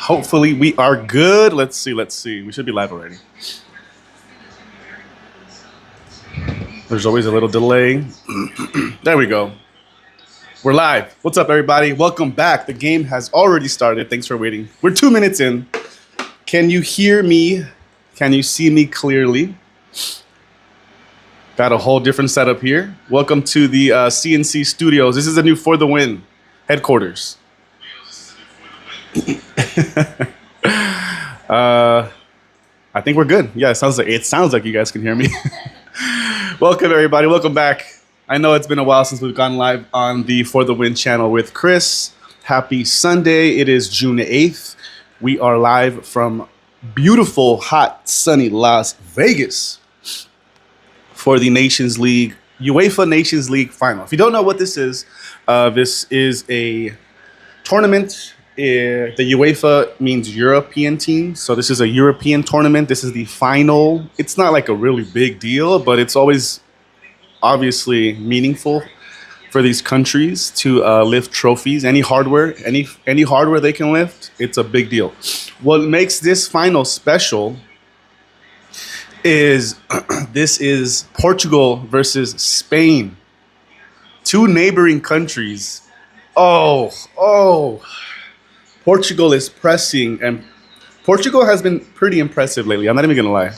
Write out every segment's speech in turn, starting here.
Hopefully we are good. Let's see. We should be live already. There's always a little delay. There we go. We're live. What's up, everybody? Welcome back. The game has already started. Thanks for waiting. We're 2 minutes in. Can you hear me? Can you see me clearly? Got a whole different setup here. Welcome to the CNC Studios. This is the new For the Win headquarters. I think we're good. Yeah, it sounds like you guys can hear me. Welcome, everybody. Welcome back. I know it's been a while since we've gone live on the For the Win channel with Chris. Happy Sunday. It is June 8th. We are live from beautiful, hot, sunny Las Vegas for the Nations League, UEFA Nations League Final. If you don't know what this is a tournament. The UEFA means European team. So this is a European tournament. This is the final. It's not like a really big deal, but it's always obviously meaningful for these countries to lift trophies. Any hardware they can lift, it's a big deal. What makes this final special is this is Portugal versus Spain. Two neighboring countries. Portugal is pressing, and Portugal has been pretty impressive lately. I'm not even going to lie.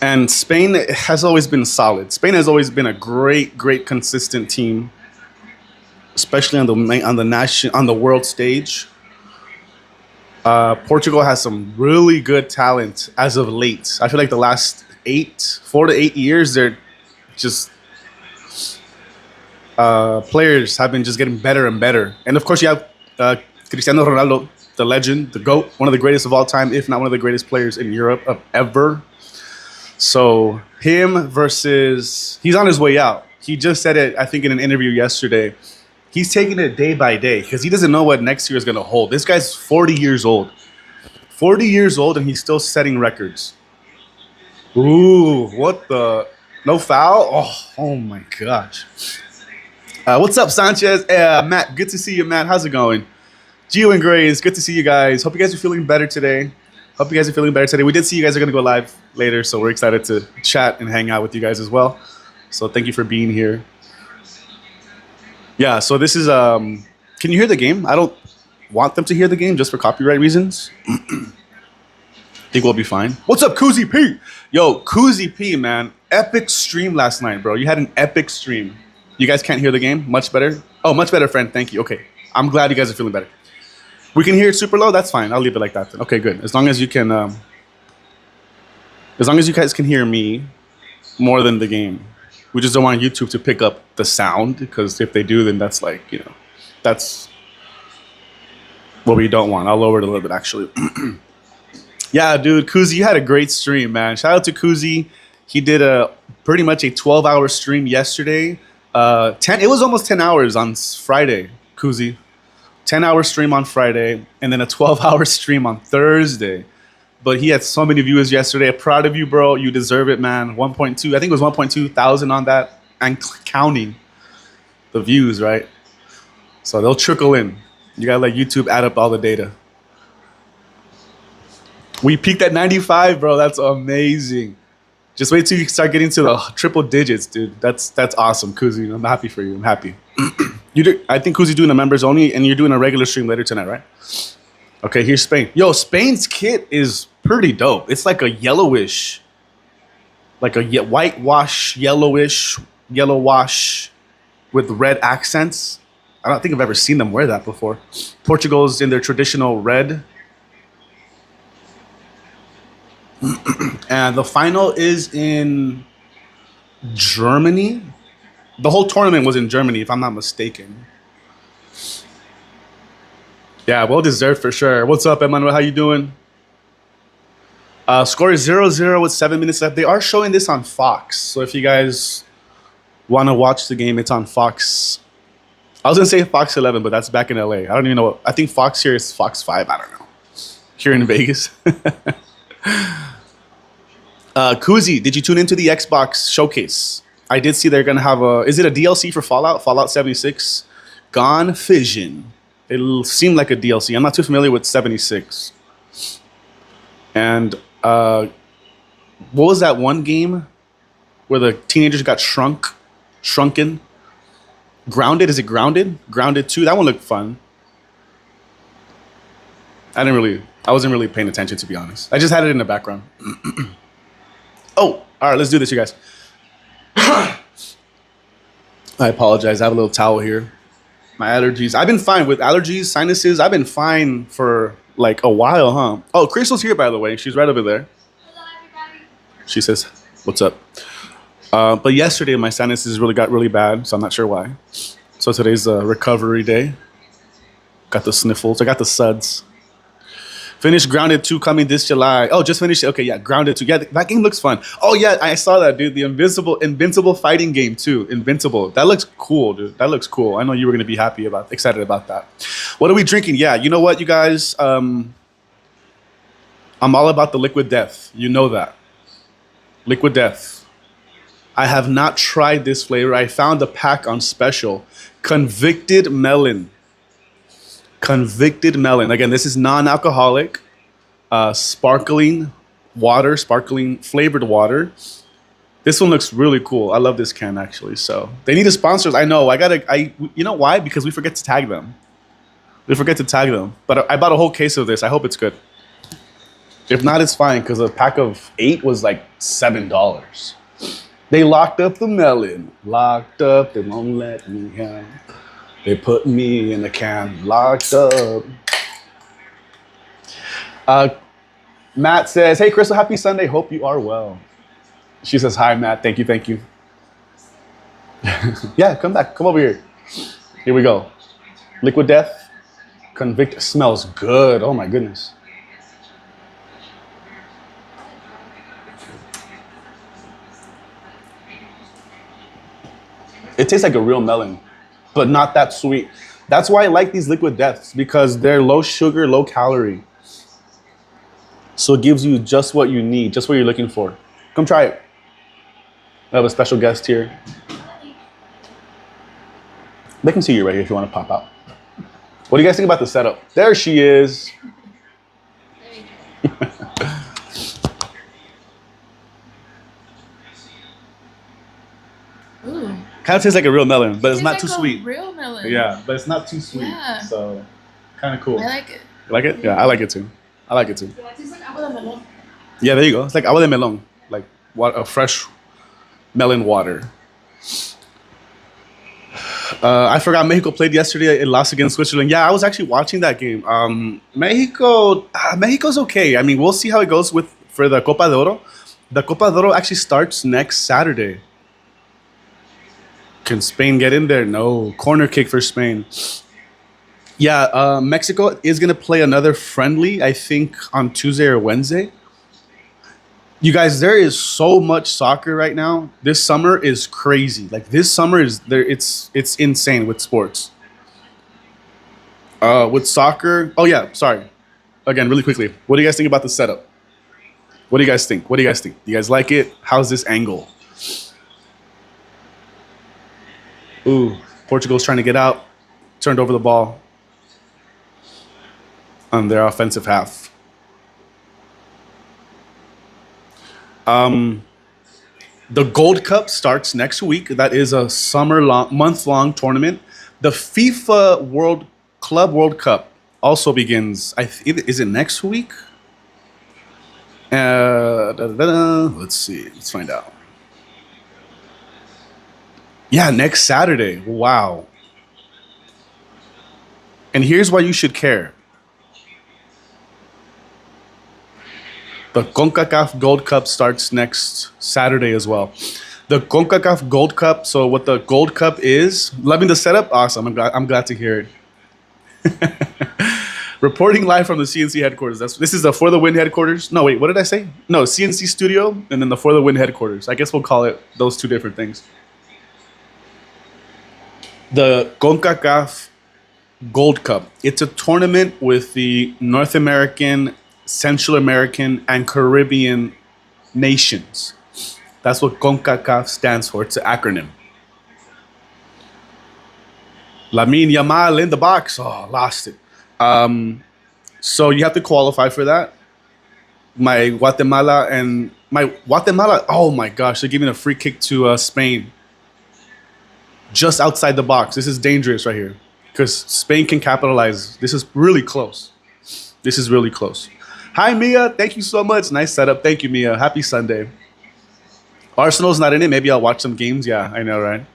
And Spain has always been solid. Spain has always been a great, consistent team, especially on the world stage. Portugal has some really good talent as of late. I feel like the last 4 to 8 years, they're just players have been just getting better and better. And of course, you have Cristiano Ronaldo, the legend, the GOAT, one of the greatest of all time, if not one of the greatest players in Europe of ever. So him versus, he's on his way out. He just said it, I think, in an interview yesterday. He's taking it day by day because he doesn't know what next year is going to hold. This guy's 40 years old. 40 years old, and he's still setting records. Ooh, what the? No foul? Oh my gosh. What's up, Sanchez? Matt, good to see you, Matt. How's it going? Gio and Grace, good to see you guys. Hope you guys are feeling better today. We did see you guys are going to go live later, so we're excited to chat and hang out with you guys as well. So thank you for being here. Yeah, so this is, can you hear the game? I don't want them to hear the game just for copyright reasons. Think we'll be fine. What's up, Koozie P? Yo, Koozie P, man. Epic stream last night, bro. You had an epic stream. You guys can't hear the game? Much better? Oh, much better, friend. Thank you. Okay. I'm glad you guys are feeling better. We can hear it super low? That's fine. I'll leave it like that then. Okay, good. As long as you can, as long as you guys can hear me more than the game. We just don't want YouTube to pick up the sound, because if they do, then that's like, that's what we don't want. I'll lower it a little bit, actually. Yeah, dude, Koozie, you had a great stream, man. Shout out to Koozie. He did pretty much a 12-hour stream yesterday. It was almost 10 hours on Friday, Koozie. 10-hour stream on Friday, and then a 12-hour stream on Thursday. But he had so many viewers yesterday. I'm proud of you, bro. You deserve it, man. 1.2, I think it was 1.2 thousand on that, and counting the views, right? So they'll trickle in. You gotta let YouTube add up all the data. We peaked at 95, bro. That's amazing. Just wait till you start getting to the triple digits, dude. That's awesome, Koozie. I'm happy for you. I'm happy. I think Koozie's doing a members only, and you're doing a regular stream later tonight, right? Okay, here's Spain. Yo, Spain's kit is pretty dope. It's like a yellowish, like a whitewash, yellow wash with red accents. I don't think I've ever seen them wear that before. Portugal's in their traditional red. And the final is in Germany. The whole tournament was in Germany, if I'm not mistaken. Yeah, well deserved for sure. What's up, Emmanuel? How you doing? Score is 0-0 with 7 minutes left. They are showing this on Fox. So if you guys want to watch the game, it's on Fox. I was going to say Fox 11, but that's back in LA. I don't even know. I think Fox here is Fox 5. I don't know. Here in Vegas. Koozie, did you tune into the Xbox showcase? I did see they're going to have a... Is it a DLC for Fallout? Fallout 76? Gone Fission. seemed like a DLC. I'm not too familiar with 76. And what was that one game where the teenagers got shrunken? Grounded? Is it Grounded? Grounded 2? That one looked fun. I wasn't really paying attention, to be honest. I just had it in the background. Oh, all right, let's do this, you guys. I apologize. I have a little towel here. My allergies. I've been fine with allergies, sinuses. I've been fine for like a while, huh? Oh, Crystal's here, by the way. She's right over there. Hello, everybody. She says, "What's up?" But yesterday, my sinuses got really bad, so I'm not sure why. So today's a recovery day. Got the sniffles. I got the suds. Finished Grounded 2 coming this July. Oh, just finished. Okay, yeah, Grounded 2. Yeah, that game looks fun. Oh, yeah, I saw that, dude. The Invincible fighting game, too. Invincible. That looks cool, dude. That looks cool. I know you were going to be excited about that. What are we drinking? Yeah, you know what, you guys? I'm all about the Liquid Death. You know that. Liquid Death. I have not tried this flavor. I found the pack on special. Convicted Melon. Convicted Melon. Again, this is non-alcoholic, sparkling flavored water. This one looks really cool. I love this can, actually. So they need a sponsor. I know. You know why? Because we forget to tag them. But I bought a whole case of this. I hope it's good. If not, it's fine, because a pack of 8 was like $7. They locked up the melon. Locked up. They won't let me out. They put me in a can, locked up. Matt says, "Hey, Crystal, happy Sunday. Hope you are well." She says, "Hi, Matt. Thank you, thank you." Yeah, come back. Come over here. Here we go. Liquid Death. Convict. Smells good. Oh, my goodness. It tastes like a real melon, but not that sweet. That's why I like these Liquid Deaths, because they're low sugar, low calorie. So it gives you just what you need, just what you're looking for. Come try it. I have a special guest here. They can see you right here if you want to pop out. What do you guys think about the setup? There she is. Ooh. Kind of tastes like a real melon, but it's not Like too a sweet. Real melon. Yeah, but it's not too sweet. Yeah. So kind of cool. I like it. You like it? Yeah, I like it too. I like it too. Yeah, it tastes like agua de melon. Yeah, there you go. It's like agua de melon, like a fresh melon water. I forgot Mexico played yesterday. It lost against Switzerland. Yeah, I was actually watching that game. Mexico's okay. I mean, we'll see how it goes for the Copa de Oro. The Copa de Oro actually starts next Saturday. Can Spain get in there? No. Corner kick for Spain. Yeah, Mexico is going to play another friendly, I think, on Tuesday or Wednesday. You guys, there is so much soccer right now. This summer is crazy. Like, this summer is there. It's insane with sports. With soccer. Oh, yeah, sorry. Again, really quickly. What do you guys think about the setup? What do you guys think? Do you guys like it? How's this angle? Ooh, Portugal's trying to get out. Turned over the ball on their offensive half. The Gold Cup starts next week. That is a month-long tournament. The FIFA Club World Cup also begins. Is it next week? Let's see. Let's find out. Yeah, next Saturday. Wow. And here's why you should care. The CONCACAF Gold Cup starts next Saturday as well. The CONCACAF Gold Cup. So what the Gold Cup is? Loving the setup? Awesome. I'm glad to hear it. Reporting live from the CNC headquarters. This is the For the Win headquarters. No, wait. What did I say? No, CNC studio and then the For the Win headquarters. I guess we'll call it those two different things. The CONCACAF Gold Cup. It's a tournament with the North American, Central American, and Caribbean nations. That's what CONCACAF stands for. It's an acronym. Lamine Yamal in the box. Oh, lost it. So you have to qualify for that. My Guatemala. Oh my gosh, they're giving a free kick to Spain just outside the box. This is dangerous right here because Spain can capitalize. This is really close. This is really close. Hi Mia, thank you so much. Nice setup. Thank you, Mia. Happy Sunday. Arsenal's not in it. Maybe I'll watch some games. Yeah, I know, right?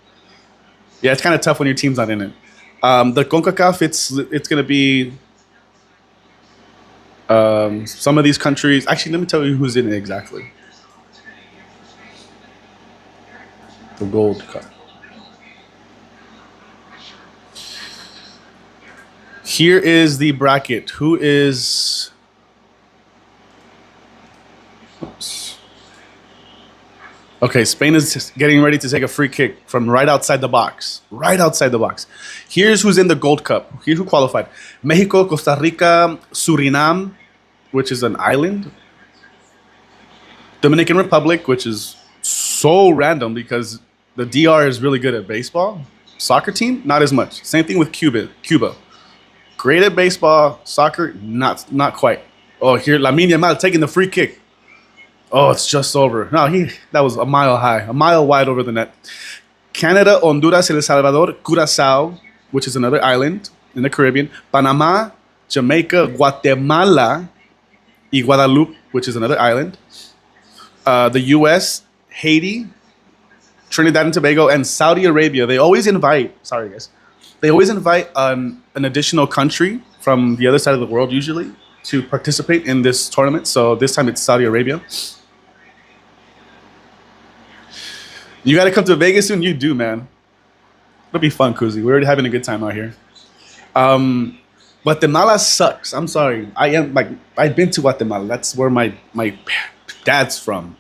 Yeah, it's kind of tough when your team's not in it. The CONCACAF, it's gonna be some of these countries. Actually, let me tell you who's in it exactly. The Gold Cup. Here is the bracket. Who is? Oops. Okay, Spain is getting ready to take a free kick from right outside the box. Right outside the box. Here's who's in the Gold Cup. Here's who qualified. Mexico, Costa Rica, Suriname, which is an island. Dominican Republic, which is so random because the DR is really good at baseball. Soccer team, not as much. Same thing with Cuba. Great at baseball, soccer, not quite. Oh, here, Lamine Yamal taking the free kick. Oh, it's just over. No, that was a mile high, a mile wide over the net. Canada, Honduras, El Salvador, Curacao, which is another island in the Caribbean. Panama, Jamaica, Guatemala, y Guadalupe, which is another island. The U.S., Haiti, Trinidad and Tobago, and Saudi Arabia. They always invite. Sorry, guys. They always invite an additional country from the other side of the world, usually, to participate in this tournament. So this time it's Saudi Arabia. You got to come to Vegas soon. You do, man. It'll be fun, Kuzi. We're already having a good time out here. Guatemala sucks. I'm sorry. I've been to Guatemala. That's where my dad's from.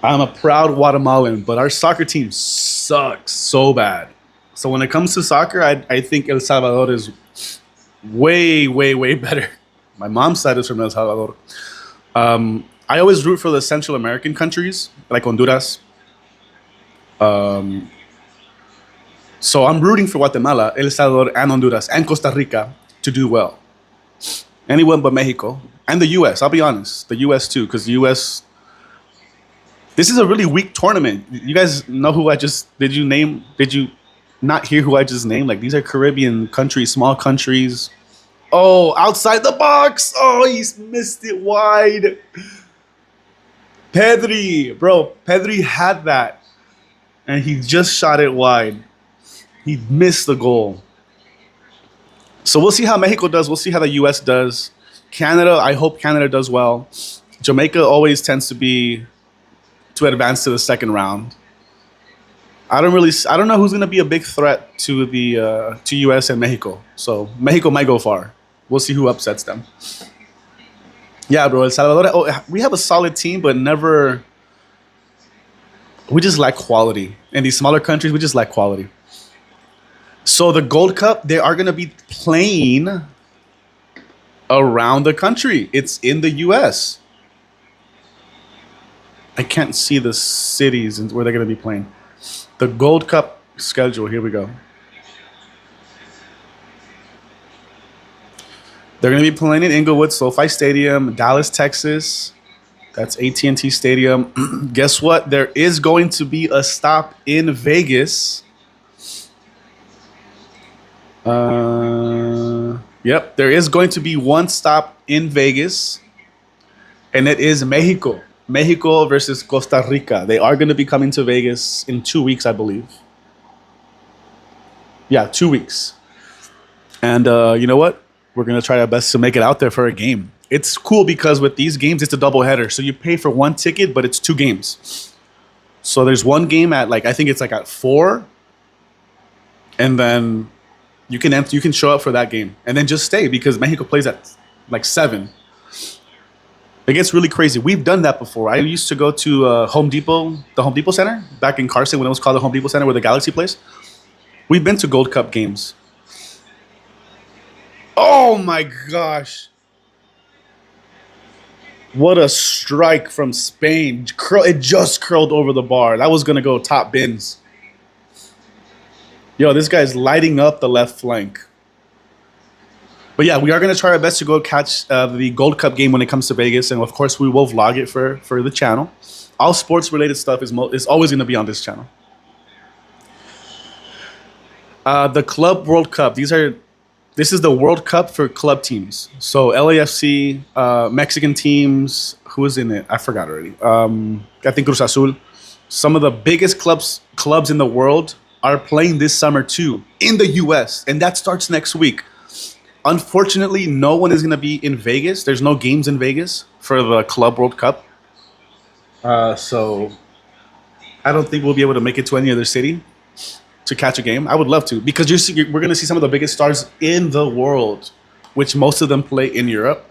I'm a proud Guatemalan, but our soccer team sucks so bad. So when it comes to soccer, I think El Salvador is way, way, way better. My mom's side is from El Salvador. I always root for the Central American countries, like Honduras. So I'm rooting for Guatemala, El Salvador, and Honduras, and Costa Rica to do well. Anyone but Mexico. And the U.S., I'll be honest. The U.S. too, because the U.S., this is a really weak tournament. You guys know who I just... Did you not hear who I just named? Like, these are Caribbean countries, small countries. Oh, outside the box. Oh, he's missed it wide. Pedri had that. And he just shot it wide. He missed the goal. So we'll see how Mexico does. We'll see how the U.S. does. Canada, I hope Canada does well. Jamaica always tends to advance to the second round. I don't know who's going to be a big threat to the to U.S. and Mexico. So Mexico might go far. We'll see who upsets them. Yeah, bro. El Salvador. Oh, we have a solid team, but never. We just lack quality. In these smaller countries, we just lack quality. So the Gold Cup, they are going to be playing around the country. It's in the U.S. I can't see the cities where they're going to be playing. The Gold Cup schedule, here we go. They're going to be playing in Inglewood, SoFi Stadium, Dallas, Texas. That's AT&T Stadium. Guess what? There is going to be a stop in Vegas. Yep, there is going to be one stop in Vegas, and it is Mexico. Mexico versus Costa Rica. They are going to be coming to Vegas in 2 weeks, I believe. Yeah, 2 weeks. And you know what? We're going to try our best to make it out there for a game. It's cool because with these games, it's a doubleheader. So you pay for one ticket, but it's 2 games. So there's one game at I think it's at 4. And then you can show up for that game. And then just stay because Mexico plays at 7. It gets really crazy. We've done that before. I used to go to the Home Depot Center back in Carson when it was called the Home Depot Center where the Galaxy plays. We've been to Gold Cup games. Oh my gosh. What a strike from Spain. It just curled over the bar. That was going to go top bins. Yo, this guy's lighting up the left flank. But yeah, we are going to try our best to go catch the Gold Cup game when it comes to Vegas. And of course, we will vlog it for the channel. All sports related stuff is always going to be on this channel. The Club World Cup. This is the World Cup for club teams. So LAFC, Mexican teams. Who is in it? I forgot already. I think Cruz Azul. Some of the biggest clubs in the world are playing this summer too in the US, and that starts next week. Unfortunately, no one is going to be in Vegas. There's no games in Vegas for the Club World Cup. So I don't think we'll be able to make it to any other city to catch a game. I would love to, because we're going to see some of the biggest stars in the world, which most of them play in Europe.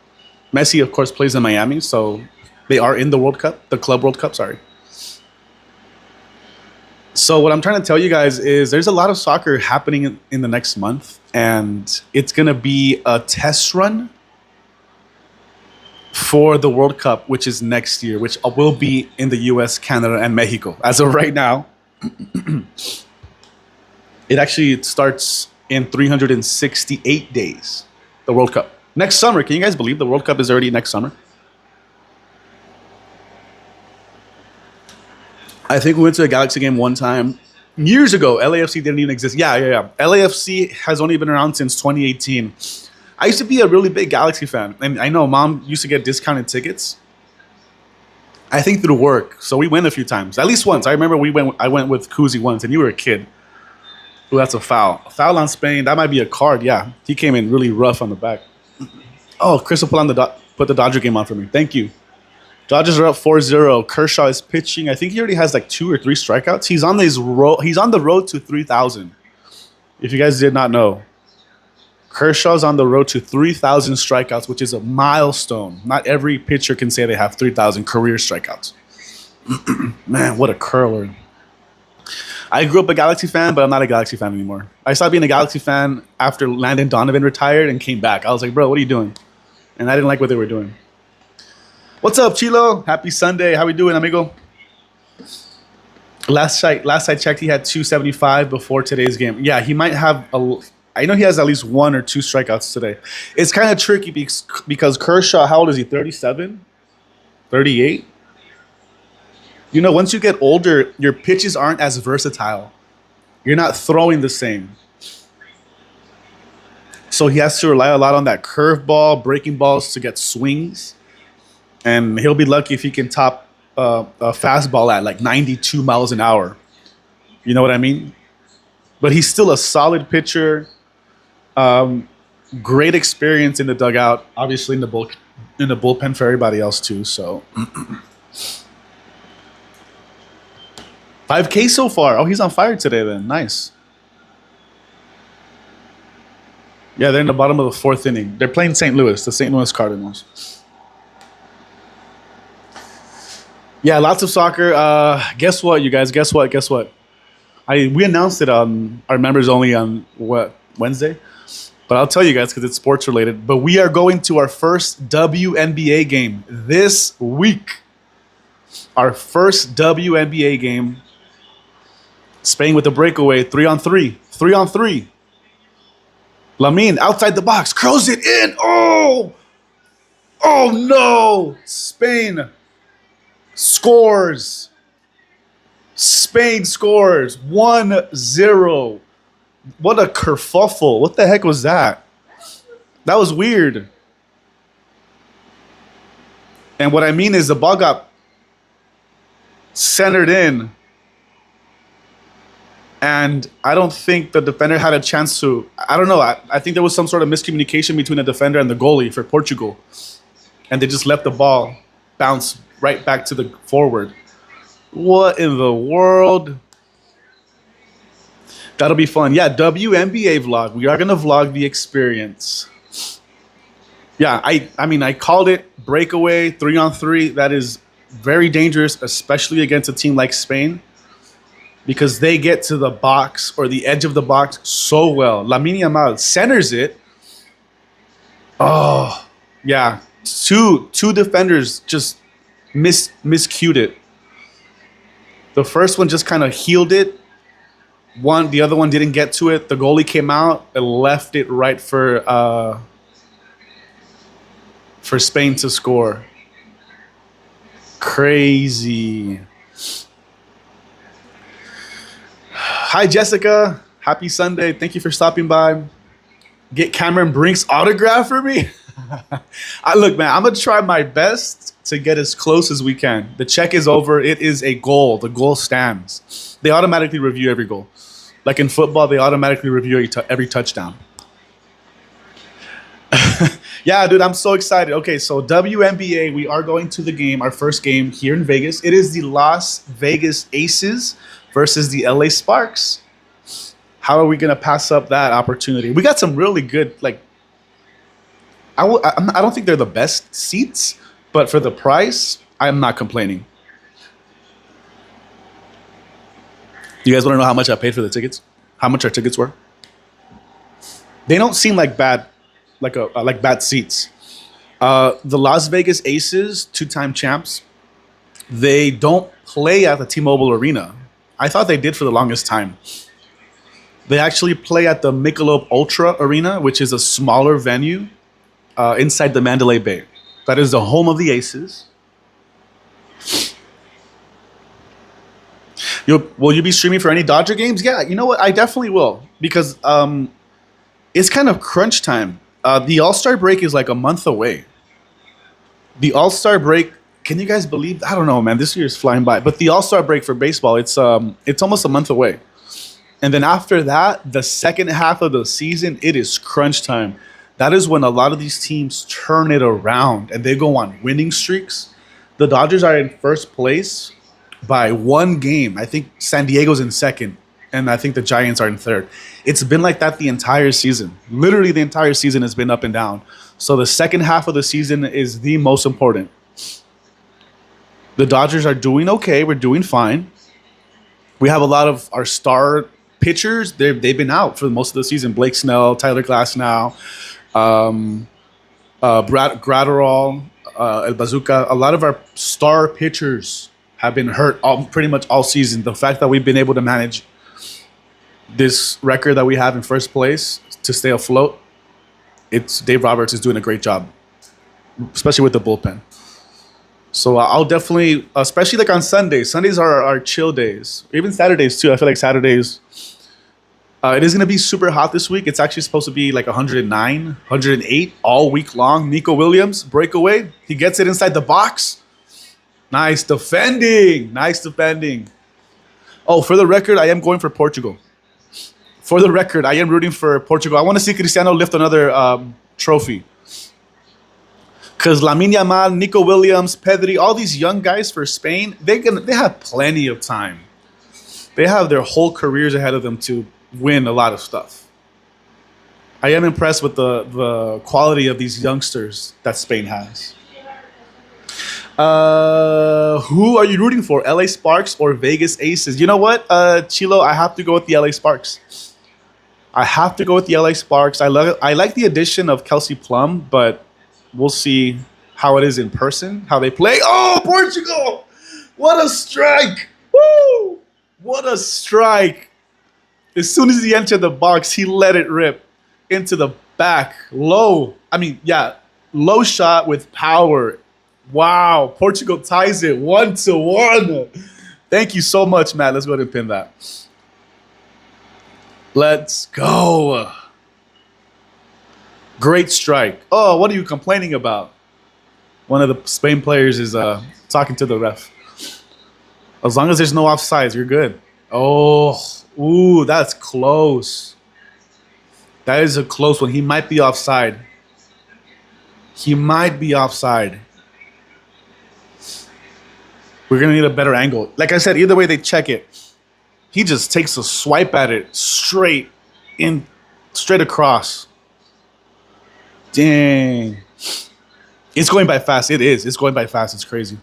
Messi, of course, plays in Miami, so they are in the World Cup, the Club World Cup, sorry. So what I'm trying to tell you guys is there's a lot of soccer happening in the next month, and it's going to be a test run for the World Cup, which is next year, which will be in the US, Canada, and Mexico. As of right now, it actually starts in 368 days, the World Cup. Next summer, can you guys believe the World Cup is already next summer? I think we went to a Galaxy game one time years ago. LAFC didn't even exist. Yeah. LAFC has only been around since 2018. I used to be a really big Galaxy fan, and I know Mom used to get discounted tickets. I think through work, so we went a few times, at least once. I remember I went with Kuzi once, and you were a kid. Ooh, that's a foul. A foul on Spain. That might be a card. Yeah, he came in really rough on the back. Oh, Chris will put the Dodger game on for me. Thank you. Dodgers are up 4-0. Kershaw is pitching. I think he already has like 2 or 3 strikeouts. He's on the road to 3,000. If you guys did not know, Kershaw's on the road to 3,000 strikeouts, which is a milestone. Not every pitcher can say they have 3,000 career strikeouts. Man, what a curler. I grew up a Galaxy fan, but I'm not a Galaxy fan anymore. I stopped being a Galaxy fan after Landon Donovan retired and came back. I was like, bro, what are you doing? And I didn't like what they were doing. What's up, Chilo? Happy Sunday. How we doing, amigo? Last I checked, he had 275 before today's game. Yeah, he might have I know he has at least 1 or 2 strikeouts today. It's kind of tricky because Kershaw, how old is he? 37? 38? You know, once you get older, your pitches aren't as versatile. You're not throwing the same. So he has to rely a lot on that curveball, breaking balls to get swings. And he'll be lucky if he can top a fastball at like 92 miles an hour. You know what I mean? But he's still a solid pitcher. Great experience in the dugout. Obviously in the bullpen for everybody else too. So 5K so far. Oh, he's on fire today then. Nice. Yeah, they're in the bottom of the 4th inning. They're playing St. Louis, the St. Louis Cardinals. Yeah, lots of soccer. Guess what, you guys? Guess what? We announced it on our members only on Wednesday? But I'll tell you guys because it's sports related. But we are going to our first WNBA game this week. Our first WNBA game. Spain with a breakaway, 3-on-3. 3-on-3. Lamine outside the box, curls it in. Oh no! Spain scores. Spain scores 1-0. What a kerfuffle. What the heck was that? That was weird. And what I mean is the ball got centered in. And I don't think the defender had a chance to... I don't know. I think there was some sort of miscommunication between the defender and the goalie for Portugal. And they just let the ball bounce right back to the forward. What in the world? That'll be fun. Yeah, WNBA vlog. We are going to vlog the experience. Yeah, I mean, I called it breakaway, 3-on-3. That is very dangerous, especially against a team like Spain, because they get to the box or the edge of the box so well. Lamine Yamal centers it. Oh, yeah. Two defenders just miscued it. The first one just kind of healed it, The other one didn't get to it. The goalie came out and left it right for Spain to score. Crazy. Hi, Jessica. Happy Sunday. Thank you for stopping by. Get Cameron Brink's autograph for me. Look, man, I'm going to try my best to get as close as we can. The check is over. It is a goal. The goal stands. They automatically review every goal. Like in football, they automatically review every touchdown. Yeah, dude, I'm so excited. Okay, so WNBA, we are going to the game, our first game here in Vegas. It is the Las Vegas Aces versus the LA Sparks. How are we going to pass up that opportunity? We got some really good, like, I don't think they're the best seats, but for the price, I'm not complaining. You guys want to know how much I paid for the tickets? How much our tickets were? They don't seem like bad, like bad seats. The Las Vegas Aces, two-time champs, they don't play at the T-Mobile Arena. I thought they did for the longest time. They actually play at the Michelob Ultra Arena, which is a smaller venue inside the Mandalay Bay. That is the home of the Aces. Will you be streaming for any Dodger games? Yeah, you know what? I definitely will, because it's kind of crunch time. The All-Star break is like a month away. The All-Star break, can you guys believe? I don't know, man. This year is flying by. But the All-Star break for baseball, it's almost a month away. And then after that, the second half of the season, it is crunch time. That is when a lot of these teams turn it around and they go on winning streaks. The Dodgers are in first place by one game. I think San Diego's in second, and I think the Giants are in third. It's been like that the entire season. Literally, the entire season has been up and down. So the second half of the season is the most important. The Dodgers are doing okay. We're doing fine. We have a lot of our star pitchers. They've been out for most of the season. Blake Snell, Tyler Glasnow, Gratterall, El Bazooka. A lot of our star pitchers have been hurt pretty much all season. The fact that we've been able to manage this record that we have in first place to stay afloat, Dave Roberts is doing a great job, especially with the bullpen. So I'll definitely, especially like on Sundays. Sundays are our chill days. Even Saturdays too. I feel like Saturdays. It is going to be super hot this week. It's actually supposed to be like 109, 108 all week long. Nico Williams, breakaway. He gets it inside the box. Nice defending. Nice defending. Oh, for the record, I am going for Portugal. For the record, I am rooting for Portugal. I want to see Cristiano lift another trophy. Because Lamine Yamal, Nico Williams, Pedri, all these young guys for Spain, they have plenty of time. They have their whole careers ahead of them to win a lot of stuff. I am impressed with the quality of these youngsters that Spain has. Who are you rooting for? LA Sparks or Vegas Aces? You know what, Chilo? I have to go with the LA Sparks. I have to go with the LA Sparks. I like the addition of Kelsey Plum, but we'll see how it is in person, how they play. Oh, Portugal! What a strike! Woo! What a strike! As soon as he entered the box, he let it rip into the back. Low shot with power. Wow, Portugal ties it 1-1. Thank you so much, Matt. Let's go ahead and pin that. Let's go. Great strike. Oh, what are you complaining about? One of the Spain players is talking to the ref. As long as there's no offsides, you're good. Oh, ooh, that's close. That is a close one. He might be offside. He might be offside. We're going to need a better angle. Like I said, either way they check it. He just takes a swipe at it straight across. Dang. It's going by fast. It is. It's going by fast. It's crazy.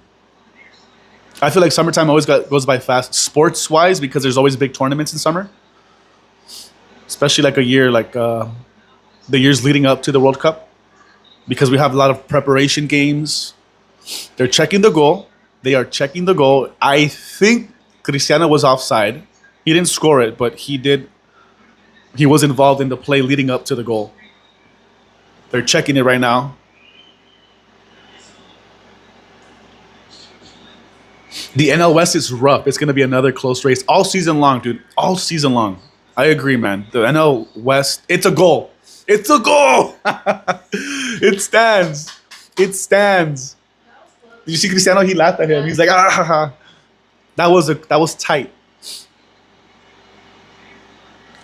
I feel like summertime always goes by fast sports-wise because there's always big tournaments in summer. Especially like a year like the years leading up to the World Cup. Because we have a lot of preparation games. They're checking the goal. They are checking the goal. I think Cristiano was offside. He didn't score it, but he did. He was involved in the play leading up to the goal. They're checking it right now. The NL West is rough. It's going to be another close race all season long, dude. All season long. I agree, man. The NL West, it's a goal. It's a goal. It stands. It stands. Did you see Cristiano? He laughed at him. He's like, ah, ha, ha. That was tight.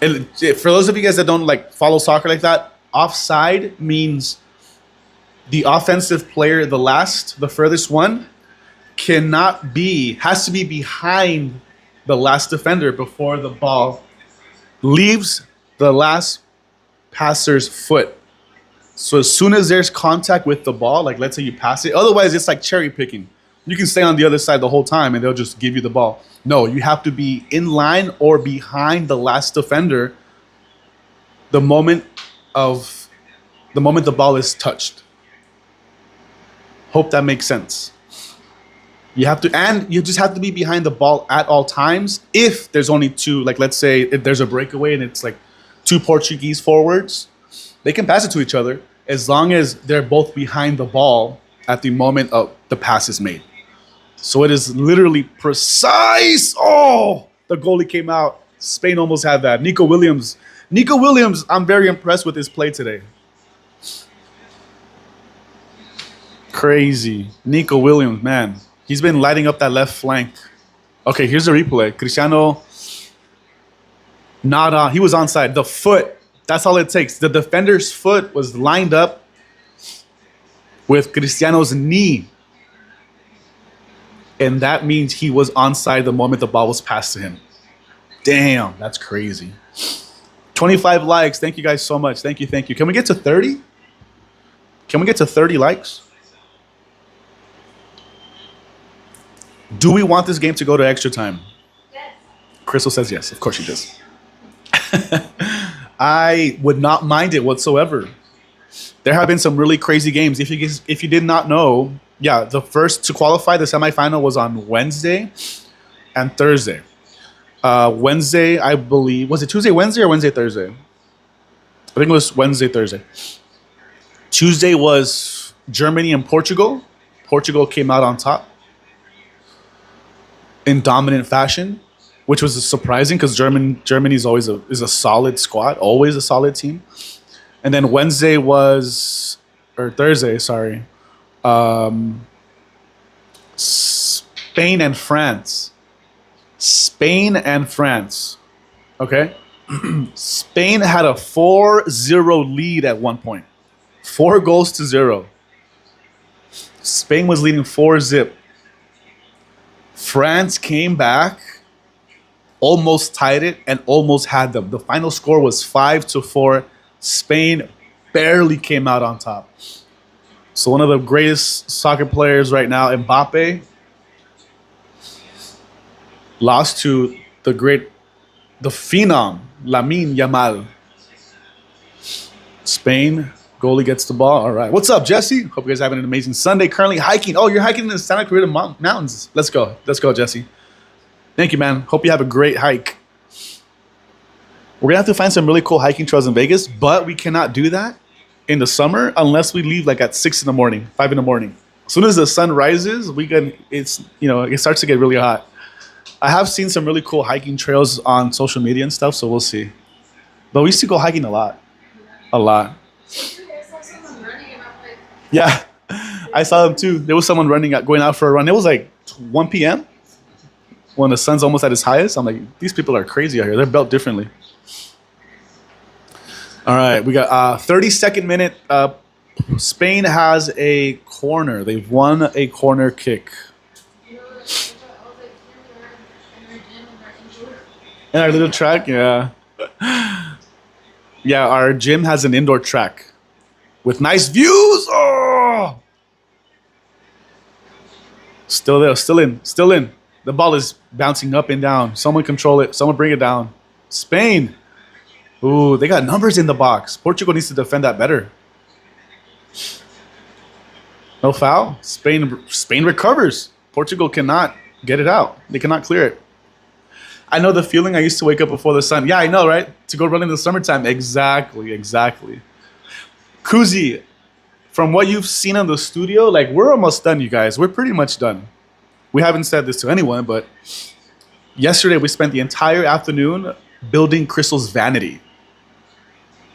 And for those of you guys that don't like follow soccer like that, offside means the offensive player, the furthest one, has to be behind the last defender before the ball leaves the last passer's foot. So as soon as there's contact with the ball, like let's say you pass it, otherwise it's like cherry picking. You can stay on the other side the whole time and they'll just give you the ball. No, you have to be in line or behind the last defender the moment the ball is touched. Hope that makes sense. You just have to be behind the ball at all times. If there's only two, like let's say if there's a breakaway and it's like two Portuguese forwards, they can pass it to each other as long as they're both behind the ball at the moment of the pass is made. So it is literally precise. Oh, the goalie came out. Spain almost had that. Nico Williams, I'm very impressed with his play today. Crazy. Nico Williams, man. He's been lighting up that left flank. Okay, here's the replay. Cristiano, not on. He was onside. The foot, that's all it takes. The defender's foot was lined up with Cristiano's knee. And that means he was onside the moment the ball was passed to him. Damn, that's crazy. 25 likes. Thank you guys so much. Thank you. Can we get to 30? Can we get to 30 likes? Do we want this game to go to extra time? Yes. Crystal says yes. Of course she does. I would not mind it whatsoever. There have been some really crazy games. If you did not know, yeah, the first to qualify, the semifinal was on Wednesday and Thursday. Wednesday, I believe, was it Tuesday, Wednesday, or Wednesday, Thursday? I think it was Wednesday, Thursday. Tuesday was Germany and Portugal. Portugal came out on top in dominant fashion, which was surprising because Germany is always a solid squad, always a solid team. And then Thursday, sorry. Spain and France. Okay? Spain had a 4-0 lead at one point. 4-0. Spain was leading 4-0. France came back, almost tied it, and almost had them. The final score was 5-4. Spain barely came out on top. So one of the greatest soccer players right now, Mbappe, lost to the phenom, Lamine Yamal. Spain, goalie gets the ball. All right. What's up, Jesse? Hope you guys are having an amazing Sunday. Currently hiking. Oh, you're hiking in the Santa Clarita Mountains. Let's go, Jesse. Thank you, man. Hope you have a great hike. We're going to have to find some really cool hiking trails in Vegas, but we cannot do that in the summer unless we leave like at 6 in the morning, 5 in the morning. As soon as the sun rises, it starts to get really hot. I have seen some really cool hiking trails on social media and stuff, so we'll see. But we used to go hiking a lot. Yeah, I saw them too. There was someone going out for a run. It was like 1 p.m. when the sun's almost at its highest. I'm like, these people are crazy out here. They're built differently. All right, we got 32nd minute. Spain has a corner. They've won a corner kick. In our little track, yeah. Yeah, our gym has an indoor track with nice views. Oh! Still there, still in. The ball is bouncing up and down. Someone control it. Someone bring it down. Spain. Ooh, they got numbers in the box. Portugal needs to defend that better. No foul. Spain recovers. Portugal cannot get it out. They cannot clear it. I know the feeling. I used to wake up before the sun. Yeah, I know, right? To go run in the summertime. Exactly, exactly. Kuzi, from what you've seen in the studio, like we're almost done, you guys. We're pretty much done. We haven't said this to anyone, but yesterday we spent the entire afternoon building Crystal's vanity,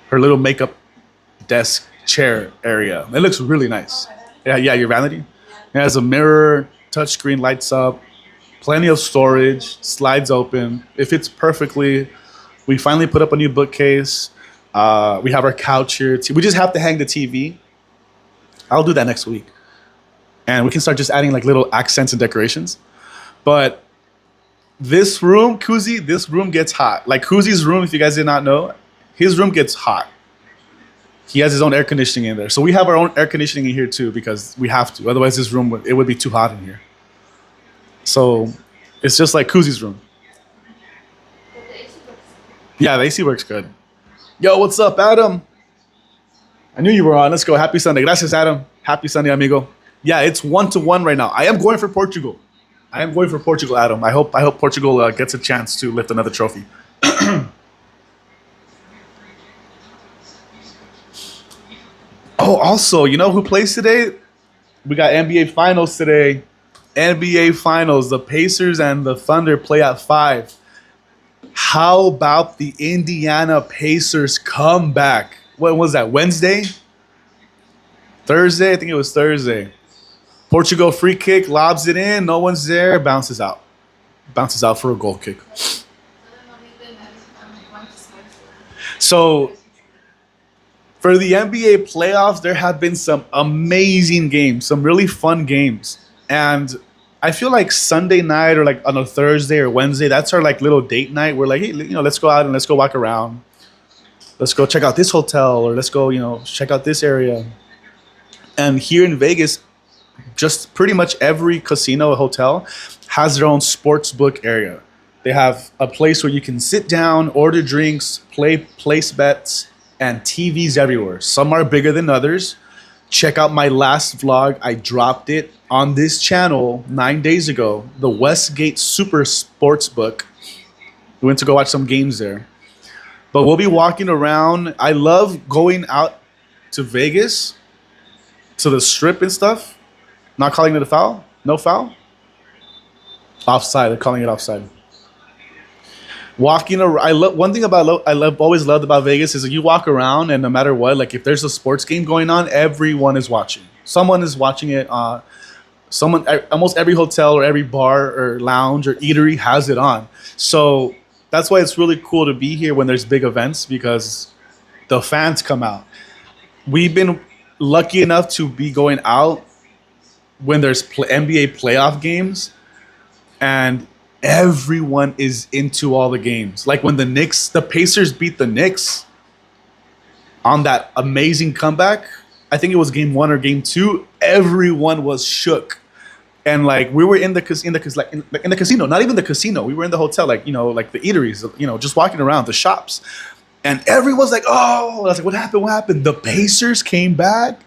her little makeup desk chair area. It looks really nice. Yeah, yeah, your vanity. It has a mirror, touchscreen lights up, plenty of storage, slides open. It fits perfectly. We finally put up a new bookcase. We have our couch here. We just have to hang the TV. I'll do that next week. And we can start just adding like little accents and decorations. But this room, Kuzi, this room gets hot. Like Kuzi's room, if you guys did not know, his room gets hot. He has his own air conditioning in there. So we have our own air conditioning in here too because we have to. Otherwise this room, it would be too hot in here. So it's just like Kuzi's room. Yeah, the AC works good. Yo, what's up, Adam? I knew you were on. Let's go. Happy Sunday. Gracias, Adam. Happy Sunday, amigo. Yeah, it's 1-1 right now. I am going for Portugal. I am going for Portugal, Adam. I hope Portugal gets a chance to lift another trophy. Oh, also, you know who plays today? We got NBA Finals today. NBA Finals. The Pacers and the Thunder play at 5. How about the Indiana Pacers comeback? What was that, Wednesday? Thursday? I think it was Thursday. Portugal free kick, lobs it in. No one's there. Bounces out. Bounces out for a goal kick. So for the NBA playoffs, there have been some amazing games, some really fun games. And I feel like Sunday night or like on a Thursday or Wednesday, that's our like little date night. We're like, hey, let's go out and let's go walk around. Let's go check out this hotel or let's go, check out this area. And here in Vegas, just pretty much every casino or hotel has their own sports book area. They have a place where you can sit down, order drinks, place bets, and TVs everywhere. Some are bigger than others. Check out my last vlog. I dropped it on this channel 9 days ago, the Westgate Super Sportsbook. We went to go watch some games there. But we'll be walking around. I love going out to Vegas, to the strip and stuff. Not calling it a foul? No foul? Offside. They're calling it offside. Walking around. One thing always loved about Vegas is that you walk around and no matter what, like if there's a sports game going on, everyone is watching. Someone is watching it. Almost every hotel or every bar or lounge or eatery has it on. So that's why it's really cool to be here when there's big events because the fans come out. We've been lucky enough to be going out when there's NBA playoff games and everyone is into all the games. Like when the Pacers beat the Knicks on that amazing comeback, I think it was game 1 or game 2, everyone was shook. And like we were in the casino, not even the casino. We were in the hotel, like the eateries, just walking around the shops. And everyone's like, oh, I was like, what happened? What happened? The Pacers came back.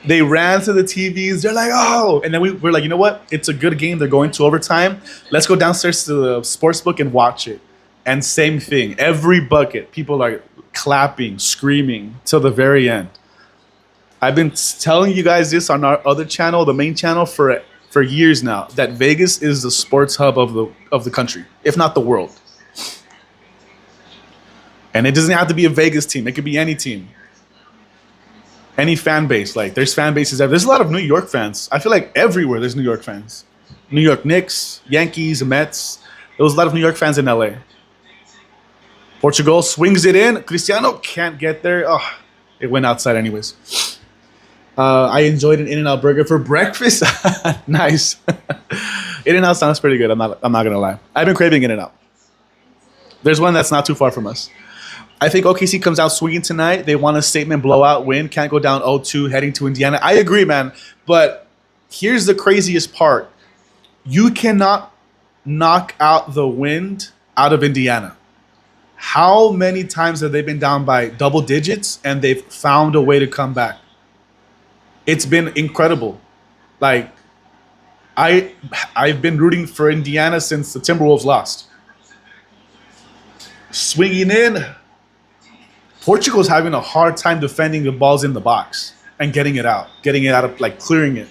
They ran to the TVs. They're like, oh. And then we're like, you know what? It's a good game. They're going to overtime. Let's go downstairs to the sportsbook and watch it. And same thing. Every bucket, people are clapping, screaming till the very end. I've been telling you guys this on our other channel, the main channel, for years now, that Vegas is the sports hub of the country, if not the world. And it doesn't have to be a Vegas team. It could be any team. Any fan base, like there's fan bases. There's a lot of New York fans. I feel like everywhere there's New York fans. New York Knicks, Yankees, Mets. There was a lot of New York fans in LA. Portugal swings it in. Cristiano can't get there. Oh, it went outside anyways. I enjoyed an In-N-Out burger for breakfast. Nice. In-N-Out sounds pretty good. I'm not gonna lie. I've been craving In-N-Out. There's one that's not too far from us. I think OKC comes out swinging tonight. They want a statement blowout win. Can't go down 0-2 heading to Indiana. I agree, man. But here's the craziest part. You cannot knock out the wind out of Indiana. How many times have they been down by double digits and they've found a way to come back? It's been incredible. Like, I've been rooting for Indiana since the Timberwolves lost. Swinging in. Portugal's having a hard time defending the balls in the box and getting it out of like clearing it.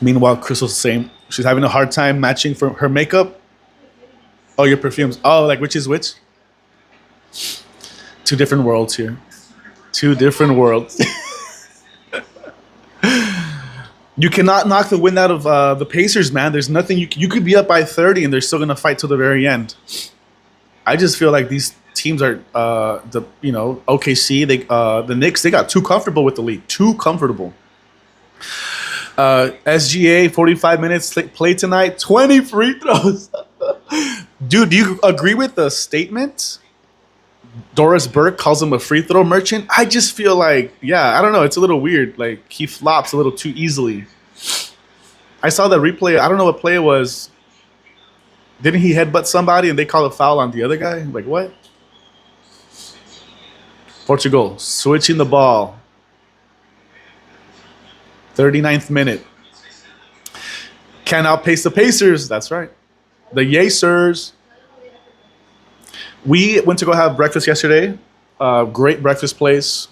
Meanwhile, Cristal's saying she's having a hard time matching for her makeup. Oh, your perfumes. Oh, like which is which? Two different worlds here. Two different worlds. You cannot knock the wind out of the Pacers, man. There's nothing you could be up by 30 and they're still gonna fight till the very end. I just feel like these teams are OKC. The Knicks, they got too comfortable with the lead. Too comfortable. SGA 45 minutes play tonight. 20 free throws. Dude, do you agree with the statement? Doris Burke calls him a free throw merchant. I just feel like, yeah, I don't know. It's a little weird. Like, he flops a little too easily. I saw the replay. I don't know what play it was. Didn't he headbutt somebody and they call a foul on the other guy? Like, what? Portugal switching the ball. 39th minute. Can't outpace the Pacers. That's right. The Yacers. We went to go have breakfast yesterday. Great breakfast place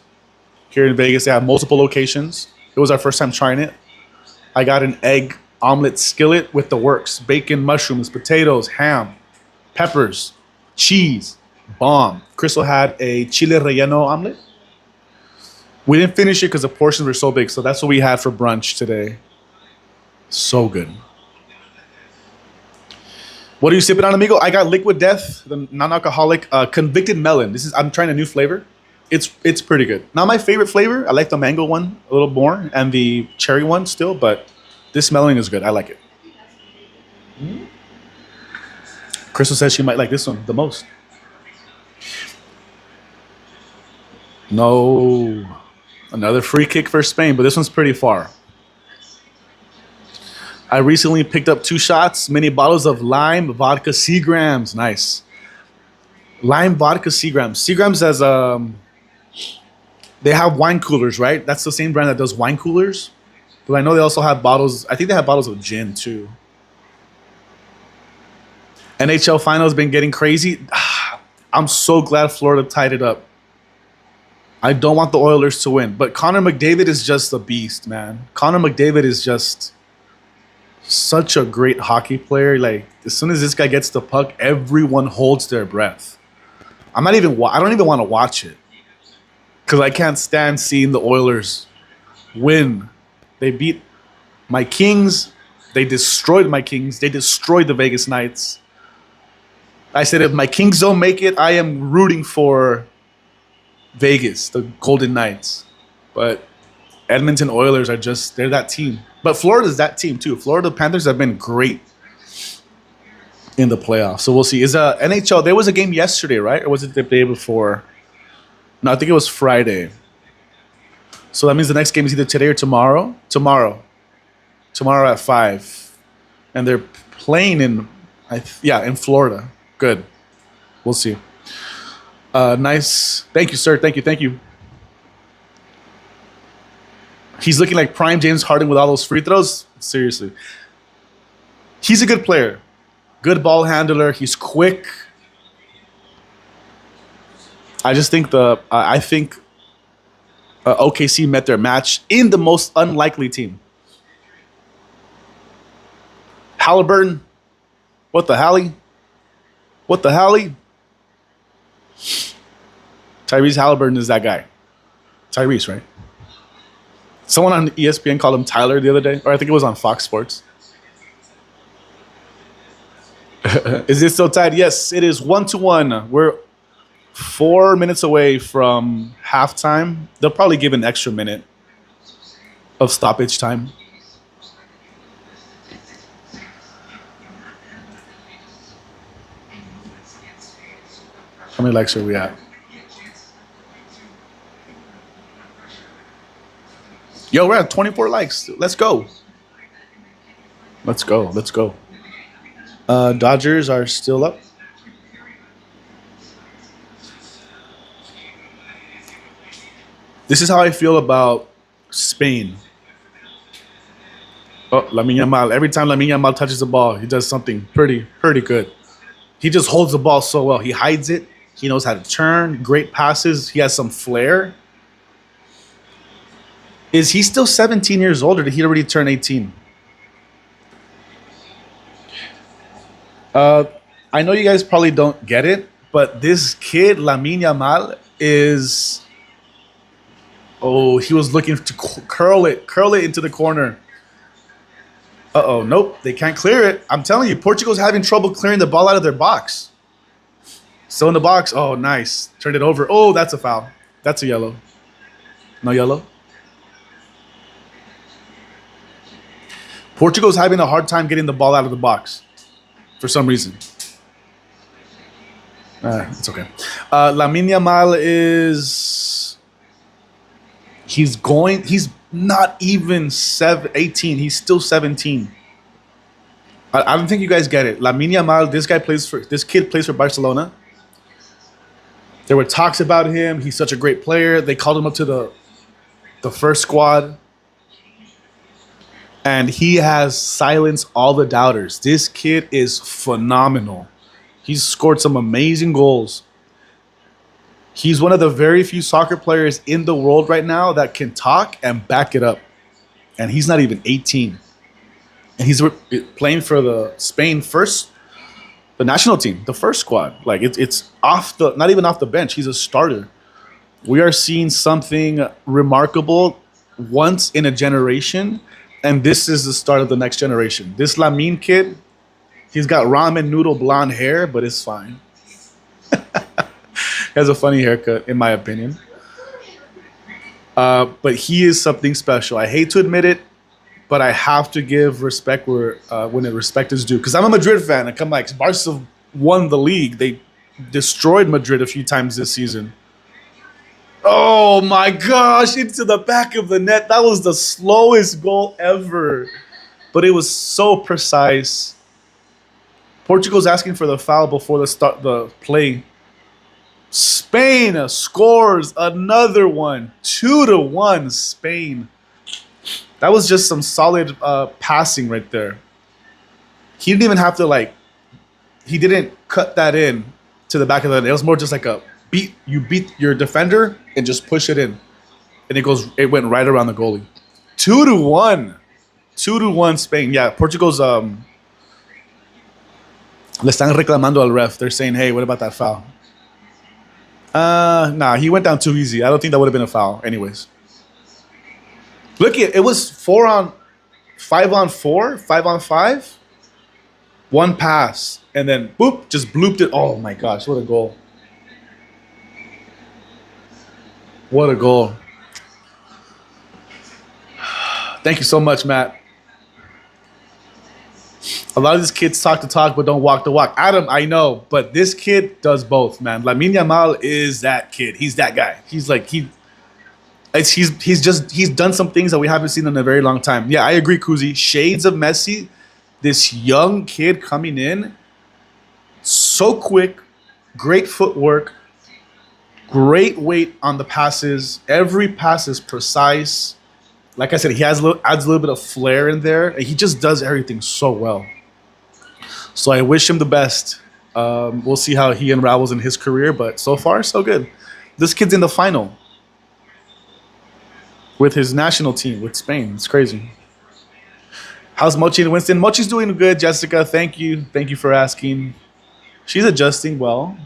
here in Vegas. They have multiple locations. It was our first time trying it. I got an egg omelet skillet with the works. Bacon, mushrooms, potatoes, ham, peppers, cheese. Bomb. Cristal had a chile relleno omelet. We didn't finish it because the portions were so big. So that's what we had for brunch today. So good. What are you sipping on, amigo? I got Liquid Death, the non-alcoholic convicted melon. I'm trying a new flavor. It's pretty good. Not my favorite flavor. I like the mango one a little more and the cherry one still, but this melon is good. I like it. Crystal says she might like this one the most. No. Another free kick for Spain, but this one's pretty far. I recently picked up 2 shots, mini bottles of lime vodka Seagrams. Nice. Lime vodka Seagrams. Seagrams as they have wine coolers, right? That's the same brand that does wine coolers. But I know they also have bottles. I think they have bottles of gin too. NHL finals been getting crazy. I'm so glad Florida tied it up. I don't want the Oilers to win, but Connor McDavid is just a beast, man. Connor McDavid is just such a great hockey player. Like, as soon as this guy gets the puck, everyone holds their breath. I don't even want to watch it because I can't stand seeing the Oilers win. They beat my Kings. They destroyed my Kings. They destroyed the Vegas Knights. I said if my Kings don't make it, I am rooting for Vegas, the Golden Knights. But Edmonton Oilers are they're that team. But Florida's that team too. Florida Panthers have been great in the playoffs. So we'll see. Is NHL, there was a game yesterday, right? Or was it the day before? No, I think it was Friday. So that means the next game is either today or tomorrow. Tomorrow at 5. And they're playing in Florida. Good. We'll see. Nice. Thank you, sir. Thank you. He's looking like prime James Harden with all those free throws. Seriously. He's a good player. Good ball handler. He's quick. I just think OKC met their match in the most unlikely team. Halliburton. What the hell? Tyrese Halliburton is that guy. Tyrese, right? Someone on ESPN called him Tyler the other day, or I think it was on Fox Sports. Is it still tied? Yes, it is 1-1. We're 4 minutes away from halftime. They'll probably give an extra minute of stoppage time. How many likes are we at? Yo, we're at 24 likes. Let's go. Dodgers are still up. This is how I feel about Spain. Oh, Lamine Yamal. Every time Lamine Yamal touches the ball, he does something pretty good. He just holds the ball so well. He hides it. He knows how to turn. Great passes. He has some flair. Is he still 17 years old, or did he already turn 18? I know you guys probably don't get it, but this kid, Lamine Yamal, is... Oh, he was looking to curl it into the corner. Uh-oh, nope, they can't clear it. I'm telling you, Portugal's having trouble clearing the ball out of their box. Still in the box. Oh, nice. Turned it over. Oh, that's a foul. That's a yellow. No yellow? Portugal's having a hard time getting the ball out of the box for some reason. It's okay. Lamine Yamal is... He's not even 18. He's still 17. I don't think you guys get it. Lamine Yamal, this kid plays for Barcelona. There were talks about him. He's such a great player. They called him up to the first squad. And he has silenced all the doubters. This kid is phenomenal. He's scored some amazing goals. He's one of the very few soccer players in the world right now that can talk and back it up. And he's not even 18. And he's playing for the Spain the national team, the first squad. Like it's not even off the bench. He's a starter. We are seeing something remarkable once in a generation. And this is the start of the next generation. This Lamine kid, he's got ramen noodle blonde hair, but it's fine. He has a funny haircut, in my opinion. But he is something special. I hate to admit it, but I have to give respect when respect is due. Because I'm a Madrid fan. I come like, Barca won the league. They destroyed Madrid a few times this season. Oh my gosh, into the back of the net. That was the slowest goal ever. But it was so precise. Portugal's asking for the foul before the play. Spain scores another one. 2-1 Spain. That was just some solid passing right there. He didn't even have to he didn't cut that in to the back of the net. It was more just like you beat your defender and just push it in. And it went right around the goalie. 2-1. 2-1 Spain. Yeah, Portugal's le están reclamando al ref. They're saying, hey, what about that foul? Nah, he went down too easy. I don't think that would have been a foul anyways. Look, it was 5-on-4, 5-on-5. One pass, and then boop, just blooped it. Oh my gosh, what a goal. What a goal. Thank you so much, Matt. A lot of these kids talk the talk but don't walk the walk. Adam, I know, but this kid does both, man. Lamine Yamal is that kid. He's that guy. He's done some things that we haven't seen in a very long time. Yeah, I agree, Kuzi. Shades of Messi. This young kid coming in, so quick, great footwork, great weight on the passes. Every pass is precise. Like I said, he adds a little bit of flair in there. And he just does everything so well. So I wish him the best. We'll see how he unravels in his career, but so far, so good. This kid's in the final with his national team, with Spain. It's crazy. How's Mochi and Winston? Mochi's doing good, Jessica. Thank you. Thank you for asking. She's adjusting well.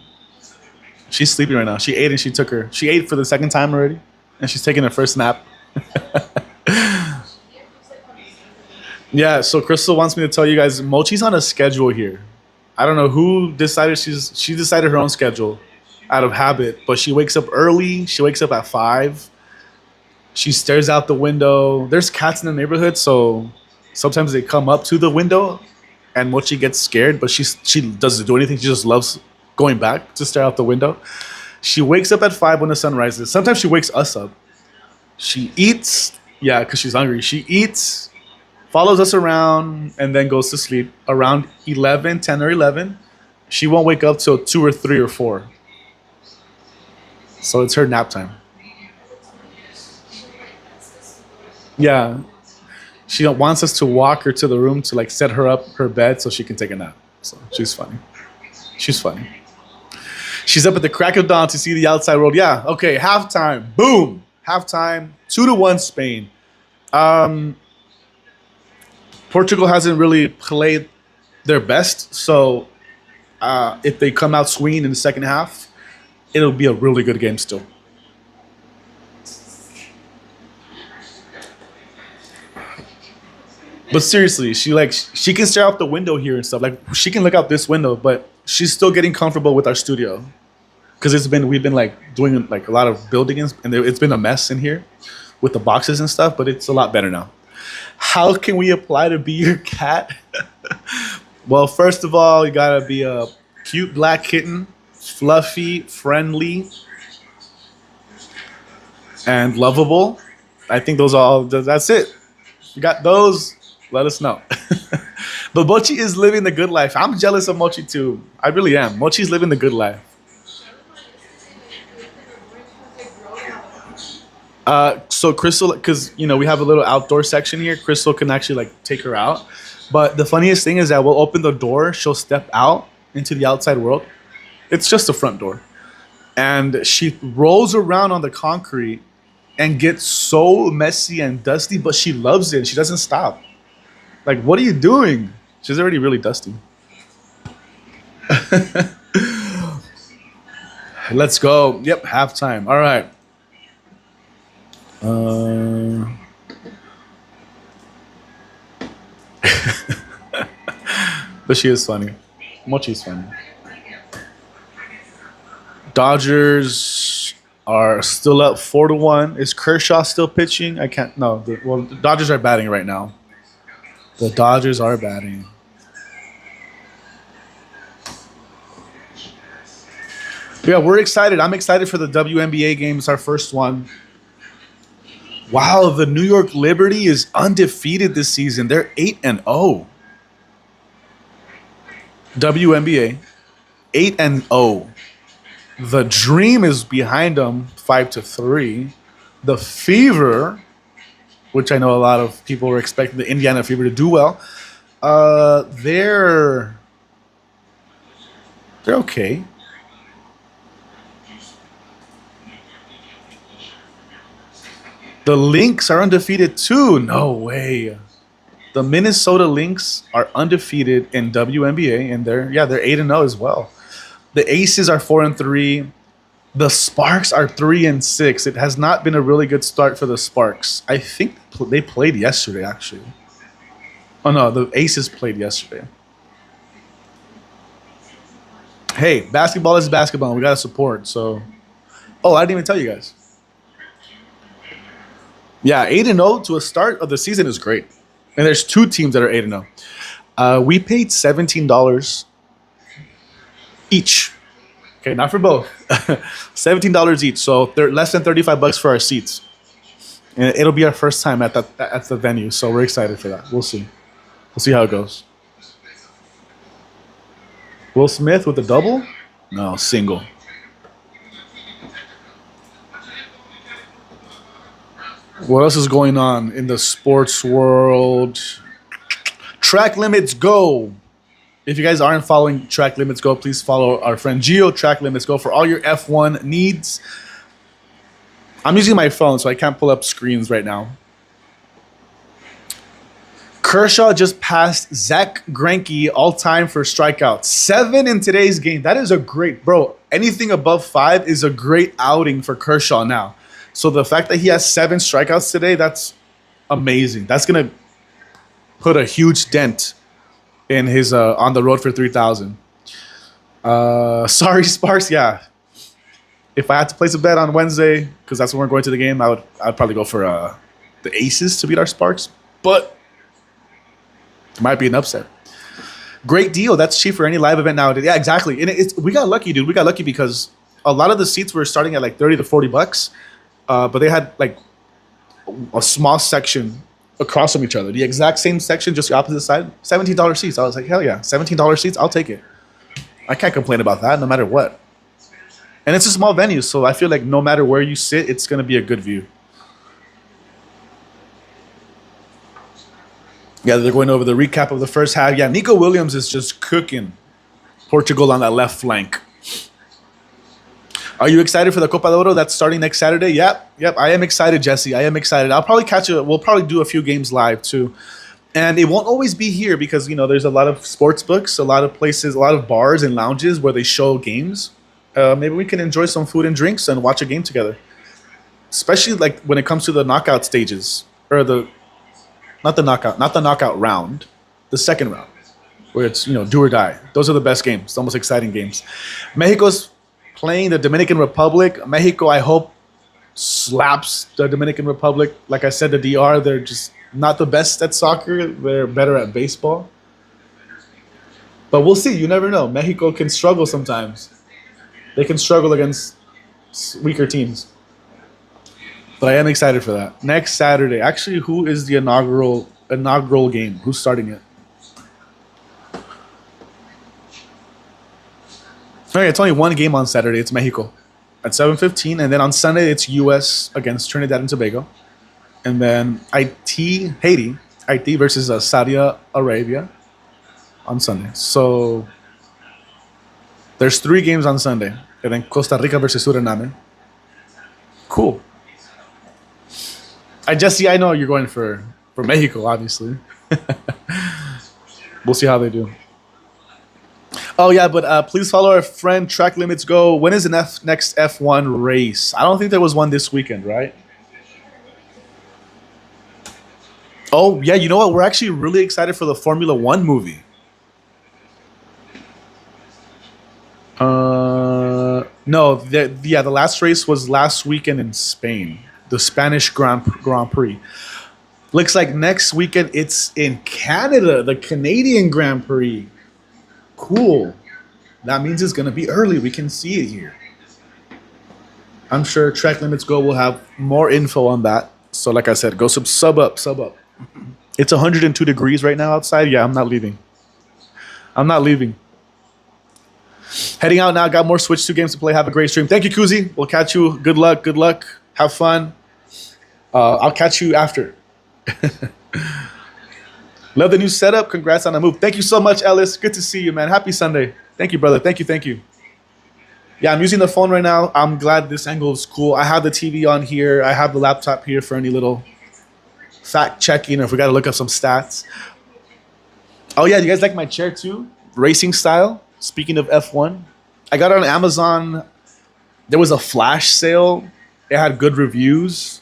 She's sleeping right now. She ate and she ate for the second time already, and she's taking her first nap. Yeah, so Crystal wants me to tell you guys, Mochi's on a schedule here. I don't know who decided she decided her own schedule out of habit, but she wakes up early. She wakes up at 5. She stares out the window. There's cats in the neighborhood, so sometimes they come up to the window, and Mochi gets scared, but she doesn't do anything. She just loves going back to stare out the window. She wakes up at 5 when the sun rises. Sometimes she wakes us up. She eats, yeah, because she's hungry. She eats, follows us around, and then goes to sleep around 10 or 11. She won't wake up till 2 or 3 or 4. So it's her nap time. Yeah, she wants us to walk her to the room to like set her up her bed so she can take a nap. So she's funny. She's funny. She's up at the crack of dawn to see the outside world. Yeah, okay, halftime. Boom. Halftime. 2-1 Spain. Um, Portugal hasn't really played their best, so if they come out swinging in the second half, it'll be a really good game still. But seriously, she can stare out the window here and stuff. Like she can look out this window, but she's still getting comfortable with our studio because we've been like doing like a lot of building and it's been a mess in here with the boxes and stuff. But it's a lot better now. How can we apply to be your cat? Well, first of all, you gotta be a cute black kitten, fluffy, friendly, and lovable. I think that's it. You got those. Let us know. But Mochi is living the good life. I'm jealous of Mochi too. I really am. Mochi's living the good life. So Crystal, because we have a little outdoor section here. Crystal can actually like take her out. But the funniest thing is that we'll open the door. She'll step out into the outside world. It's just the front door, and she rolls around on the concrete and gets so messy and dusty. But she loves it. She doesn't stop. Like, what are you doing? She's already really dusty. Let's go. Yep, halftime. All right. But she is funny. Mochi's funny. Dodgers are still up 4-1. Is Kershaw still pitching? I can't. No. The Dodgers are batting right now. The Dodgers are batting. Yeah, we're excited. I'm excited for the WNBA game. It's our first one. Wow, the New York Liberty is undefeated this season. They're 8-0. WNBA, 8-0. The Dream is behind them, 5-3. The Fever, which I know a lot of people were expecting the Indiana Fever to do well. They're okay. The Lynx are undefeated too. No way. The Minnesota Lynx are undefeated in WNBA, and they're 8-0 as well. The Aces are 4-3. The Sparks are 3-6. It has not been a really good start for the Sparks. I think they played yesterday, actually. Oh no, the Aces played yesterday. Hey, basketball is basketball. We gotta support. So, I didn't even tell you guys. Yeah, 8-0 to a start of the season is great. And there's two teams that are 8-0. We paid $17 each. Okay, not for both. $17 each. So they're less than $35 for our seats. And it'll be our first time at the venue. So we're excited for that. We'll see. We'll see how it goes. Will Smith with a double? No, single. What else is going on in the sports world? Track Limits Go. If you guys aren't following Track Limits Go, please follow our friend Gio, Track Limits Go, for all your F1 needs. I'm using my phone, so I can't pull up screens right now. Kershaw just passed Zach Greinke all-time for strikeouts. 7 in today's game. That is a great, bro. Anything above 5 is a great outing for Kershaw now. So the fact that he has 7 strikeouts today, that's amazing. That's going to put a huge dent in his on the road for 3,000. Sorry, Sparks. Yeah. If I had to place a bet on Wednesday, because that's when we're going to the game, I'd probably go for the Aces to beat our Sparks. But it might be an upset. Great deal. That's cheap for any live event nowadays. Yeah, exactly. And we got lucky, dude. We got lucky because a lot of the seats were starting at like $30 to $40. But they had like a small section across from each other. The exact same section, just the opposite side. $17 seats. I was like, hell yeah. $17 seats, I'll take it. I can't complain about that no matter what. And it's a small venue, so I feel like no matter where you sit, it's going to be a good view. Yeah, they're going over the recap of the first half. Yeah, Nico Williams is just cooking Portugal on that left flank. Are you excited for the Copa de Oro that's starting next Saturday? Yep. I am excited, Jesse. I am excited. I'll probably we'll probably do a few games live too. And it won't always be here because, there's a lot of sports books, a lot of places, a lot of bars and lounges where they show games. Maybe we can enjoy some food and drinks and watch a game together. Especially like when it comes to the knockout stages or not the knockout round, the second round where it's, do or die. Those are the best games, the most exciting games. Mexico's playing the Dominican Republic. Mexico, I hope, slaps the Dominican Republic. Like I said, the DR, they're just not the best at soccer. They're better at baseball. But we'll see. You never know. Mexico can struggle sometimes. They can struggle against weaker teams. But I am excited for that. Next Saturday. Actually, who is the inaugural game? Who's starting it? Okay, it's only one game on Saturday. It's Mexico at 7:15. And then on Sunday, it's U.S. against Trinidad and Tobago. And then Haiti versus Saudi Arabia on Sunday. So there's 3 games on Sunday. And then Costa Rica versus Suriname. Cool. I know you're going for Mexico, obviously. We'll see how they do. Oh, yeah, but please follow our friend Track Limits Go. When is the next F1 race? I don't think there was one this weekend, right? Oh, yeah, you know what? We're actually really excited for the Formula 1 movie. No, the last race was last weekend in Spain. The Spanish Grand Prix. Looks like next weekend it's in Canada, the Canadian Grand Prix. Cool. That means it's going to be early. We can see it here. I'm sure Track Limits Go will have more info on that. So like I said, go sub up. It's 102 degrees right now outside. Yeah, I'm not leaving. Heading out now. Got more Switch 2 games to play. Have a great stream. Thank you, Kuzi. We'll catch you. Good luck. Have fun. I'll catch you after. Love the new setup. Congrats on the move. Thank you so much, Ellis. Good to see you, man. Happy Sunday. Thank you, brother. Thank you. Yeah, I'm using the phone right now. I'm glad this angle is cool. I have the TV on here. I have the laptop here for any little fact checking or if we got to look up some stats. Oh, yeah. You guys like my chair too? Racing style. Speaking of F1, I got it on Amazon. There was a flash sale. It had good reviews.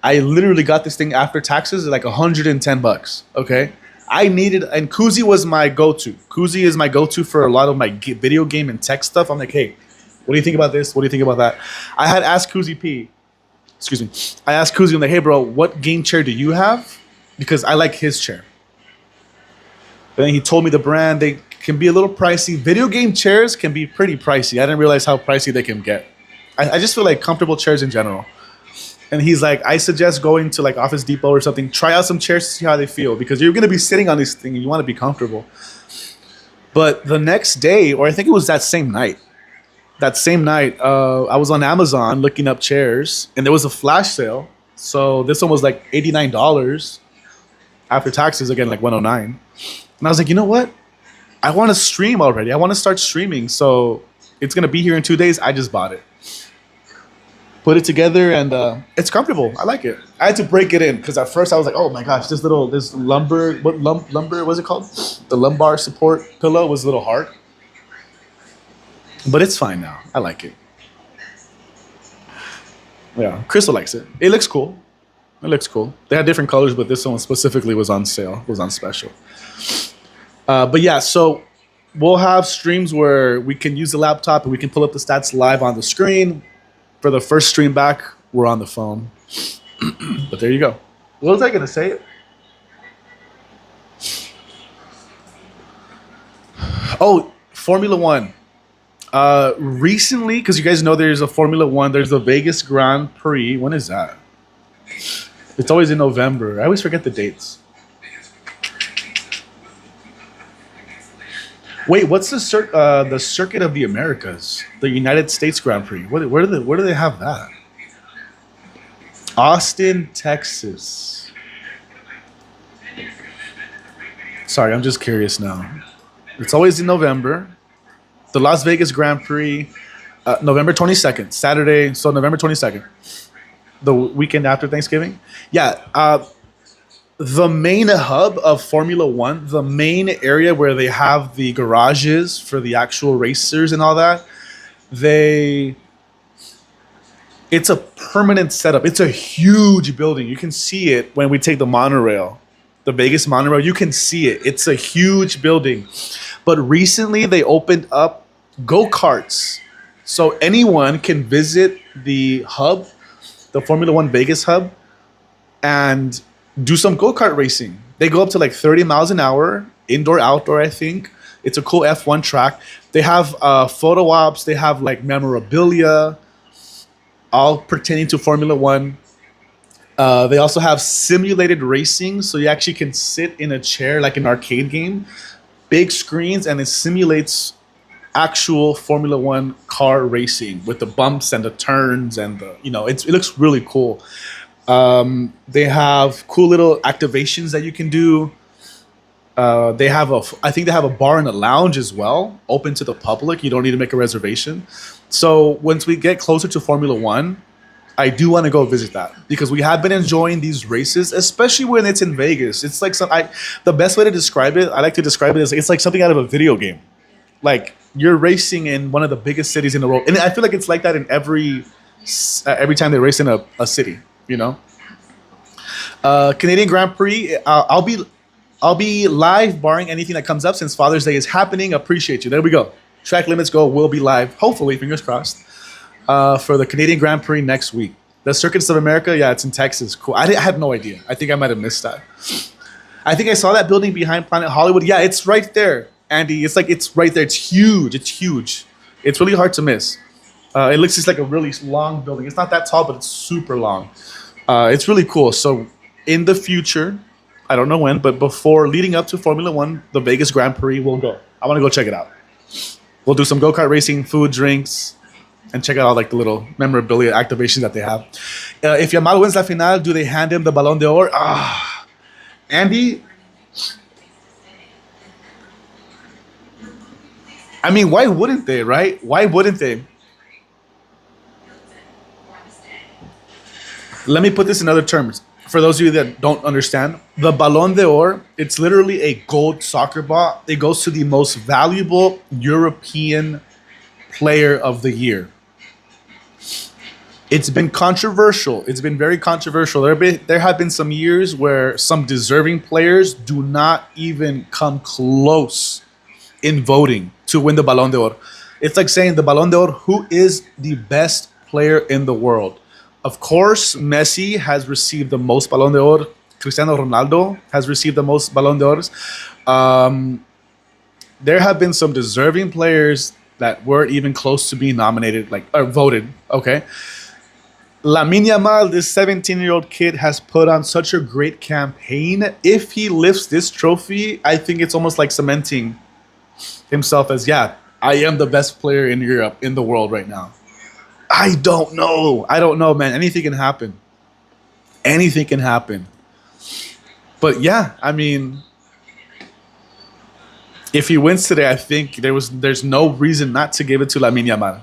I literally got this thing after taxes at like $110. Okay, I needed, and Kuzi was my go-to. Kuzi is my go-to for a lot of my video game and tech stuff. I'm like, hey, what do you think about this? What do you think about that? I had asked Kuzi P. Excuse me. I asked Kuzi, I'm like, hey, bro, what game chair do you have? Because I like his chair. And then he told me the brand. They can be a little pricey. Video game chairs can be pretty pricey. I didn't realize how pricey they can get. I just feel like comfortable chairs in general. And he's like, I suggest going to like Office Depot or something. Try out some chairs to see how they feel because you're going to be sitting on this thing and you want to be comfortable. But the next day, or I think it was that same night, I was on Amazon looking up chairs and there was a flash sale. So this one was like $89 after taxes, again, like $109. And I was like, you know what? I want to stream already. I want to start streaming. So it's going to be here in 2 days. I just bought it. Put it together and it's comfortable. I like it. I had to break it in because at first I was like, oh my gosh, this lumbar, lumbar, what's it called? The lumbar support pillow was a little hard. But it's fine now. I like it. Yeah, Crystal likes it. It looks cool. They had different colors, but this one specifically was on sale. It was on special. But yeah, so we'll have streams where we can use the laptop and we can pull up the stats live on the screen. For the first stream back, we're on the phone. But there you go. What was I going to say? Oh, Formula 1. Recently, because you guys know there's a Formula 1, there's the Vegas Grand Prix. When is that? It's always in November. I always forget the dates. Wait, what's the Circuit of the Americas? The United States Grand Prix. Where do they have that? Austin, Texas. Sorry, I'm just curious now. It's always in November. The Las Vegas Grand Prix, November 22nd, Saturday. So November 22nd, the weekend after Thanksgiving. Yeah. The main hub of Formula One, the main area where they have the garages for the actual racers and all that, it's a permanent setup. It's a huge building. You can see it when we take the monorail, the Vegas monorail. You can see it. It's a huge building. But recently they opened up go-karts. So anyone can visit the hub, the Formula One Vegas hub, and do some go-kart racing. They go up to like 30 miles an hour, indoor, outdoor, I think. It's a cool F1 track. They have photo ops. They have like memorabilia, all pertaining to Formula One. They also have simulated racing, so you actually can sit in a chair like an arcade game. Big screens, and it simulates actual Formula One car racing with the bumps and the turns and it looks really cool. They have cool little activations that you can do. I think they have a bar and a lounge as well, open to the public. You don't need to make a reservation. So once we get closer to Formula One, I do want to go visit that because we have been enjoying these races, especially when it's in Vegas. It's like the best way to describe it, I like to describe it as it's like something out of a video game. Like you're racing in one of the biggest cities in the world, and I feel like it's like that in every time they race in a city. Canadian Grand Prix. I'll be live barring anything that comes up since Father's Day is happening. Appreciate you. There we go. Track Limits Go will be live, hopefully, fingers crossed, for the Canadian Grand Prix next week. The Circuits of America, yeah, it's in Texas. Cool. I had no idea. I think I might have missed that. I think I saw that building behind Planet Hollywood. Yeah, it's right there, Andy. It's right there. It's huge. It's huge. It's really hard to miss. It looks just like a really long building. It's not that tall, but it's super long. It's really cool. So in the future, I don't know when, but before leading up to Formula One, the Vegas Grand Prix, we'll go. I want to go check it out. We'll do some go-kart racing, food, drinks, and check out all like the little memorabilia activations that they have. If Yamal wins la final, do they hand him the Ballon d'Or? Andy, I mean, why wouldn't they, right? Why wouldn't they? Let me put this in other terms. For those of you that don't understand, the Ballon d'Or, it's literally a gold soccer ball. It goes to the most valuable European player of the year. It's been controversial. It's been very controversial. There have been some years where some deserving players do not even come close in voting to win the Ballon d'Or. It's like saying the Ballon d'Or, who is the best player in the world? Of course, Messi has received the most Ballon d'Or. Cristiano Ronaldo has received the most Ballon d'Ors. There have been some deserving players that weren't even close to being nominated, or voted. Okay. Lamine Yamal, this 17-year-old kid, has put on such a great campaign. If he lifts this trophy, I think it's almost like cementing himself as, yeah, I am the best player in Europe, in the world right now. I don't know, man. Anything can happen. Anything can happen. But yeah, I mean, if he wins today, I think there's no reason not to give it to Lamine Yamal.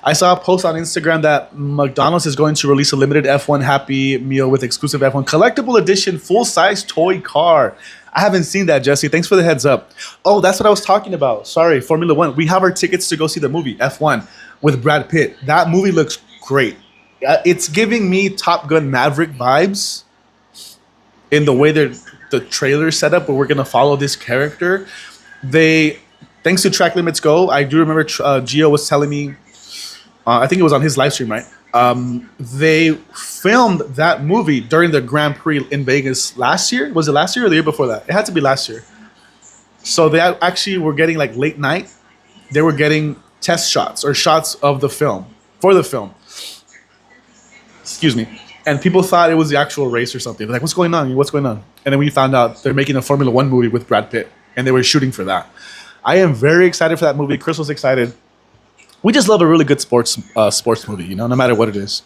I saw a post on Instagram that McDonald's is going to release a limited F1 Happy Meal with exclusive F1 collectible edition full-size toy car. I haven't seen that, Jesse. Thanks for the heads up. Oh, that's what I was talking about. Sorry, Formula One. We have our tickets to go see the movie, F1, with Brad Pitt. That movie looks great. It's giving me Top Gun Maverick vibes in the way the trailer set up, where we're going to follow this character. Thanks to Track Limits Go, I do remember Gio was telling me, I think it was on his live stream, right? They filmed that movie during the Grand Prix in Vegas last year. Was it last year or the year before that? It had to be last year. So they actually were getting like late night. They were getting test shots or shots of the film, for the film. Excuse me. And people thought it was the actual race or something. They're like, what's going on? What's going on? And then we found out they're making a Formula One movie with Brad Pitt, and they were shooting for that. I am very excited for that movie. Chris was excited. We just love a really good sports movie, you know, no matter what it is.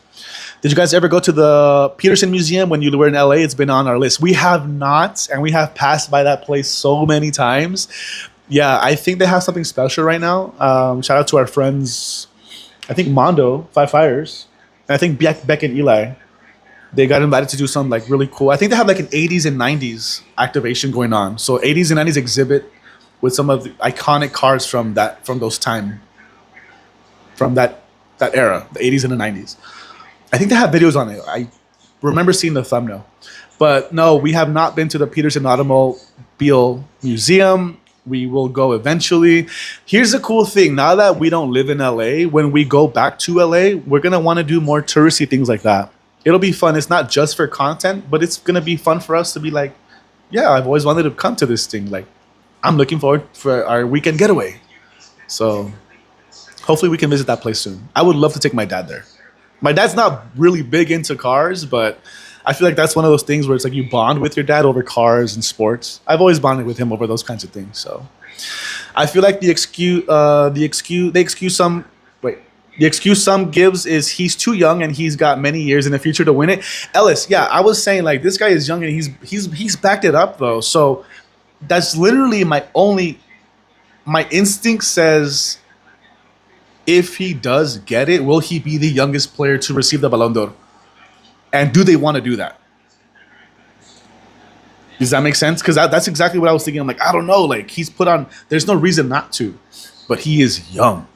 Did you guys ever go to the Peterson Museum when you were in LA? It's been on our list. We have not, and we have passed by that place so many times. Yeah, I think they have something special right now. Shout out to our friends, I think Mondo, Five Fires, and I think Beck and Eli. They got invited to do something like really cool. I think they have like an 80s and 90s activation going on. So 80s and 90s exhibit with some of the iconic cars from those time, from that era, the 80s and the 90s. I think they have videos on it. I remember seeing the thumbnail. But no, we have not been to the Peterson Automobile Museum. We will go eventually. Here's the cool thing. Now that we don't live in LA, when we go back to LA, we're going to want to do more touristy things like that. It'll be fun. It's not just for content, but it's going to be fun for us to be like, yeah, I've always wanted to come to this thing. Like, I'm looking forward for our weekend getaway. So hopefully we can visit that place soon. I would love to take my dad there. My dad's not really big into cars, but I feel like that's one of those things where it's like you bond with your dad over cars and sports. I've always bonded with him over those kinds of things. So I feel like the excuse some gives is he's too young and he's got many years in the future to win it. Ellis, yeah, I was saying like this guy is young and he's backed it up though. So that's literally my instinct says, if he does get it, will he be the youngest player to receive the Ballon d'Or? And do they want to do that? Does that make sense? Because that's exactly what I was thinking. I'm like, I don't know. Like, he's put on, there's no reason not to. But he is young.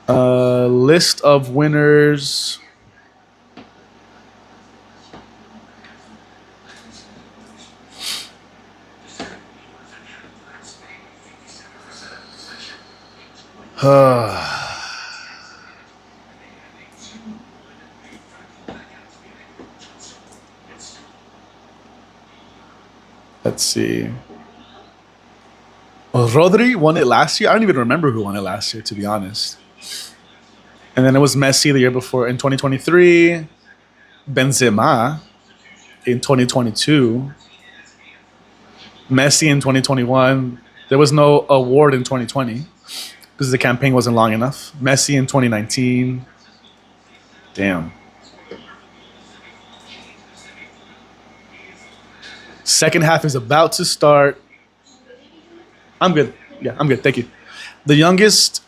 List of winners. Let's see. Well, Rodri won it last year. I don't even remember who won it last year, to be honest. And then it was Messi the year before in 2023. Benzema in 2022. Messi in 2021. There was no award in 2020 because the campaign wasn't long enough. Messi in 2019. Damn. Second half is about to start. I'm good. Yeah, I'm good. Thank you. The youngest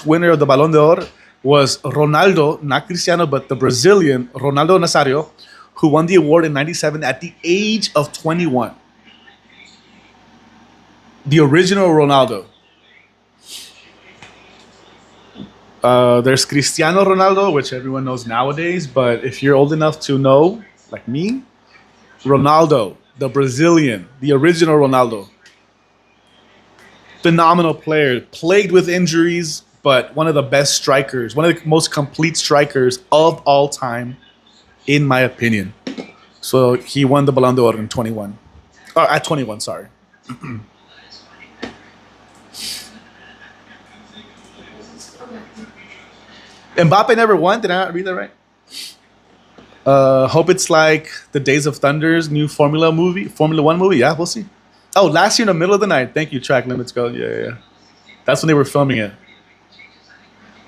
winner of the Ballon d'Or was Ronaldo, not Cristiano, but the Brazilian Ronaldo Nazario, who won the award in '97 at the age of 21. The original Ronaldo. There's Cristiano Ronaldo, which everyone knows nowadays, but if you're old enough to know, like me, Ronaldo, the Brazilian, the original Ronaldo. Phenomenal player, plagued with injuries, but one of the best strikers, one of the most complete strikers of all time, in my opinion. So he won the Ballon d'Or in 21. At 21, sorry. Mbappe never won. Did I not read that right? Hope it's like the Days of Thunder's new Formula One movie. Yeah, we'll see. Oh, last year in the middle of the night. Thank you, Track Limits Go. Yeah. That's when they were filming it.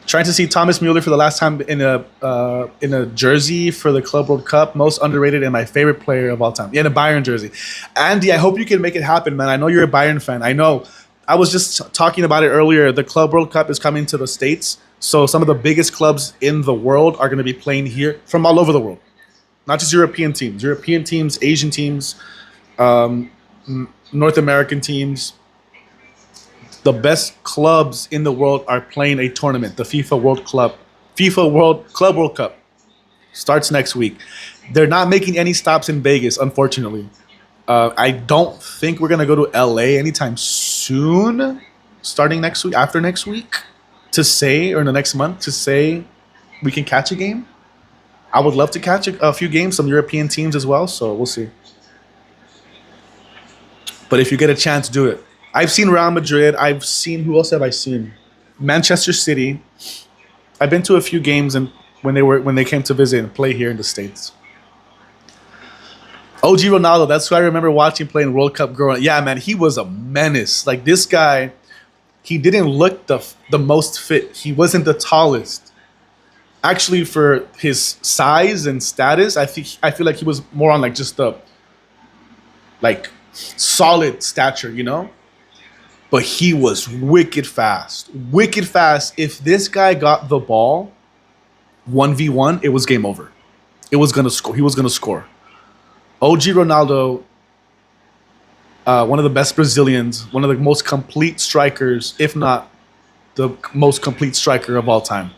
Trying to see Thomas Mueller for the last time in a jersey for the Club World Cup. Most underrated and my favorite player of all time. Yeah, in a Bayern jersey. Andy, I hope you can make it happen, man. I know you're a Bayern fan. I know. I was just talking about it earlier. The Club World Cup is coming to the States. So some of the biggest clubs in the world are going to be playing here from all over the world. Not just European teams. European teams, Asian teams, North American teams. The best clubs in the world are playing a tournament, the FIFA Club World Cup. Starts next week. They're not making any stops in Vegas, unfortunately. I don't think we're going to go to LA anytime soon, starting next week, after next week, or in the next month, to say we can catch a game. I would love to catch a few games, some European teams as well, so we'll see. But if you get a chance, do it. I've seen Real Madrid. Who else have I seen? Manchester City. I've been to a few games and when they came to visit and play here in the States. OG Ronaldo, that's who I remember watching play in World Cup growing up. Yeah, man, he was a menace. Like, this guy, he didn't look the most fit. He wasn't the tallest. Actually, for his size and status, I feel like he was more on like just the like solid stature, you know? But he was wicked fast. Wicked fast. If this guy got the ball 1v1, it was game over. It was gonna score. He was gonna score. OG Ronaldo, one of the best Brazilians, one of the most complete strikers, if not the most complete striker of all time.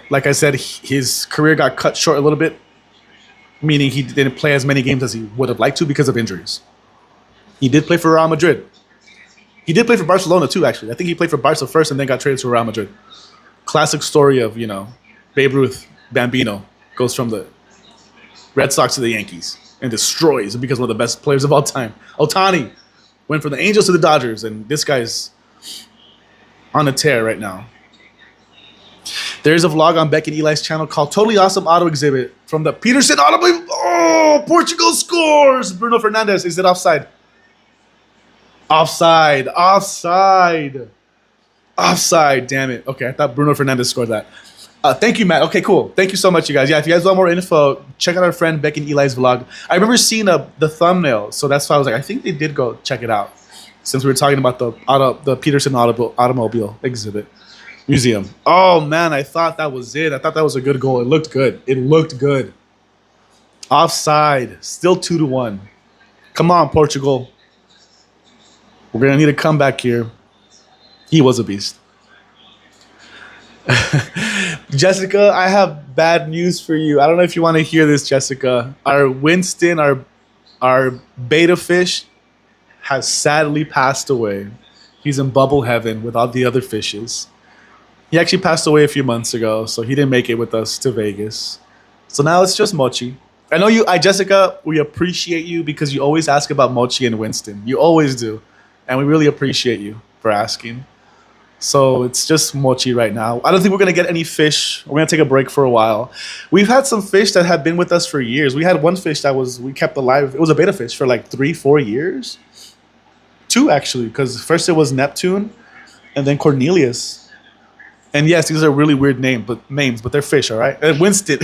Like I said, his career got cut short a little bit, meaning he didn't play as many games as he would have liked to because of injuries. He did play for Real Madrid. He did play for Barcelona too, actually. I think he played for Barca first and then got traded to Real Madrid. Classic story of, you know, Babe Ruth, Bambino, goes from the Red Sox to the Yankees and destroys and becomes one of the best players of all time. Ohtani went from the Angels to the Dodgers, and this guy's on a tear right now. There's a vlog on Beck and Eli's channel called Totally Awesome Auto Exhibit from the Peterson Auto. Oh, Portugal scores! Bruno Fernandes. Is it offside? Offside. Offside. Offside. Damn it. Okay, I thought Bruno Fernandes scored that. Thank you, Matt. Okay, cool. Thank you so much, you guys. Yeah, if you guys want more info, check out our friend Beck and Eli's vlog. I remember seeing the thumbnail, so that's why I was like, I think they did go check it out. Since we were talking about the Peterson Automobile Exhibit Museum. Oh, man, I thought that was it. I thought that was a good goal. It looked good. It looked good. Offside. Still 2-1. Come on, Portugal. We're going to need a comeback here. He was a beast. Jessica, I have bad news for you. I don't know if you want to hear this, Jessica. Our Winston, our beta fish, has sadly passed away. He's in bubble heaven with all the other fishes. He actually passed away a few months ago, so he didn't make it with us to Vegas. So now it's just Mochi. I know you, Jessica, we appreciate you because you always ask about Mochi and Winston. You always do. And we really appreciate you for asking. So it's just Mochi right now. I don't think we're going to get any fish. We're going to take a break for a while. We've had some fish that have been with us for years. We had one fish that we kept alive. It was a beta fish for like 3-4 years. 2 actually, because first it was Neptune and then Cornelius. And yes, these are really weird names, but they're fish, all right? And Winston.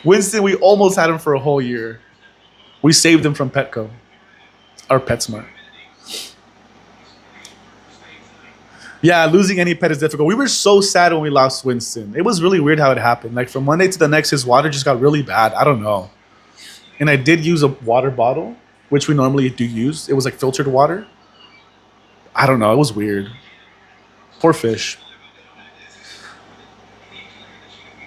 Winston, we almost had him for a whole year. We saved him from Petco, or PetSmart. Yeah, losing any pet is difficult. We were so sad when we lost Winston. It was really weird how it happened. Like from one day to the next, his water just got really bad. I don't know. And I did use a water bottle, which we normally do use. It was like filtered water. I don't know. It was weird. Poor fish.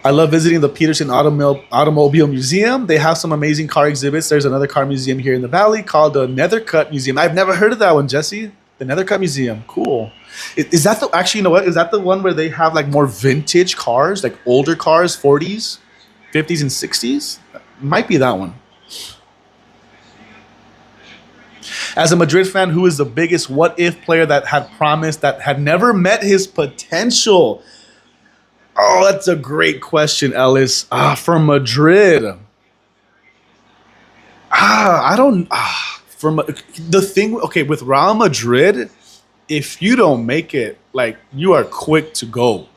I love visiting the Peterson Automobile Museum. They have some amazing car exhibits. There's another car museum here in the valley called the Nethercut Museum. I've never heard of that one, Jesse. The Nethercut Museum. Cool. Is that the, actually, you know what? Is that the one where they have like more vintage cars, like older cars, 40s, 50s, and 60s? Might be that one. As a Madrid fan, who is the biggest what-if player that had promised, that had never met his potential? Oh, that's a great question, Ellis. From Madrid. I don't... From the thing, okay, with Real Madrid, if you don't make it, like, you are quick to go.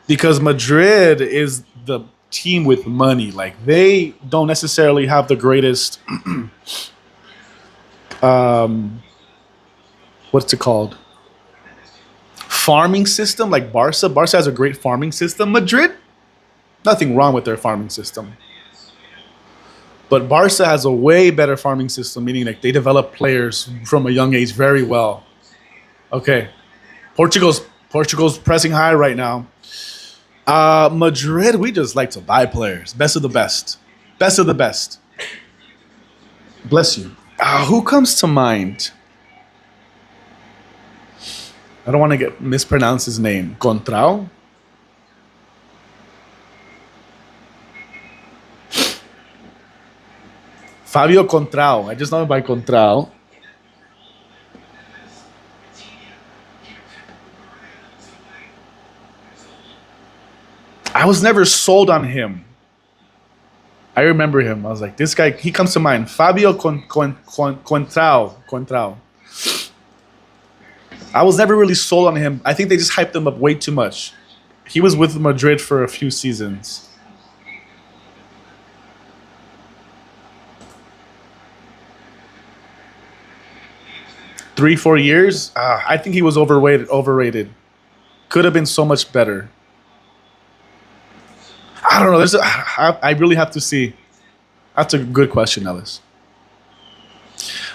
Because Madrid is the team with money. Like, they don't necessarily have the greatest... what's it called? Farming system, like Barca. Barca has a great farming system. Madrid, nothing wrong with their farming system. But Barca has a way better farming system, meaning like they develop players from a young age very well. Okay. Portugal's pressing high right now. Madrid, we just like to buy players. Best of the best. Best of the best. Bless you. Who comes to mind? I don't want to mispronounce his name. Contrao? Fabio Contrao. I just know him by Contrao. I was never sold on him. I remember him. I was like, this guy, he comes to mind. Fabio Contrao. I was never really sold on him. I think they just hyped him up way too much. He was with Madrid for a few seasons. Three, 4 years? I think he was overrated. Could have been so much better. I don't know. I really have to see. That's a good question, Ellis.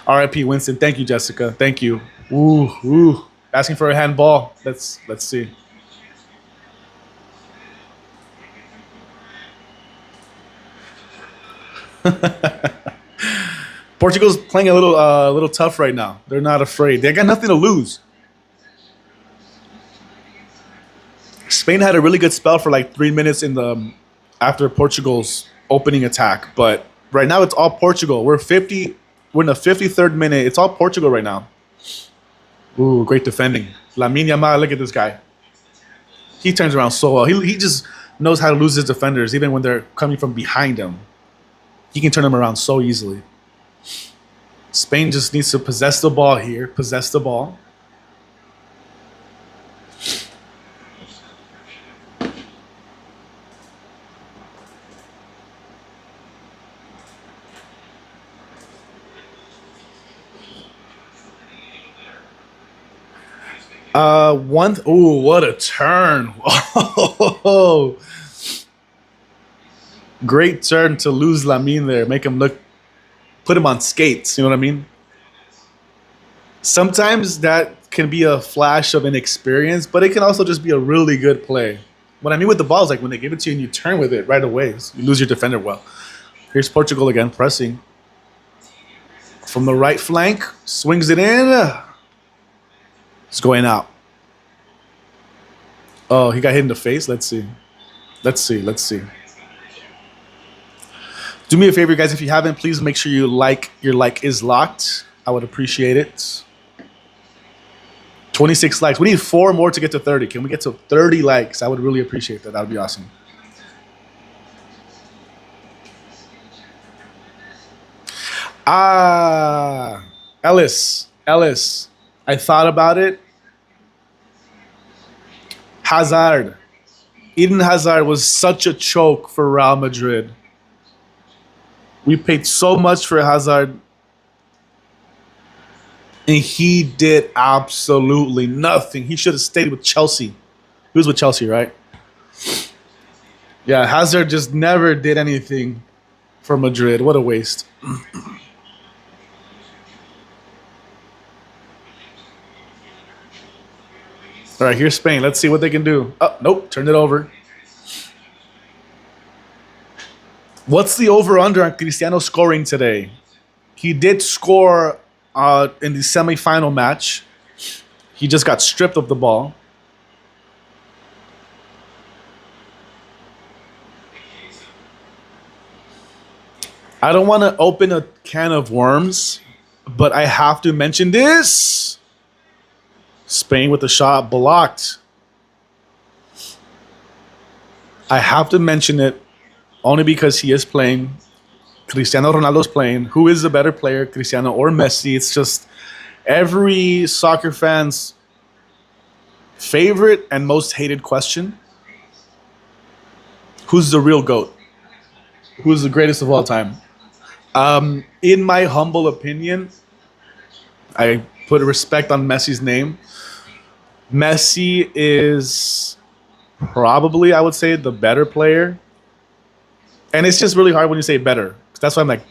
R.I.P. Winston. Thank you, Jessica. Thank you. Ooh. Asking for a handball. Let's see. Portugal's playing a little tough right now. They're not afraid. They got nothing to lose. Spain had a really good spell for like 3 minutes after Portugal's opening attack, but right now it's all Portugal. We're in the 53rd minute. It's all Portugal right now. Ooh, great defending. Lamine Yamal, look at this guy. He turns around so well. He just knows how to lose his defenders, even when they're coming from behind him. He can turn them around so easily. Spain just needs to possess the ball here. Possess the ball. Ooh, what a turn. Oh, great turn to lose Lamine there. Make him put him on skates. You know what I mean? Sometimes that can be a flash of inexperience, but it can also just be a really good play. What I mean with the ball is like when they give it to you and you turn with it right away, so you lose your defender well. Here's Portugal again, pressing. From the right flank, swings it in. It's going out. Oh, he got hit in the face. Let's see. Let's see. Do me a favor, guys. If you haven't, please make sure your like is locked. I would appreciate it. 26 likes. We need 4 more to get to 30. Can we get to 30 likes? I would really appreciate that. That would be awesome. Ellis. I thought about it. Hazard. Eden Hazard was such a choke for Real Madrid. We paid so much for Hazard, and he did absolutely nothing. He should have stayed with Chelsea. He was with Chelsea, right? Yeah, Hazard just never did anything for Madrid. What a waste. All right, here's Spain. Let's see what they can do. Oh, nope, turned it over. What's the over-under on Cristiano scoring today? He did score in the semi-final match. He just got stripped of the ball. I don't want to open a can of worms, but I have to mention this. Spain with the shot blocked. I have to mention it only because he is playing. Cristiano Ronaldo's playing. Who is the better player, Cristiano or Messi? It's just every soccer fan's favorite and most hated question. Who's the real GOAT? Who's the greatest of all time? In my humble opinion, I put respect on Messi's name. Messi is probably, I would say, the better player. And it's just really hard when you say better. That's why I'm like,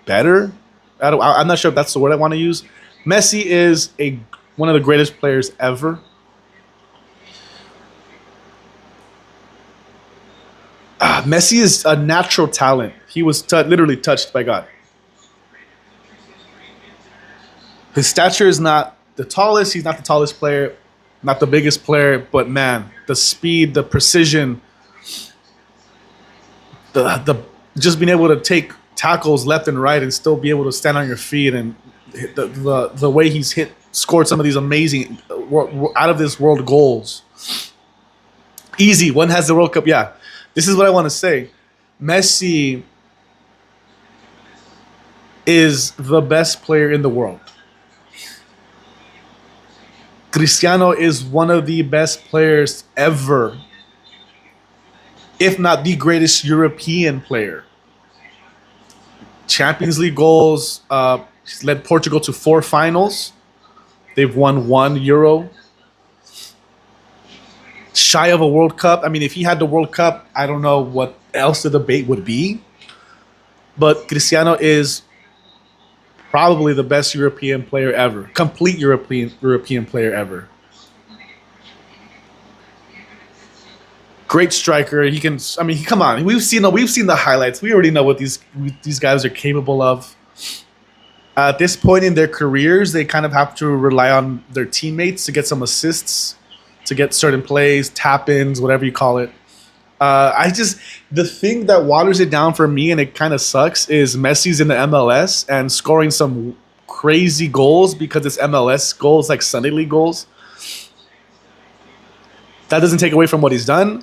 better? I'm not sure if that's the word I want to use. Messi is one of the greatest players ever. Messi is a natural talent. He was literally touched by God. His stature is not the tallest. He's not the tallest player, not the biggest player. But man, the speed, the precision, the just being able to take tackles left and right and still be able to stand on your feet, and the way he's scored some of these amazing out of this world goals. Easy. One has the World Cup. Yeah. This is what I want to say. Messi is the best player in the world. Cristiano is one of the best players ever, if not the greatest European player. Champions League goals. He's led Portugal to 4 finals. They've won 1 Euro. Shy of a World Cup. I mean, if he had the World Cup, I don't know what else the debate would be. But Cristiano is probably the best European player ever. Complete European player ever. Great striker. He can. I mean, come on. We've seen the highlights. We already know what these guys are capable of. At this point in their careers, they kind of have to rely on their teammates to get some assists, to get certain plays, tap-ins, whatever you call it. The thing that waters it down for me, and it kind of sucks, is Messi's in the MLS and scoring some crazy goals because it's MLS goals, like Sunday League goals. That doesn't take away from what he's done.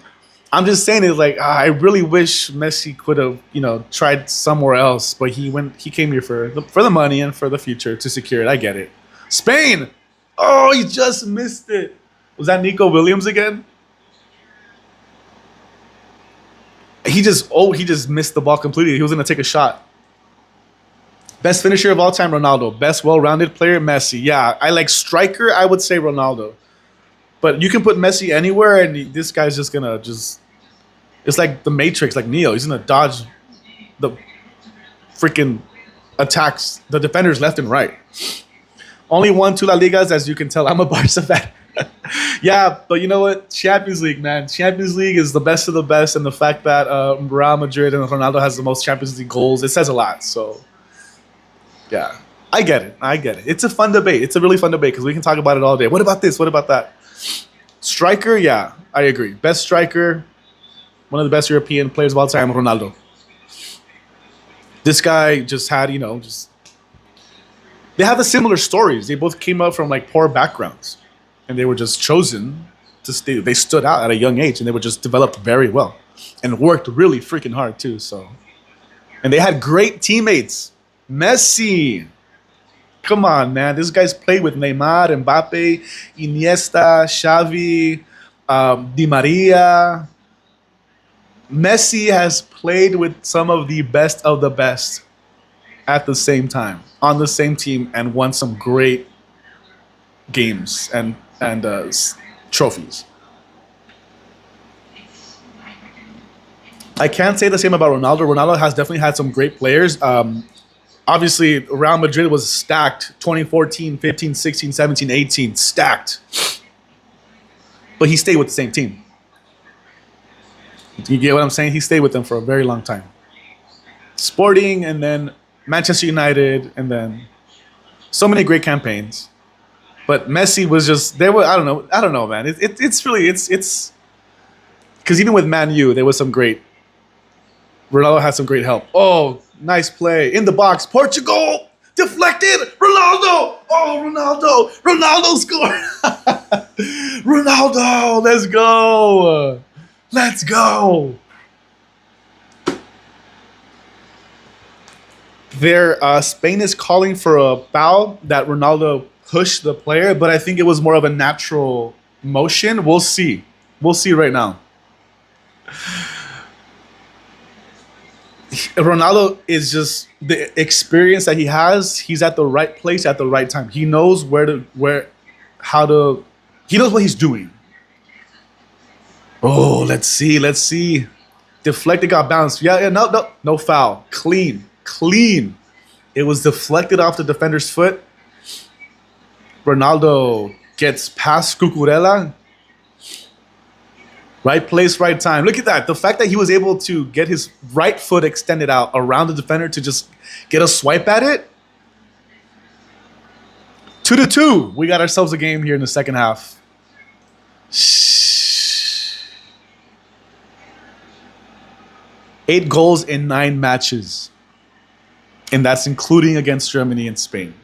I'm just saying it's like I really wish Messi could have, tried somewhere else, but he came here for the money and for the future to secure it. I get it. Spain. Oh, he just missed it. Was that Nico Williams again? He just missed the ball completely. He was going to take a shot. Best finisher of all time, Ronaldo. Best well-rounded player, Messi. Yeah, I like striker, I would say Ronaldo. But you can put Messi anywhere, and this guy's just going to it's like the Matrix, like Neo. He's going to dodge the freaking attacks, the defenders left and right. Only won 2 La Ligas, as you can tell. I'm a Barca fan. Yeah, but you know what? Champions League, man. Champions League is the best of the best, and the fact that Real Madrid and Ronaldo has the most Champions League goals, it says a lot. So, yeah, I get it. It's a fun debate. It's a really fun debate because we can talk about it all day. What about this? What about that? Striker, yeah, I agree. Best striker, one of the best European players of all time, Ronaldo. This guy just had, they have the similar stories. They both came up from like poor backgrounds, and they were just chosen to stay. They stood out at a young age, and they were just developed very well and worked really freaking hard too. So, and they had great teammates. Messi. Come on, man. This guy's played with Neymar, Mbappe, Iniesta, Xavi, Di Maria. Messi has played with some of the best at the same time, on the same team, and won some great games and trophies. I can't say the same about Ronaldo. Ronaldo has definitely had some great players. Obviously, Real Madrid was stacked. 2014, 15, 16, 17, 18, stacked. But he stayed with the same team. You get what I'm saying? He stayed with them for a very long time. Sporting, and then Manchester United, and then so many great campaigns. But Messi was just, I don't know, man. It's because even with Man U, there was some great, Ronaldo had some great help. Oh, nice play. In the box. Portugal. Deflected. Ronaldo. Oh, Ronaldo scored. Ronaldo. Let's go. Let's go. Spain is calling for a foul that Ronaldo pushed the player, but I think it was more of a natural motion. We'll see. We'll see right now. Ronaldo is just the experience that he has. He's at the right place at the right time. He knows he knows what he's doing. Oh, let's see. Deflected, got bounced. Yeah, no foul. Clean. It was deflected off the defender's foot. Ronaldo gets past Cucurella. Right place, right time. Look at that. The fact that he was able to get his right foot extended out around the defender to just get a swipe at it. 2-2. We got ourselves a game here in the second half. Eight goals in 9 matches. And that's including against Germany and Spain.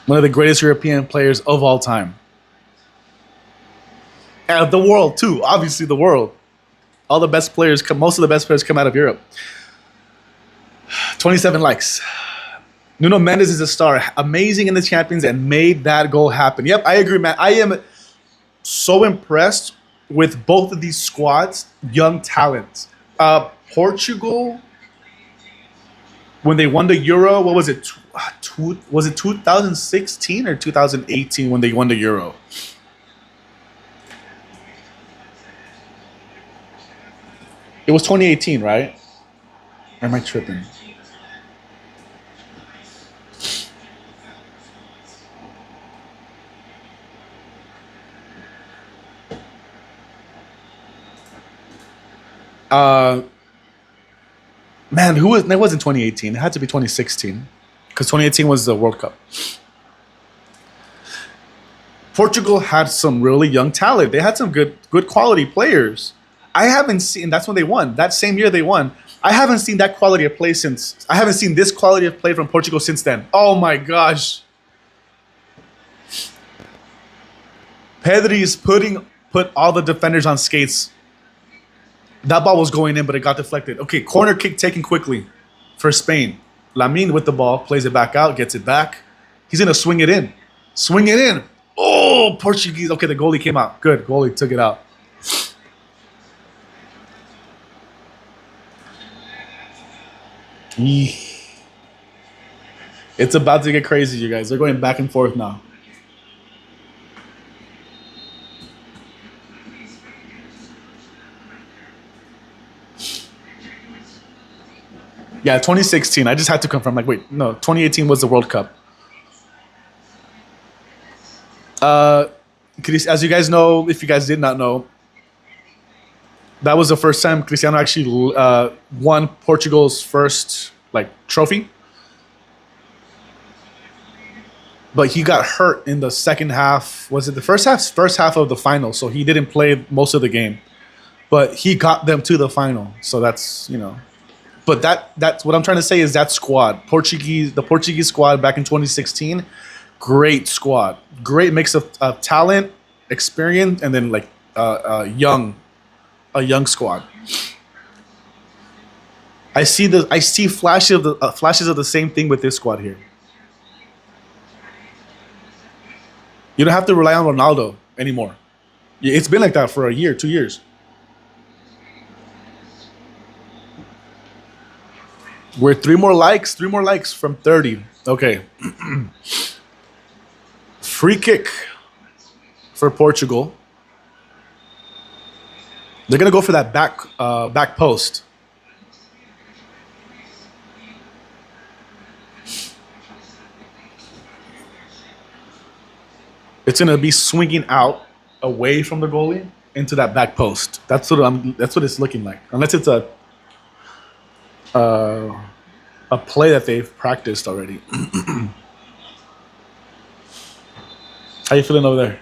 One of the greatest European players of all time. And the world, too. Obviously, the world. Most of the best players come out of Europe. 27 likes. Nuno Mendes is a star, amazing in the Champions, and made that goal happen. Yep, I agree, man. I am so impressed with both of these squads, young talents. Portugal, when they won the Euro, what was it? Was it 2016 or 2018 when they won the Euro? It was 2018, right? Or am I tripping? Uh, Man, who was that? Wasn't 2018? It had to be 2016 because 2018 was the World Cup. Portugal had some really young talent. They had some good quality players. I haven't seen. That's when they won. That same year they won. I haven't seen that quality of play since. I haven't seen this quality of play from Portugal since then. Oh my gosh. Pedri's put all the defenders on skates. That ball was going in, but it got deflected. Okay, corner kick taken quickly for Spain. Lamine with the ball, plays it back out, gets it back. He's going to swing it in. Swing it in. Oh, Portuguese. Okay, the goalie came out. Good, goalie took it out. It's about to get crazy, you guys. They're going back and forth now. Yeah, 2016. I just had to confirm. Like, wait, no, 2018 was the World Cup. As you guys know, if you guys did not know, that was the first time Cristiano actually won Portugal's first trophy. But he got hurt in the second half. Was it the first half? First half of the final. So he didn't play most of the game. But he got them to the final. So that's, But that's what I'm trying to say is that squad, the Portuguese squad back in 2016, great squad, great mix of talent, experience, and then a young squad. I see flashes of the same thing with this squad here. You don't have to rely on Ronaldo anymore. It's been like that for a year, 2 years. We're three more likes from 30. Okay. Free kick for Portugal. They're gonna go for that back post. It's gonna be swinging out away from the goalie into that back post. That's what it's looking like. Unless it's a play that they've practiced already. How you feeling over there?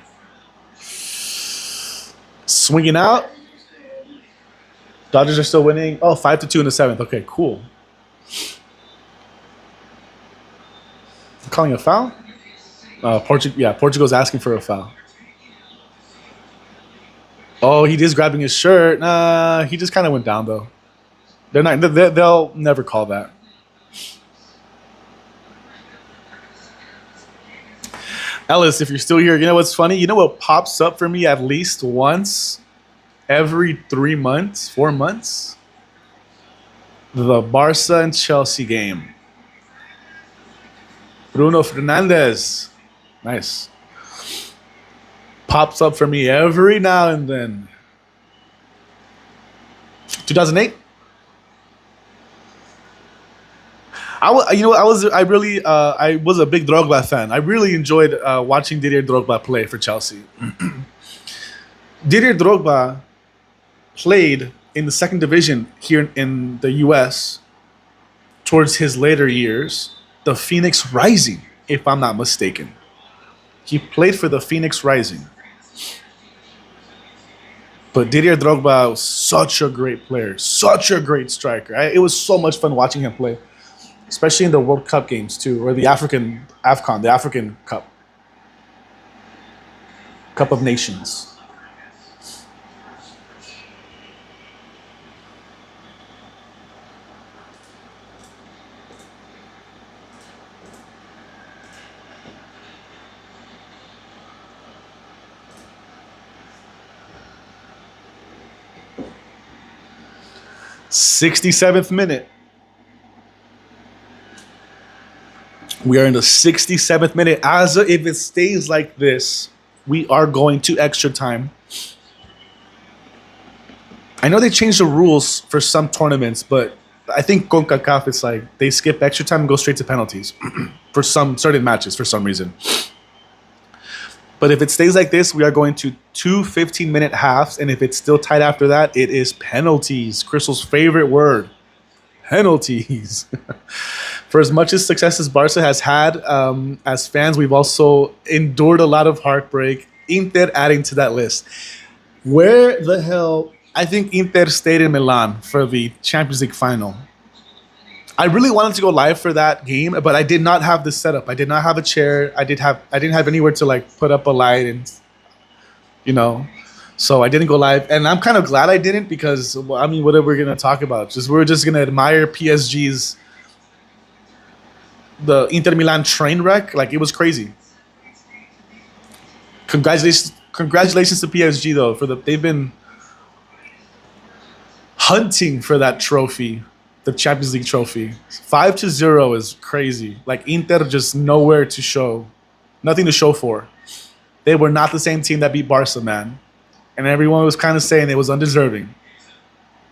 Swinging out. Dodgers are still winning. Oh, 5-2 in the seventh. Okay, cool. Calling a foul? Portugal's asking for a foul. Oh, he just grabbing his shirt. Nah, he just kind of went down though. They'll never call that. Ellis, if you're still here, you know what's funny? You know what pops up for me at least once every 3 months, 4 months? The Barca and Chelsea game. Bruno Fernandes. Nice. Pops up for me every now and then. 2008? I was a big Drogba fan. I really enjoyed watching Didier Drogba play for Chelsea. Didier Drogba played in the second division here in the US towards his later years, the Phoenix Rising, if I'm not mistaken. He played for the Phoenix Rising. But Didier Drogba was such a great player, such a great striker. It was so much fun watching him play, especially in the World Cup games too, or the African Cup, Cup of Nations. 67th minute. We are in the 67th minute. As if it stays like this, we are going to extra time. I know they changed the rules for some tournaments, but I think CONCACAF, it's like they skip extra time and go straight to penalties for some certain matches for some reason. But if it stays like this, we are going to 2 15-minute halves, and if it's still tight after that, it is penalties. Cristal's favorite word, penalties. For as much as success as Barca has had, as fans, we've also endured a lot of heartbreak. Inter adding to that list. Where the hell... I think Inter stayed in Milan for the Champions League final. I really wanted to go live for that game, but I did not have the setup. I did not have a chair. I didn't have anywhere to like put up a light and, so I didn't go live. And I'm kind of glad I didn't because, I mean, what are we going to talk about? We're just going to admire PSG's, the Inter Milan train wreck. Like, it was crazy. Congratulations to PSG though, they've been hunting for that trophy, the Champions League trophy. 5-0 is crazy. Like, Inter just nowhere to show. Nothing to show for. They were not the same team that beat Barca, man. And everyone was kind of saying it was undeserving.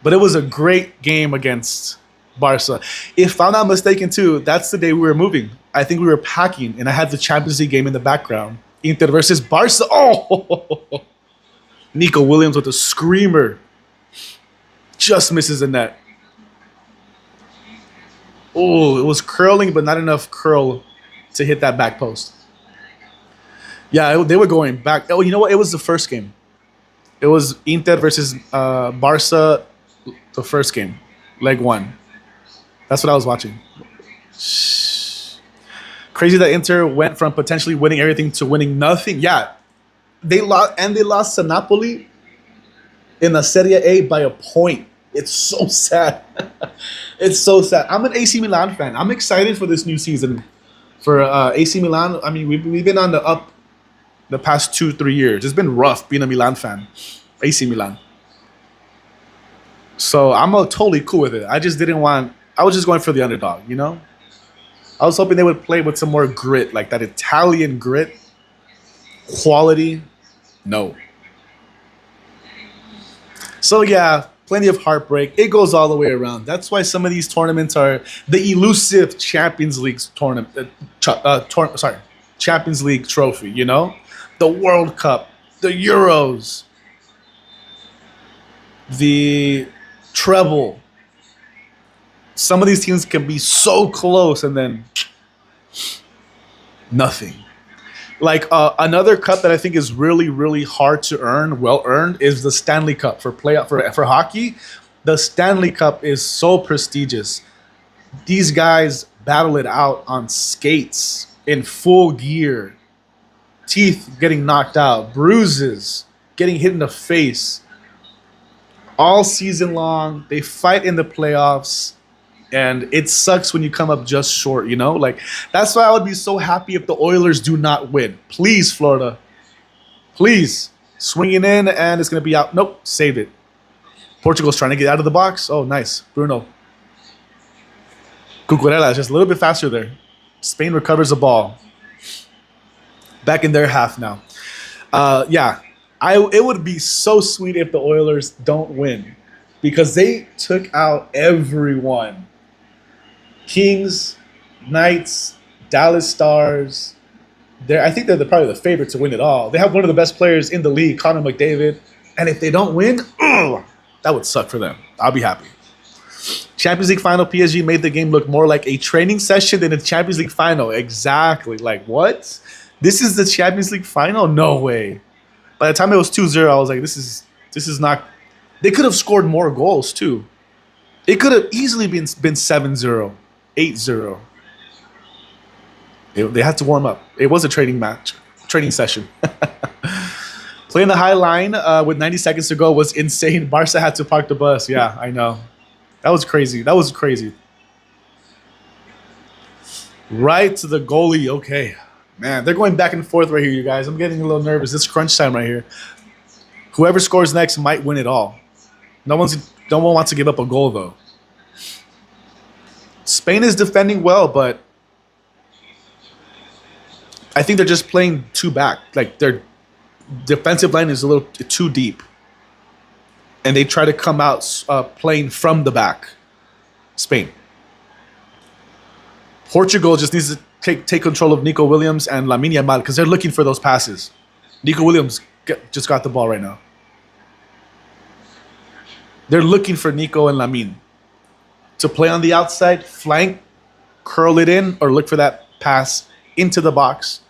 But it was a great game against Barca. If I'm not mistaken, too, that's the day we were moving. I think we were packing, and I had the Champions League game in the background. Inter versus Barca. Oh! Nico Williams with a screamer. Just misses the net. Oh, it was curling, but not enough curl to hit that back post. Yeah, they were going back. Oh, you know what? It was the first game. It was Inter versus Barca, the first game, leg 1. That's what I was watching. Crazy that Inter went from potentially winning everything to winning nothing. Yeah, they lost to Napoli in the Serie A by a point. It's so sad. It's so sad. I'm an AC Milan fan. I'm excited for this new season for AC Milan. I mean, we've been on the up the past 2-3 years. It's been rough being a Milan fan, AC Milan. So I'm totally cool with it. I was just going for the underdog, I was hoping they would play with some more grit, like that Italian grit, quality. No. So yeah, plenty of heartbreak. It goes all the way around. That's why some of these tournaments are the elusive Champions League tournament. Champions League trophy. The World Cup, the Euros, the treble. Some of these teams can be so close and then nothing. Like another cup that I think is really, really hard to earn, well earned, is the Stanley Cup for hockey. The Stanley Cup is so prestigious. These guys battle it out on skates in full gear, teeth getting knocked out, bruises, getting hit in the face. All season long, they fight in the playoffs. And it sucks when you come up just short, Like, that's why I would be so happy if the Oilers do not win. Please, Florida. Please. Swinging in, and it's going to be out. Nope, saved it. Portugal's trying to get out of the box. Oh, nice. Bruno. Cucurella just a little bit faster there. Spain recovers the ball. Back in their half now. Yeah, it would be so sweet if the Oilers don't win. Because they took out everyone. Kings, Knights, Dallas Stars. I think they're probably the favorite to win it all. They have one of the best players in the league, Connor McDavid. And if they don't win, that would suck for them. I'll be happy. Champions League Final, PSG made the game look more like a training session than a Champions League Final. Exactly. Like, what? This is the Champions League Final? No way. By the time it was 2-0, I was like, this is not... They could have scored more goals, too. It could have easily been 7-0. 8-0. They had to warm up. It was a training session. Playing the high line with 90 seconds to go was insane. Barca had to park the bus. Yeah, I know. That was crazy. Right to the goalie. Okay. Man, they're going back and forth right here, you guys. I'm getting a little nervous. It's crunch time right here. Whoever scores next might win it all. No one's No one wants to give up a goal, though. Spain is defending well, but I think they're just playing too back. Like, their defensive line is a little too deep. And they try to come out playing from the back. Spain. Portugal just needs to take control of Nico Williams and Lamine Yamal because they're looking for those passes. Nico Williams just got the ball right now. They're looking for Nico and Lamine to play on the outside, flank, curl it in, or look for that pass into the box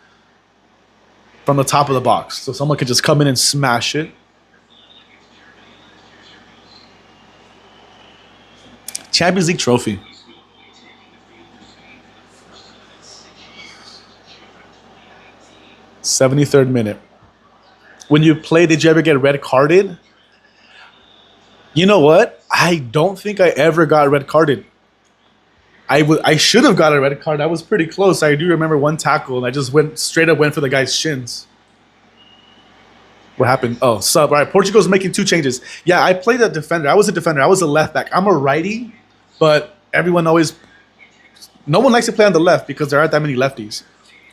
from the top of the box. So someone could just come in and smash it. Champions League trophy. '73rd minute. When you play, did you ever get red carded? You know what? I don't think I ever got red carded. I should have got a red card. I was pretty close. I do remember one tackle, and I just went for the guy's shins. What happened? Oh, sub. All right, Portugal's making 2 changes. Yeah, I played a defender. I was a defender. I was a left back. I'm a righty, but no one likes to play on the left because there aren't that many lefties.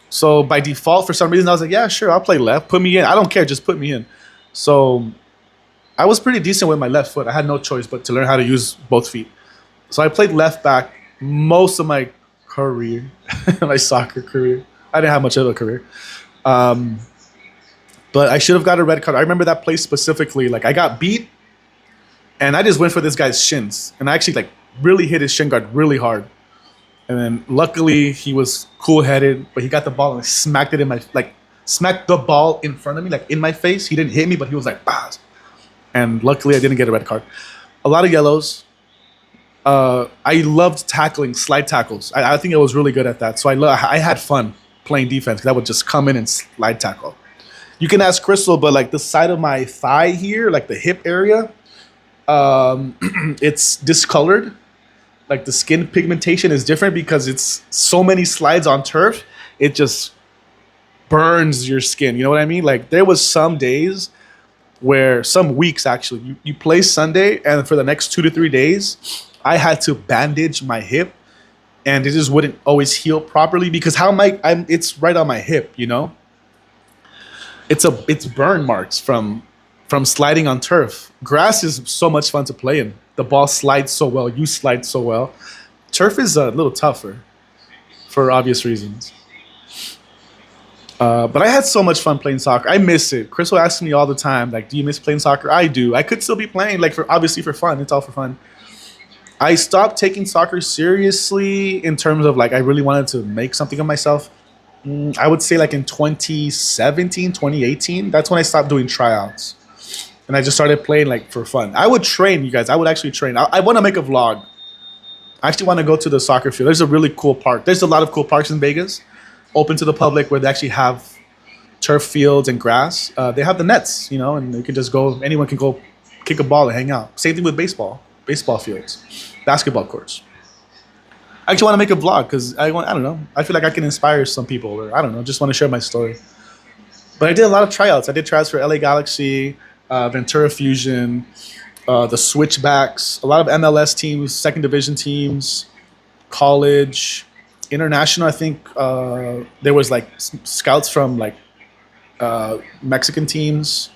So by default, for some reason, I was like, yeah, sure, I'll play left. Put me in. I don't care. Just put me in. So I was pretty decent with my left foot. I had no choice but to learn how to use both feet. So I played left back most of my career, my soccer career. I didn't have much of a career. But I should have got a red card. I remember that play specifically. Like, I got beat, and I just went for this guy's shins. And I actually, really hit his shin guard really hard. And then, luckily, he was cool-headed, but he got the ball and smacked it smacked the ball in front of me, in my face. He didn't hit me, but he was like, bah. And luckily, I didn't get a red card. A lot of yellows. I loved tackling, slide tackles. I think I was really good at that. So I had fun playing defense because I would just come in and slide tackle. You can ask Crystal, but the side of my thigh here, the hip area, it's discolored. The skin pigmentation is different because it's so many slides on turf. It just burns your skin. You know what I mean? There was some days some weeks actually, you play Sunday, and for the next 2 to 3 days, I had to bandage my hip, and it just wouldn't always heal properly because it's right on my hip, you know? It's burn marks from sliding on turf. Grass is so much fun to play in. The ball slides so well. You slide so well. Turf is a little tougher for obvious reasons. But I had so much fun playing soccer. I miss it. Chris will ask me all the time, do you miss playing soccer? I do. I could still be playing, obviously for fun. It's all for fun. I stopped taking soccer seriously in terms of, I really wanted to make something of myself. I would say, in 2017, 2018. That's when I stopped doing tryouts. And I just started playing, for fun. I would train, you guys. I would actually train. I want to make a vlog. I actually want to go to the soccer field. There's a really cool park. There's a lot of cool parks in Vegas, open to the public, where they actually have turf fields and grass. They have the nets, and you can just go. Anyone can go kick a ball and hang out. Same thing with baseball fields, basketball courts. I actually want to make a vlog because I don't know. I feel like I can inspire some people, or I don't know, just want to share my story. But I did a lot of tryouts. I did tryouts for LA Galaxy, Ventura Fusion, the Switchbacks, a lot of MLS teams, second division teams, college, international. I think there was scouts from Mexican teams.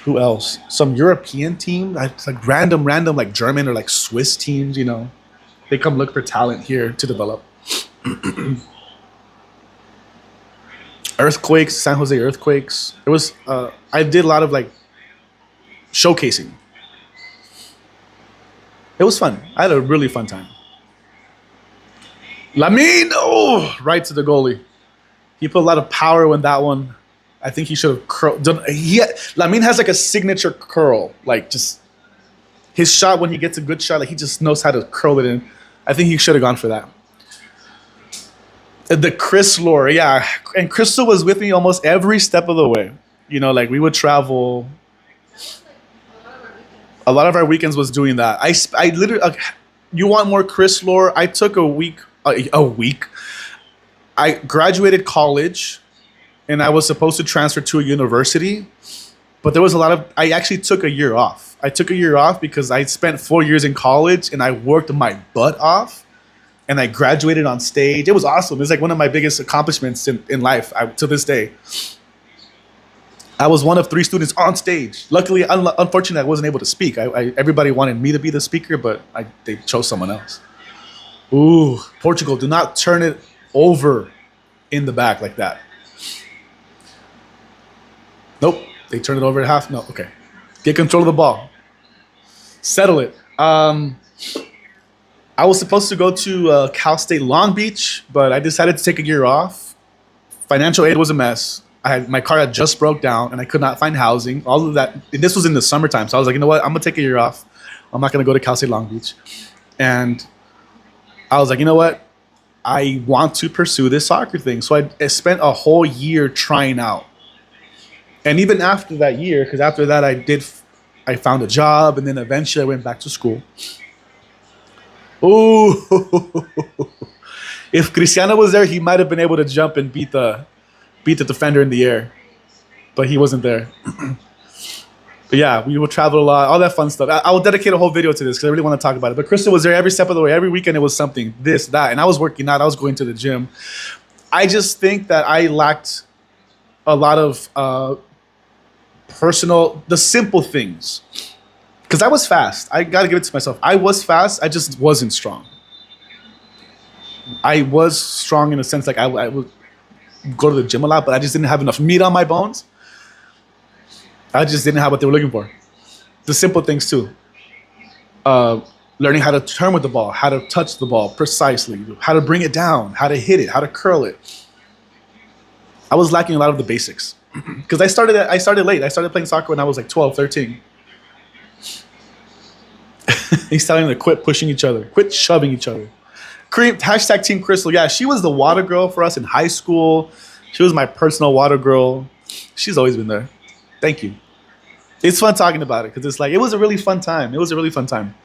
Who else? Some European team. Random German or Swiss teams. They come look for talent here to develop. Earthquakes, San Jose Earthquakes. It was. I did a lot of showcasing. It was fun. I had a really fun time. Lamine, right to the goalie. He put a lot of power in that one. I think he should have curled. Lamine has a signature curl, just his shot when he gets a good shot, he just knows how to curl it in. I think he should have gone for that. The Chris lore, yeah, and Crystal was with me almost every step of the way. We would travel. A lot of our weekends was doing that. I literally. You want more Chris lore? I took a week. I graduated college, and I was supposed to transfer to a university. But there was a lot of, I actually took a year off. I took a year off because I spent 4 years in college and I worked my butt off and I graduated on stage. It was awesome. It was like one of my biggest accomplishments in life to this day. I was one of 3 students on stage. Luckily, unfortunately, I wasn't able to speak. Everybody wanted me to be the speaker, but they chose someone else. Ooh, Portugal, do not turn it over in the back like that. Nope, they turned it over at half. No, okay. Get control of the ball. Settle it. I was supposed to go to Cal State Long Beach, but I decided to take a year off. Financial aid was a mess. My car had just broke down and I could not find housing. All of that. And this was in the summertime. So I was like, you know what? I'm going to take a year off. I'm not going to go to Cal State Long Beach. And I was like, you know what? I want to pursue this soccer thing. So I spent a whole year trying out. And even after that year, because after that I found a job and then eventually I went back to school. Ooh. If Cristiano was there, he might have been able to jump and beat the defender in the air, but he wasn't there. But yeah, we would travel a lot, all that fun stuff. I will dedicate a whole video to this because I really want to talk about it. But Crystal was there every step of the way. Every weekend it was something, this, that. And I was working out. I was going to the gym. I just think that I lacked a lot of the simple things. Because I was fast. I got to give it to myself. I was fast. I just wasn't strong. I was strong in a sense like I would go to the gym a lot, but I just didn't have enough meat on my bones. I just didn't have what they were looking for. The simple things too. Learning how to turn with the ball, how to touch the ball precisely, how to bring it down, how to hit it, how to curl it. I was lacking a lot of the basics because I started late. I started playing soccer when I was like 12, 13. He's telling them to quit pushing each other, quit shoving each other. Hashtag Team Crystal. Yeah, she was the water girl for us in high school. She was my personal water girl. She's always been there. Thank you. It's fun talking about it because it's like, it was a really fun time. It was a really fun time.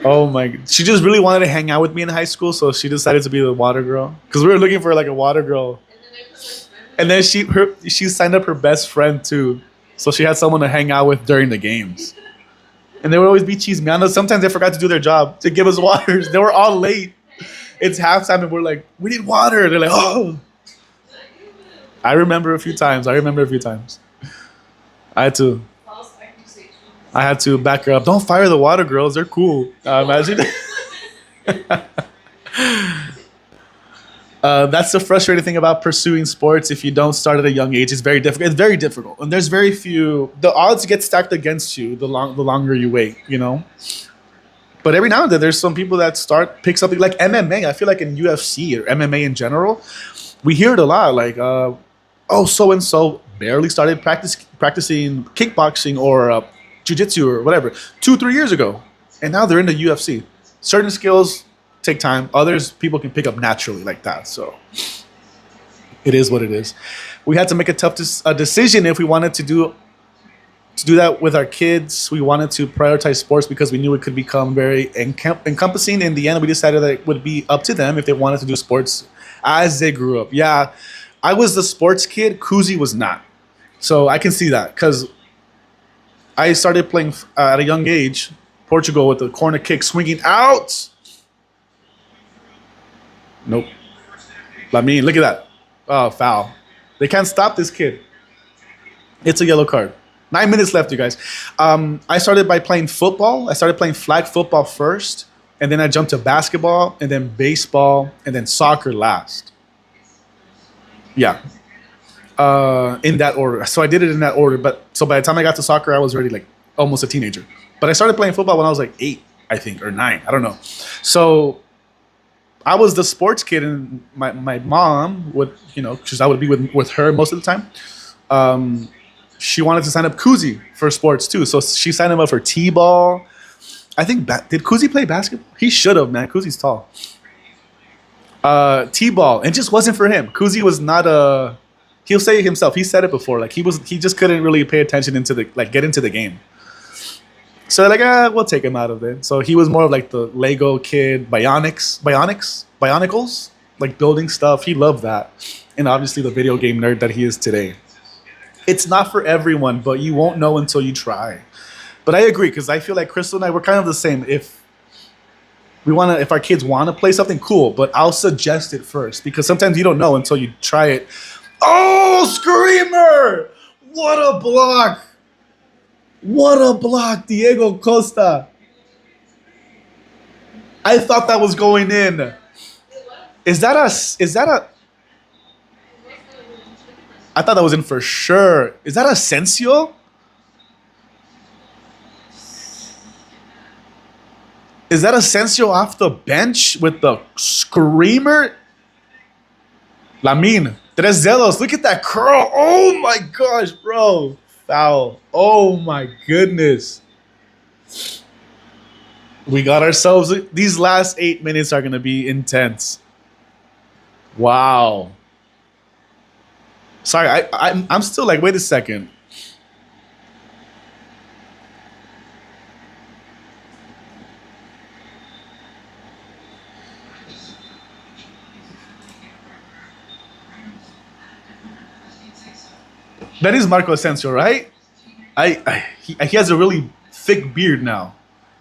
Oh my, she just really wanted to hang out with me in high school, so she decided to be the water girl. Because we were looking for like a water girl. And then she signed up her best friend too. So she had someone to hang out with during the games. And they would always be chismeando. Sometimes they forgot to do their job to give us waters. They were all late. It's halftime and we're like, we need water. They're like, oh. I remember a few times. I had to back her up. Don't fire the water girls. They're cool. Imagine. That's the frustrating thing about pursuing sports. If you don't start at a young age, it's very difficult. It's very difficult, and there's very few. The odds get stacked against you the longer you wait. You know. But every now and then, there's some people that pick something like MMA. I feel like in UFC or MMA in general, we hear it a lot. Like, oh, so and so barely started practicing kickboxing or jiu-jitsu or whatever 2-3 years ago, and now they're in the UFC. Certain skills take time. Others people can pick up naturally like that. So it is what it is. We had to make a tough decision if we wanted to do that with our kids. We wanted to prioritize sports because we knew it could become very encompassing. In the end, we decided that it would be up to them if they wanted to do sports as they grew up. Yeah, I was the sports kid. Kuzi was not. So I can see that because I started playing at a young age, Portugal with the corner kick swinging out. Nope. Lamine, look at that. Oh, foul. They can't stop this kid. It's a yellow card. 9 minutes left, you guys. I started by playing football. I started playing flag football first, and then I jumped to basketball, and then baseball, and then soccer last. Yeah. In that order. So I did it in that order. But so by the time I got to soccer, I was already like almost a teenager. But I started playing football when I was like 8, I think, or 9. I don't know. So I was the sports kid, and my mom would, because I would be with her most of the time. She wanted to sign up Kuzi for sports too. So she signed him up for T-ball. I think, did Kuzi play basketball? He should have, man. Kuzi's tall. T-ball. It just wasn't for him. Kuzi was not he'll say it himself. He said it before. Like he just couldn't really pay attention get into the game. So like, we'll take him out of it. So he was more of like the Lego kid, Bionicles. like building stuff. He loved that. And obviously the video game nerd that he is today. It's not for everyone, but you won't know until you try. But I agree, because I feel like Crystal and I, we're kind of the same. If our kids want to play something, cool, but I'll suggest it first, because sometimes you don't know until you try it. Oh, Screamer! What a block! What a block, Diego Costa. I thought that was going in. Is that a I thought that was in for sure. Is that Asensio? Is that Asensio off the bench with the Screamer? Lamine, tres dedos. Look at that curl. Oh my gosh, bro. Foul. Oh my goodness. We got ourselves. These last 8 minutes are going to be intense. Wow. Sorry, I'm still like, wait a second. That is Marco Asensio, right? He has a really thick beard now.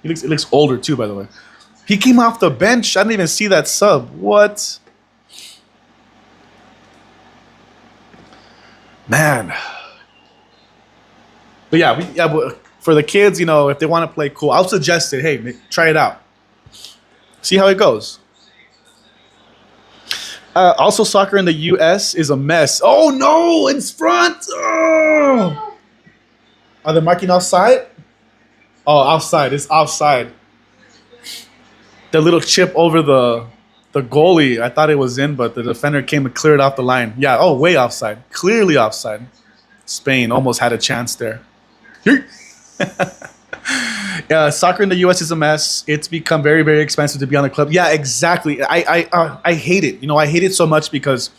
It looks older too, by the way. He came off the bench. I didn't even see that sub. What? Man. But yeah, for the kids, you know, if they want to play cool, I'll suggest it. Hey, try it out. See how it goes. Also, soccer in the U.S. is a mess. Oh, no, in front. Oh. Are they marking offside? Oh, offside. It's offside. The little chip over the goalie. I thought it was in, but the defender came and cleared off the line. Yeah, oh, way offside. Clearly offside. Spain almost had a chance there. Yeah, soccer in the U.S. is a mess. It's become very, very expensive to be on a club. Yeah, exactly. I hate it. You know, I hate it so much because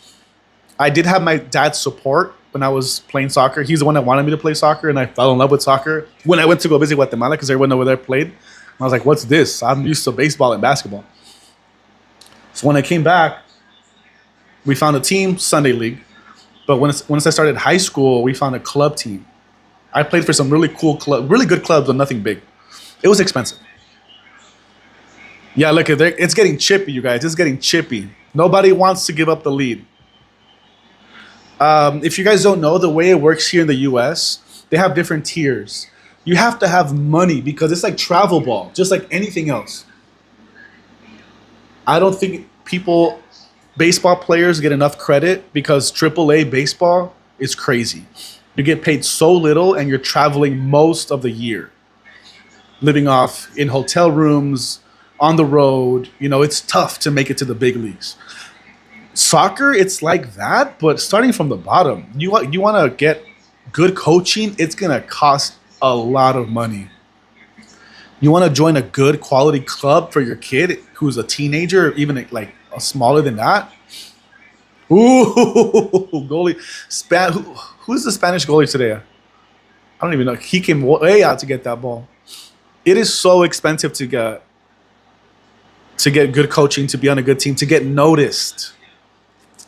I did have my dad's support when I was playing soccer. He's the one that wanted me to play soccer, and I fell in love with soccer when I went to go visit Guatemala because everyone over there played. I was like, what's this? I'm used to baseball and basketball. So when I came back, we found a team, Sunday League. But once I started high school, we found a club team. I played for some really cool club, really good clubs, but nothing big. It was expensive. Yeah, look, it's getting chippy, you guys. It's getting chippy. Nobody wants to give up the lead. If you guys don't know, the way it works here in the U.S., they have different tiers. You have to have money because it's like travel ball, just like anything else. I don't think baseball players get enough credit because AAA baseball is crazy. You get paid so little and you're traveling most of the year. Living off in hotel rooms, on the road. You know, it's tough to make it to the big leagues. Soccer, it's like that, but starting from the bottom. You want to get good coaching, it's going to cost a lot of money. You want to join a good quality club for your kid who's a teenager, even like smaller than that. Ooh, goalie. Who's the Spanish goalie today? I don't even know. He came way out to get that ball. It is so expensive to get good coaching, to be on a good team, to get noticed.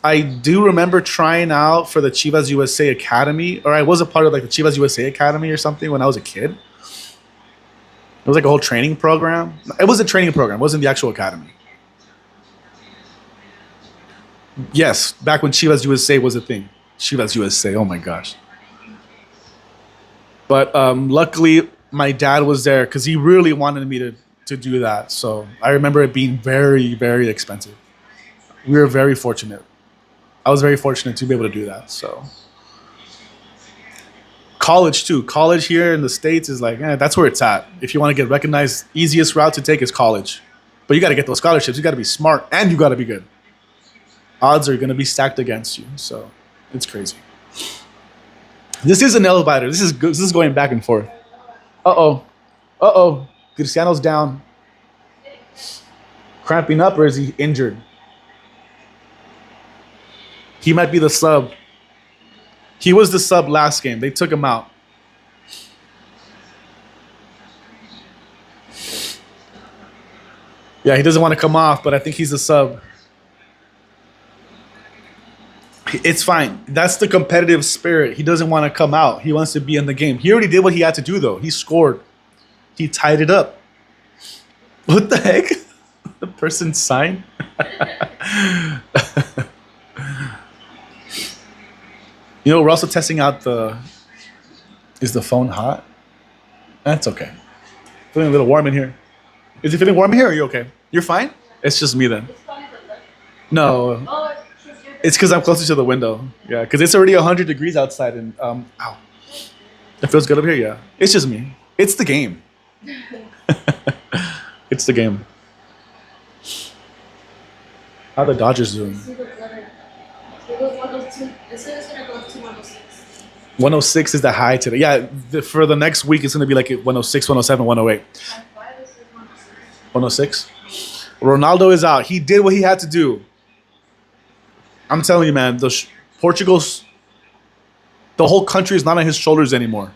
I do remember trying out for the Chivas USA Academy, or I was a part of like the Chivas USA Academy or something when I was a kid. It was like a whole training program. It was a training program. It wasn't the actual academy. Yes, back when Chivas USA was a thing. Chivas USA, oh my gosh. But luckily, my dad was there because he really wanted me to do that. So I remember it being very, very expensive. We were very fortunate. I was very fortunate to be able to do that. So college too. College here in the States is like, that's where it's at. If you want to get recognized, easiest route to take is college. But you got to get those scholarships. You got to be smart and you got to be good. Odds are going to be stacked against you. So it's crazy. This is an elevator. This is going back and forth. Uh-oh. Cristiano's down. Cramping up, or is he injured? He might be the sub. He was the sub last game. They took him out. Yeah, he doesn't want to come off, but I think he's the sub. It's fine. That's the competitive spirit. He doesn't want to come out. He wants to be in the game. He already did what he had to do, though. He scored. He tied it up. What the heck? The person signed? You know, we're also testing out the... Is the phone hot? That's okay. Feeling a little warm in here. Is it feeling warm in here or are you okay? You're fine? It's just me then. No. It's because I'm closer to the window. Yeah, because it's already 100 degrees outside and, ow. It feels good up here, yeah. It's just me. It's the game. It's the game. How the Dodgers doing? 106 is the high today. Yeah, for the next week, it's going to be like 106, 107, 108. 106? Ronaldo is out. He did what he had to do. I'm telling you, man, Portugal's... The whole country is not on his shoulders anymore.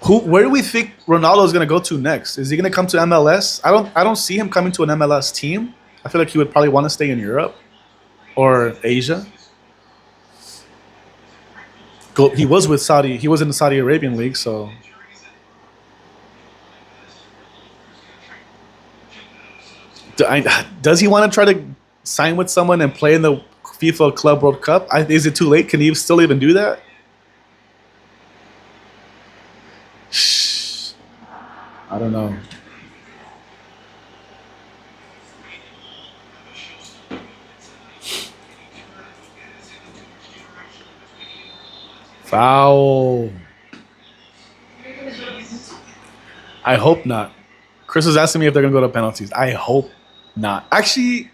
Where do we think Ronaldo is going to go to next? Is he going to come to MLS? I don't see him coming to an MLS team. I feel like he would probably want to stay in Europe or Asia. He was with Saudi. He was in the Saudi Arabian League, so. Does he want to try to sign with someone and play in the FIFA Club World Cup? Is it too late? Can he still even do that? I don't know. Foul. I hope not. Chris was asking me if they're going to go to penalties. I hope not. Actually,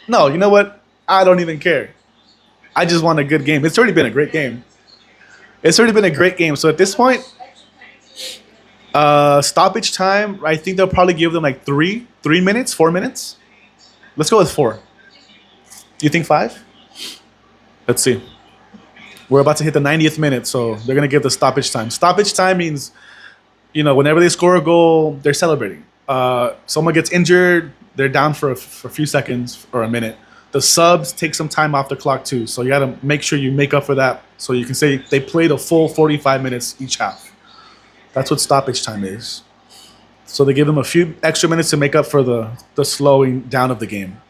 no, you know what? I don't even care. I just want a good game. It's already been a great game. It's already been a great game. So at this point, stoppage time, I think they'll probably give them like 3 minutes, 4 minutes. Let's go with 4. You think 5? Let's see. We're about to hit the 90th minute, so they're going to give the stoppage time. Stoppage time means, you know, whenever they score a goal, they're celebrating. Someone gets injured, they're down for a few seconds or a minute. The subs take some time off the clock too, so you got to make sure you make up for that. So you can say they played a full 45 minutes each half. That's what stoppage time is. So they give them a few extra minutes to make up for the slowing down of the game.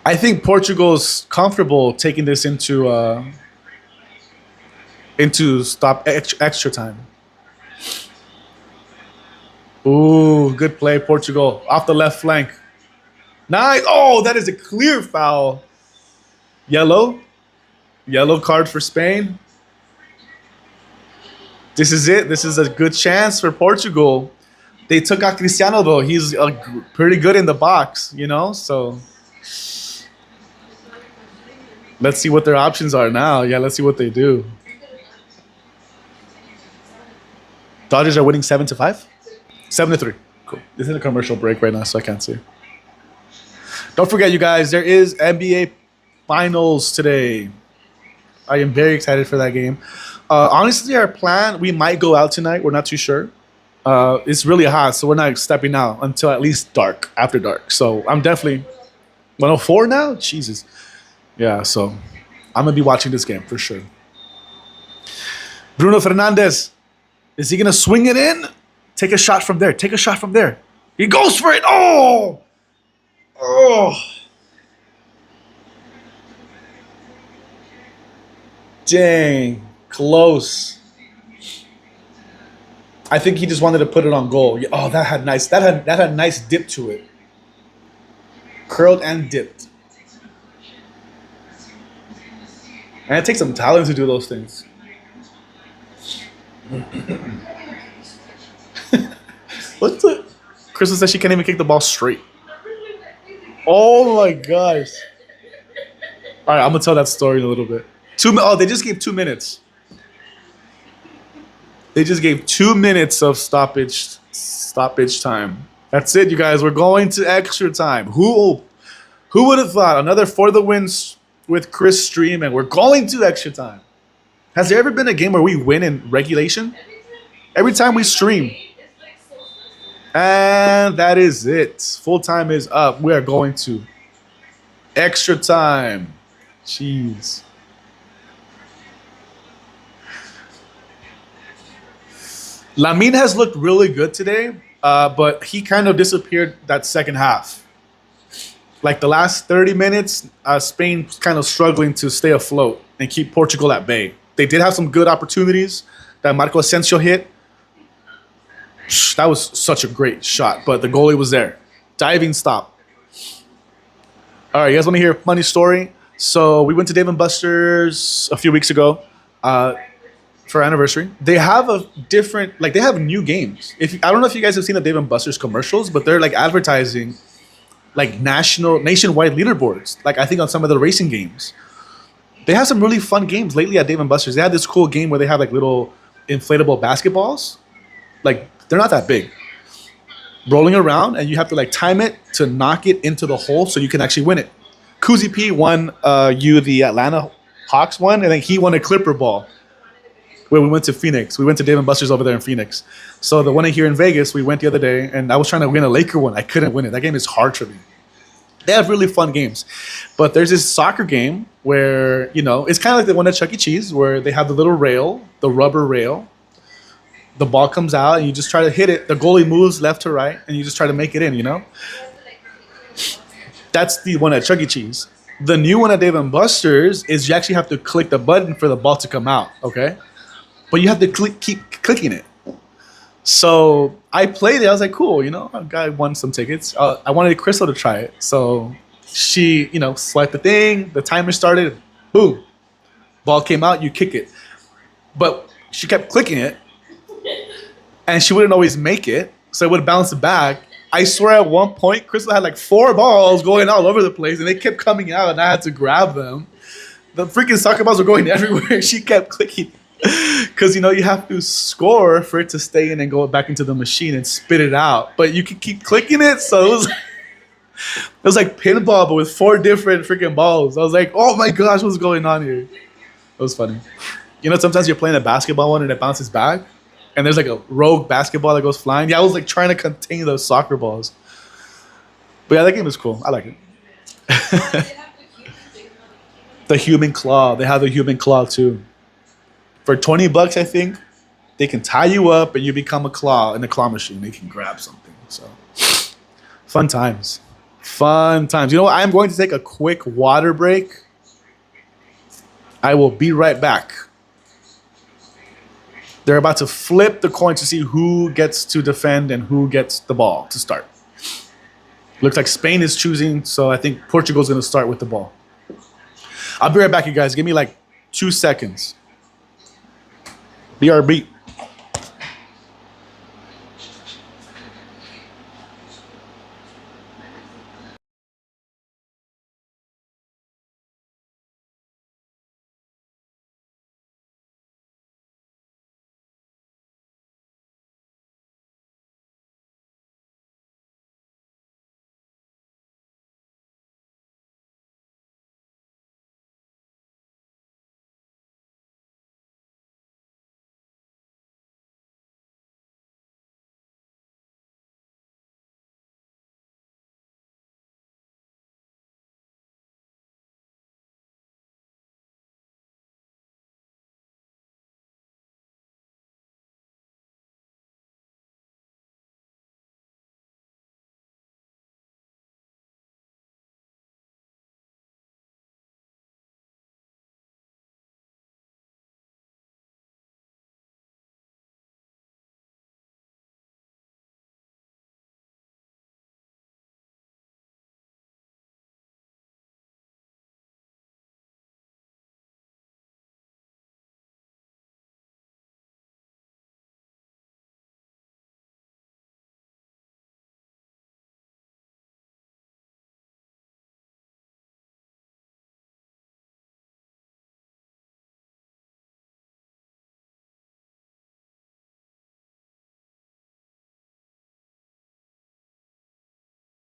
I think Portugal's comfortable taking this into extra time. Ooh, good play, Portugal. Off the left flank. Nice. Oh, that is a clear foul. Yellow. Yellow card for Spain. This is it. This is a good chance for Portugal. They took out Cristiano, though. He's pretty good in the box, you know? So let's see what their options are now. Yeah, let's see what they do. Dodgers are winning 7-5? 7-3. Cool. This is a commercial break right now, so I can't see. Don't forget, you guys, there is NBA Finals today. I am very excited for that game. Honestly, our plan, we might go out tonight. We're not too sure. It's really hot, so we're not stepping out until at least dark, after dark. So I'm definitely 104 now? Jesus. Yeah, so I'm going to be watching this game for sure. Bruno Fernandes. Is he going to swing it in? Take a shot from there. Take a shot from there. He goes for it. Oh! Oh! Dang. Close. I think he just wanted to put it on goal. Oh, that had nice dip to it. Curled and dipped. And it takes some talent to do those things. What's the... Crystal says she can't even kick the ball straight. Oh my gosh. All right, I'm going to tell that story in a little bit. They just gave 2 minutes. They just gave 2 minutes of stoppage time. That's it, you guys. We're going to extra time. Who would have thought? Another For the Wins with Chris stream, and we're going to extra time. Has there ever been a game where we win in regulation? Every time we stream. And that is it. Full time is up. We are going to extra time. Jeez. Lamine has looked really good today, but he kind of disappeared that second half. Like the last 30 minutes, Spain kind of struggling to stay afloat and keep Portugal at bay. They did have some good opportunities that Marco Asensio hit. That was such a great shot, but the goalie was there. Diving stop. All right, you guys want to hear a funny story? So we went to Dave & Buster's a few weeks ago for our anniversary. They have a different, like they have new games. I don't know if you guys have seen the Dave & Buster's commercials, but they're like advertising like nationwide leaderboards. Like I think on some of the racing games. They have some really fun games lately at Dave & Buster's. They had this cool game where they have like little inflatable basketballs. Like they're not that big. Rolling around, and you have to like time it to knock it into the hole so you can actually win it. Kuzi P won the Atlanta Hawks one, and then he won a Clipper ball where we went to Phoenix. We went to Dave & Buster's over there in Phoenix. So the one here in Vegas, we went the other day, and I was trying to win a Laker one. I couldn't win it. That game is hard for me. They have really fun games. But there's this soccer game where, you know, it's kind of like the one at Chuck E. Cheese where they have the little rail, the rubber rail. The ball comes out, and you just try to hit it. The goalie moves left to right, and you just try to make it in, you know? That's the one at Chuck E. Cheese. The new one at Dave & Buster's is you actually have to click the button for the ball to come out, okay? But you have to keep clicking it. So I played it. I was like, cool, you know? I won some tickets. I wanted Cristal to try it. So she, you know, swiped the thing. The timer started. Boom. Ball came out. You kick it. But she kept clicking it. And she wouldn't always make it, so it would bounce back. I swear at one point, Cristal had like 4 balls going all over the place, and they kept coming out, and I had to grab them. The freaking soccer balls were going everywhere. She kept clicking. Because, you know, you have to score for it to stay in and go back into the machine and spit it out. But you can keep clicking it, so it was like pinball, but with 4 different freaking balls. I was like, oh my gosh, what's going on here? It was funny. You know, sometimes you're playing a basketball one and it bounces back. And there's like a rogue basketball that goes flying. Yeah, I was like trying to contain those soccer balls. But yeah, that game is cool. I like it. The human claw. They have the human claw too. For $20, I think, they can tie you up and you become a claw in the claw machine. They can grab something. So fun times. Fun times. You know what? I'm going to take a quick water break. I will be right back. They're about to flip the coin to see who gets to defend and who gets the ball to start. Looks like Spain is choosing, so I think Portugal's going to start with the ball. I'll be right back, you guys. Give me like 2 seconds. BRB.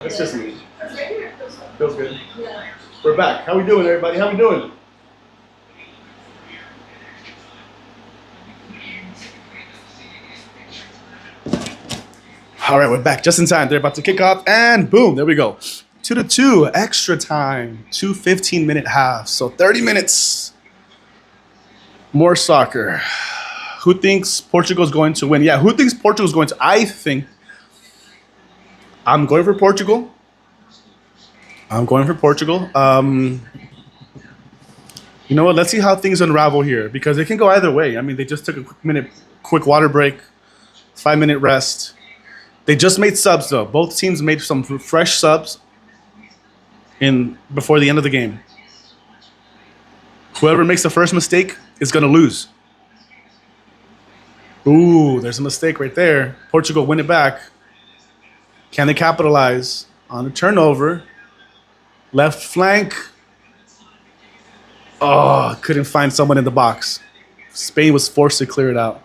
It's just me. Feels good. We're back. How we doing, everybody? How we doing? All right, we're back just in time. They're about to kick off, and boom, there we go. 2-2, extra time, 2 15-minute halves. So 30 minutes. More soccer. Who thinks Portugal's going to win? Yeah, who thinks Portugal's going to? I think I'm going for Portugal. I'm going for Portugal. You know what? Let's see how things unravel here because it can go either way. I mean, they just took a quick water break, 5-minute rest. They just made subs though. Both teams made some fresh subs before the end of the game. Whoever makes the first mistake is going to lose. Ooh, there's a mistake right there. Portugal win it back. Can they capitalize on a turnover? Left flank. Oh, couldn't find someone in the box. Spain was forced to clear it out.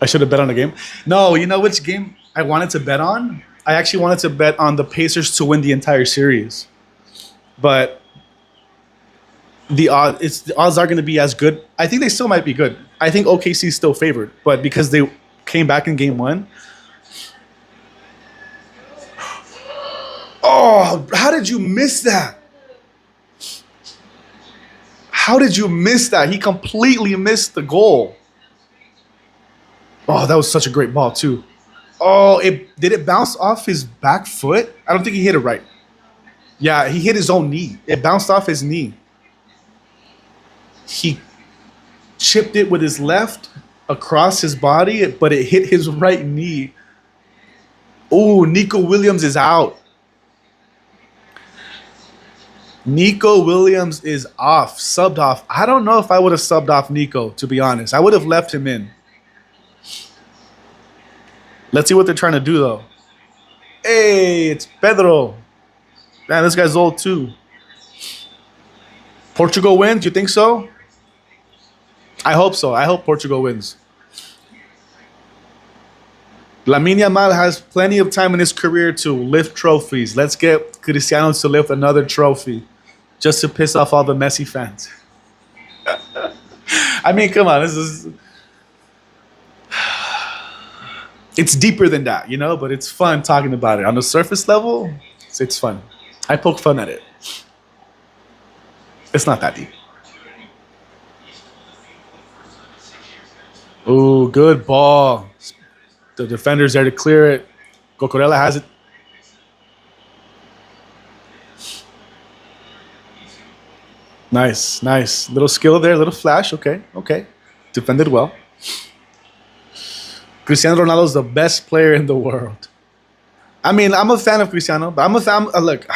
I should have bet on the game. No, you know which game I wanted to bet on? I actually wanted to bet on the Pacers to win the entire series. But the odds are going to be as good. I think they still might be good. I think OKC is still favored, but because they came back in game 1. Oh, how did you miss that? How did you miss that? He completely missed the goal. Oh, that was such a great ball too. Oh, did it bounce off his back foot? I don't think he hit it right. Yeah, he hit his own knee. It bounced off his knee. He chipped it with his left across his body, but it hit his right knee. Oh, Nico Williams is out. Nico Williams is off, subbed off. I don't know if I would have subbed off Nico, to be honest. I would have left him in. Let's see what they're trying to do, though. Hey, it's Pedro. Man, this guy's old, too. Portugal wins? You think so? I hope so. I hope Portugal wins. Lamine Yamal has plenty of time in his career to lift trophies. Let's get Cristiano to lift another trophy just to piss off all the Messi fans. I mean, come on. It's deeper than that, you know, but it's fun talking about it. On the surface level, it's fun. I poke fun at it. It's not that deep. Ooh, good ball. The defender's there to clear it. Cocorella has it. Nice, nice. Little skill there, little flash. Okay, okay. Defended well. Cristiano Ronaldo is the best player in the world. I mean, I'm a fan of Cristiano, but look,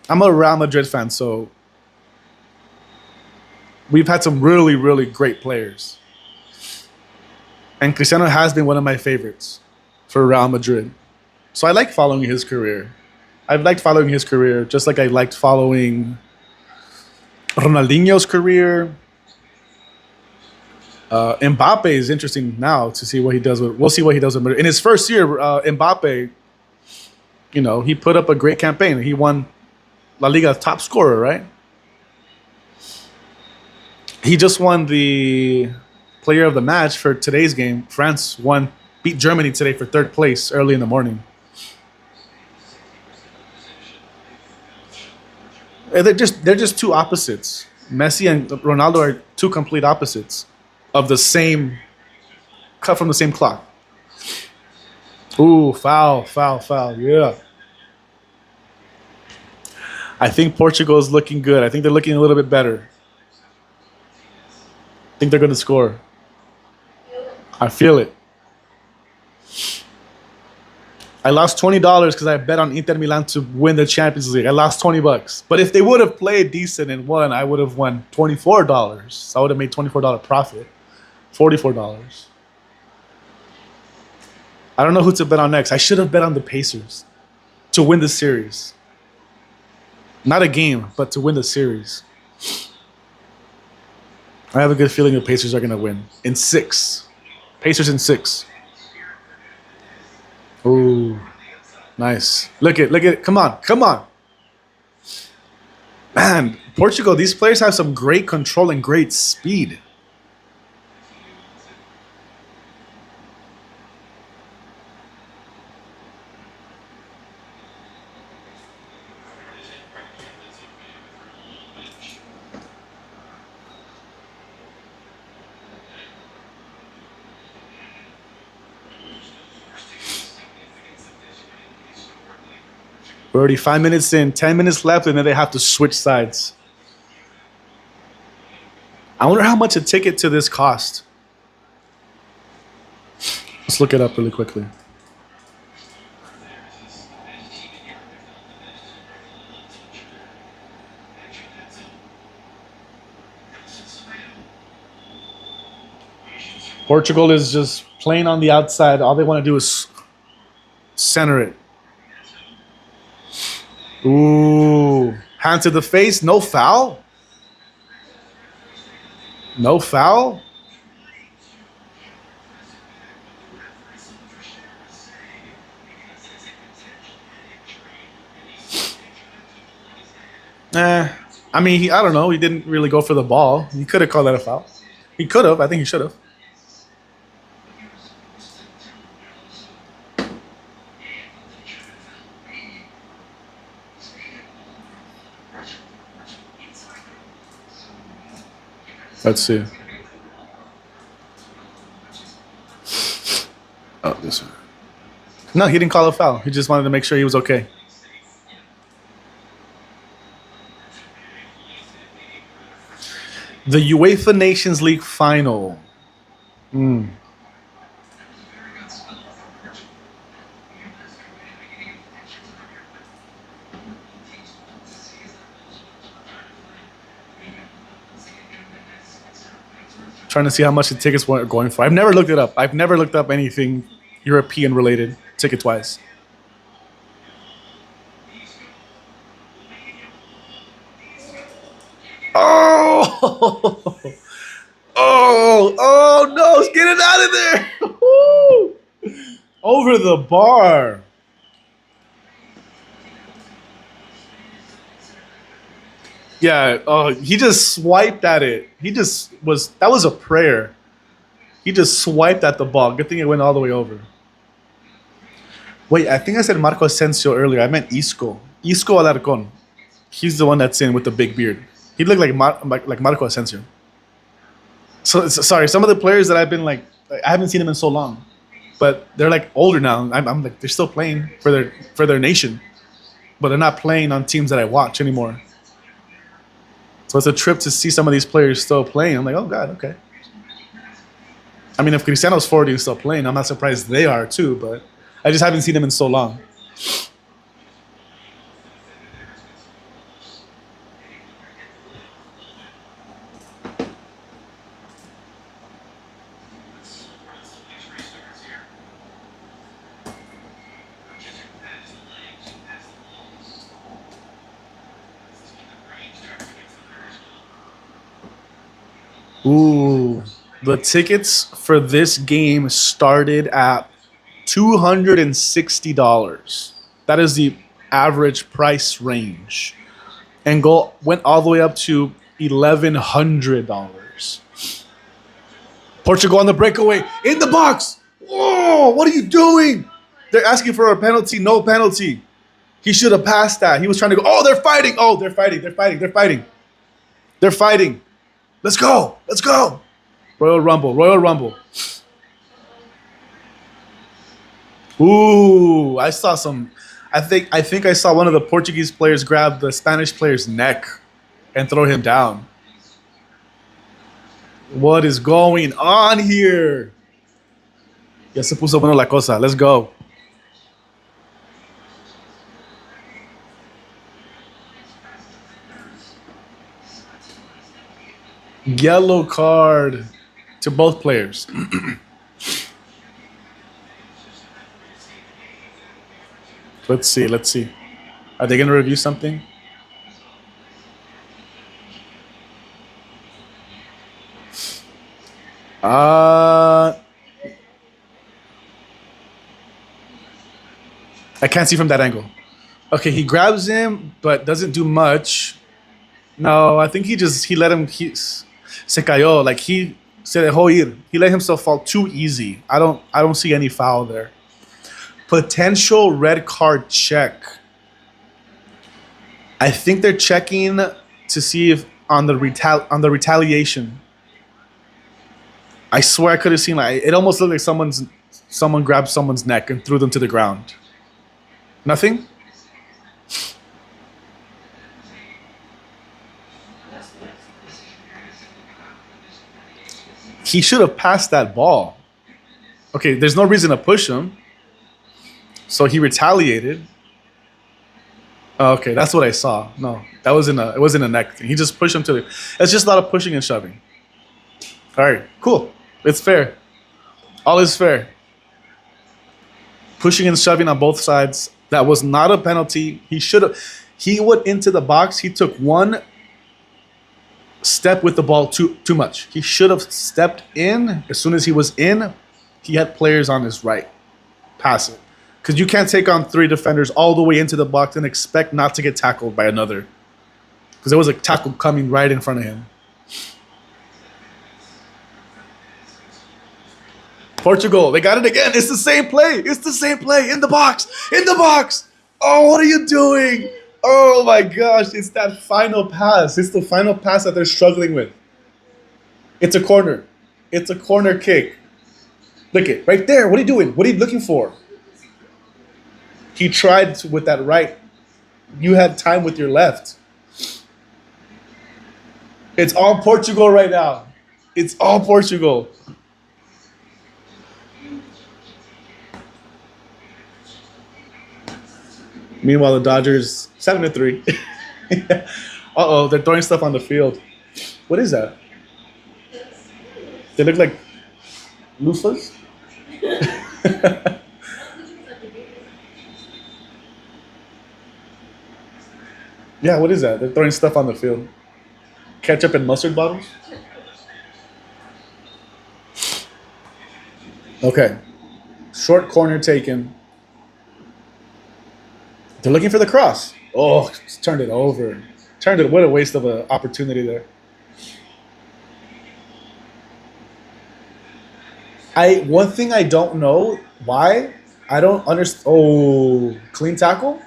I'm a Real Madrid fan, so we've had some really, really great players. And Cristiano has been one of my favorites for Real Madrid. So I like following his career. I've liked following his career just like I liked following Ronaldinho's career. Mbappe is interesting now to see what he does with. We'll see what he does with Madrid. In his first year, Mbappe, you know, he put up a great campaign. He won La Liga top scorer, right? He just won the player of the match for today's game. France beat Germany today for 3rd place early in the morning. They're just two opposites. Messi and Ronaldo are two complete opposites of the same, cut from the same cloth. Ooh, foul, yeah. I think Portugal is looking good. I think they're looking a little bit better. I think they're going to score. I feel it. I lost $20 because I bet on Inter Milan to win the Champions League. I lost $20. But if they would have played decent and won, I would have won $24. So I would have made $24 profit. $44. I don't know who to bet on next. I should have bet on the Pacers to win the series. Not a game, but to win the series. I have a good feeling the Pacers are going to win. In 6. Pacers in 6. Ooh. Nice. Look at. Come on, come on. Man, Portugal. These players have some great control and great speed. We're already 5 minutes in, 10 minutes left, and then they have to switch sides. I wonder how much a ticket to this cost. Let's look it up really quickly. Portugal is just playing on the outside. All they want to do is center it. Ooh. Hand to the face. No foul? No foul? I mean, I don't know. He didn't really go for the ball. He could have called that a foul. He could have. I think he should have. Let's see. Oh, this one. No, he didn't call a foul. He just wanted to make sure he was okay. The UEFA Nations League Final. Trying to see how much the tickets were going for. I've never looked it up. I've never looked up anything European related ticket wise. Oh, oh no! Get it out of there! Over the bar. Yeah. Oh, he just swiped at it. That was a prayer. He just swiped at the ball. Good thing it went all the way over. Wait, I think I said Marco Asensio earlier. I meant Isco. Isco Alarcon. He's the one that's in with the big beard. He looked like Marco Asensio. So sorry, some of the players that I've been like, I haven't seen them in so long, but they're like older now. I'm like, they're still playing for their nation, but they're not playing on teams that I watch anymore. So it's a trip to see some of these players still playing. I'm like, oh god, okay. I mean, if Cristiano's 40 and still playing, I'm not surprised they are too. But I just haven't seen them in so long. Ooh, the tickets for this game started at $260. That is the average price range, and went all the way up to $1,100. Portugal on the breakaway in the box. Whoa! What are you doing? They're asking for a penalty. No penalty. He should have passed that. He was trying to go. Oh, they're fighting. Oh, they're fighting. They're fighting. They're fighting. They're fighting. Let's go. Let's go. Royal Rumble. Royal Rumble. Ooh, I saw some. I think I saw one of the Portuguese players grab the Spanish player's neck and throw him down. What is going on here? Ya se puso bueno la cosa. Let's go. Yellow card to both players. Let's see. Let's see. Are they going to review something? I can't see from that angle. Okay, he grabs him, but doesn't do much. No, I think he let him se cayó, like he se dejó ir. He let himself fall too easy. I don't see any foul there. Potential red card check. I think they're checking to see if on the retaliation. I swear I could have seen, like, it almost looked like someone grabbed someone's neck and threw them to the ground. Nothing? He should have passed that ball. Okay, there's no reason to push him. So he retaliated. Oh, okay, that's what I saw. No, it wasn't a neck thing. He just pushed him to the. It's just a lot of pushing and shoving. All right, cool. It's fair. All is fair. Pushing and shoving on both sides. That was not a penalty. He went into the box. He took one step with the ball too much. He should have stepped in. As soon as he was in, he had players on his right. Pass it. Because you can't take on 3 defenders all the way into the box and expect not to get tackled by another. Because there was a tackle coming right in front of him. Portugal, they got it again. It's the same play. It's the same play. In the box. In the box. Oh, what are you doing? Oh my gosh. It's that final pass. It's the final pass that they're struggling with. It's a corner. It's a corner kick. Look it. Right there. What are you doing? What are you looking for? He tried with that right. You had time with your left. It's all Portugal right now. It's all Portugal. Meanwhile, the Dodgers 7-3. Uh-oh, they're throwing stuff on the field. What is that? They look like loofahs? Yeah, what is that? They're throwing stuff on the field. Ketchup and mustard bottles? Okay. Short corner taken. They're looking for the cross. Oh, turned it over. What a waste of an opportunity there. One thing I don't know why. I don't understand. Oh, clean tackle?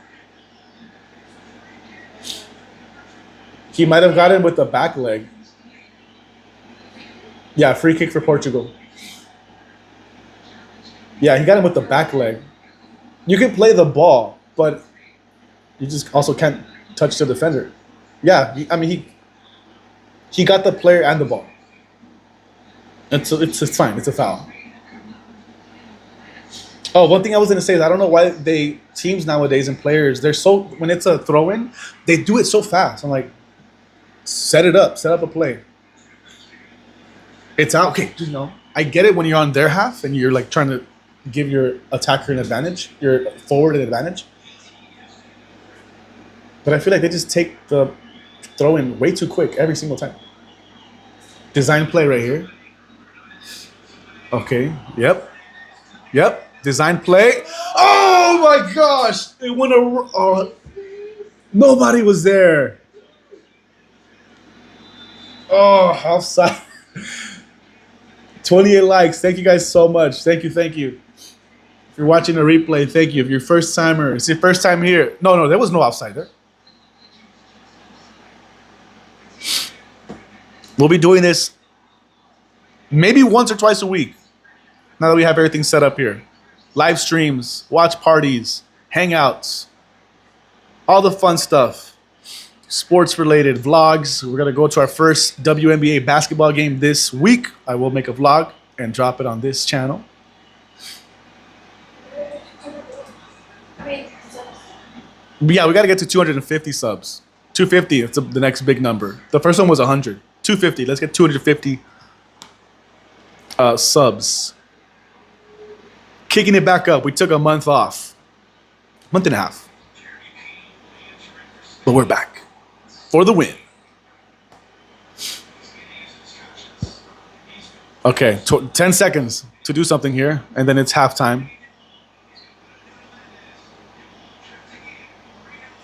He might have got him with the back leg. Yeah, free kick for Portugal. Yeah, he got him with the back leg. You can play the ball, but you just also can't touch the defender. Yeah, he got the player and the ball. It's fine. It's a foul. Oh, one thing I was going to say is I don't know why teams nowadays and players, when it's a throw-in, they do it so fast. I'm like, set up a play. It's out. Okay, I get it when you're on their half and you're like trying to give your attacker an advantage, your forward an advantage. But I feel like they just take the throw-in way too quick every single time. Design play right here. Okay. Yep. Design play. Oh my gosh! It went nobody was there. Oh, offside. 28 likes. Thank you guys so much. Thank you. If you're watching a replay, thank you. If you're first timer, it's your first time here. No, there was no offside there. We'll be doing this maybe once or twice a week. Now that we have everything set up here. Live streams, watch parties, hangouts, all the fun stuff. Sports related vlogs. We're going to go to our first WNBA basketball game this week. I will make a vlog and drop it on this channel. Yeah, we got to get to 250 subs. 250, it's the next big number. The first one was 100. 250, let's get 250 subs. Kicking it back up. We took a month off. Month and a half. But we're back for the win. Okay, 10 seconds to do something here, and then it's halftime.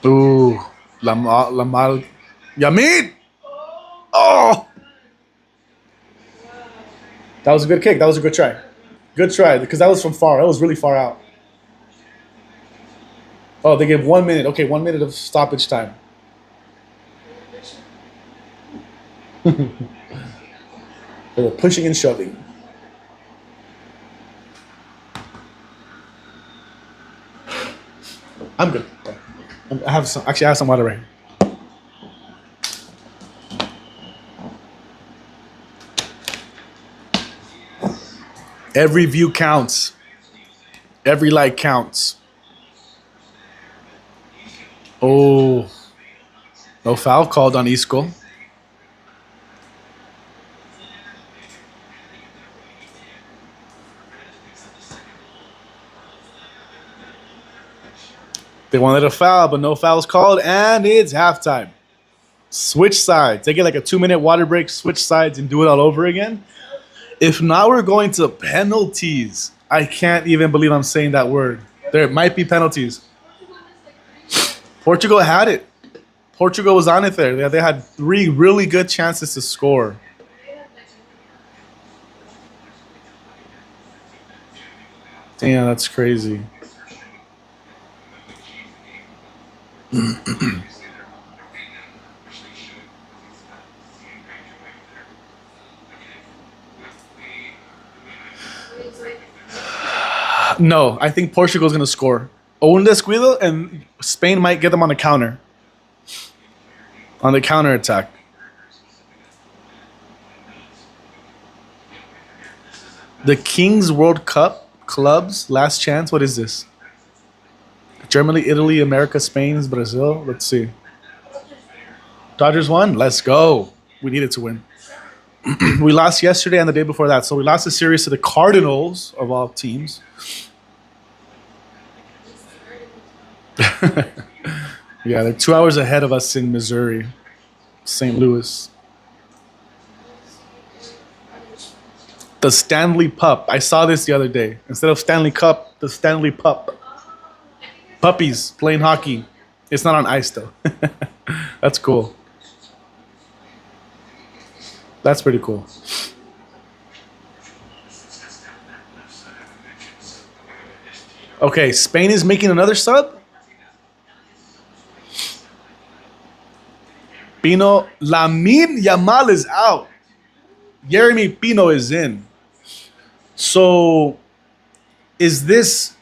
Ooh, Lamal Yamin. Oh, that was a good kick. That was a good try. Good try because that was from far. That was really far out. Oh, they gave 1 minute. Okay, 1 minute of stoppage time. They were pushing and shoving. I'm good. I have some. Actually, I have some water right here. Every view counts. Every like counts. Oh, no foul called on Isco. They wanted a foul, but no fouls called, and it's halftime. Switch sides. They get like a 2 minute water break, switch sides, and do it all over again. If not, we're going to penalties. I can't even believe I'm saying that word. There might be penalties. Portugal had it. Portugal was on it there. They had 3 really good chances to score. Damn, that's crazy. No, I think Portugal's going to score. Un descuido, and Spain might get them on the counter. On the counter attack. The Kings World Cup clubs, last chance. What is this? Germany, Italy, America, Spain, Brazil. Let's see. Dodgers won. Let's go. We needed to win. We lost yesterday and the day before that. So we lost the series to the Cardinals, of all teams. Yeah, they're 2 hours ahead of us in Missouri, St. Louis. The Stanley Pup. I saw this the other day. Instead of Stanley Cup, the Stanley Pup. Puppies playing hockey. It's not on ice, though. That's cool. That's pretty cool. Okay, Spain is making another sub. Pino Lamine Yamal is out. Jeremy Pino is in. So is this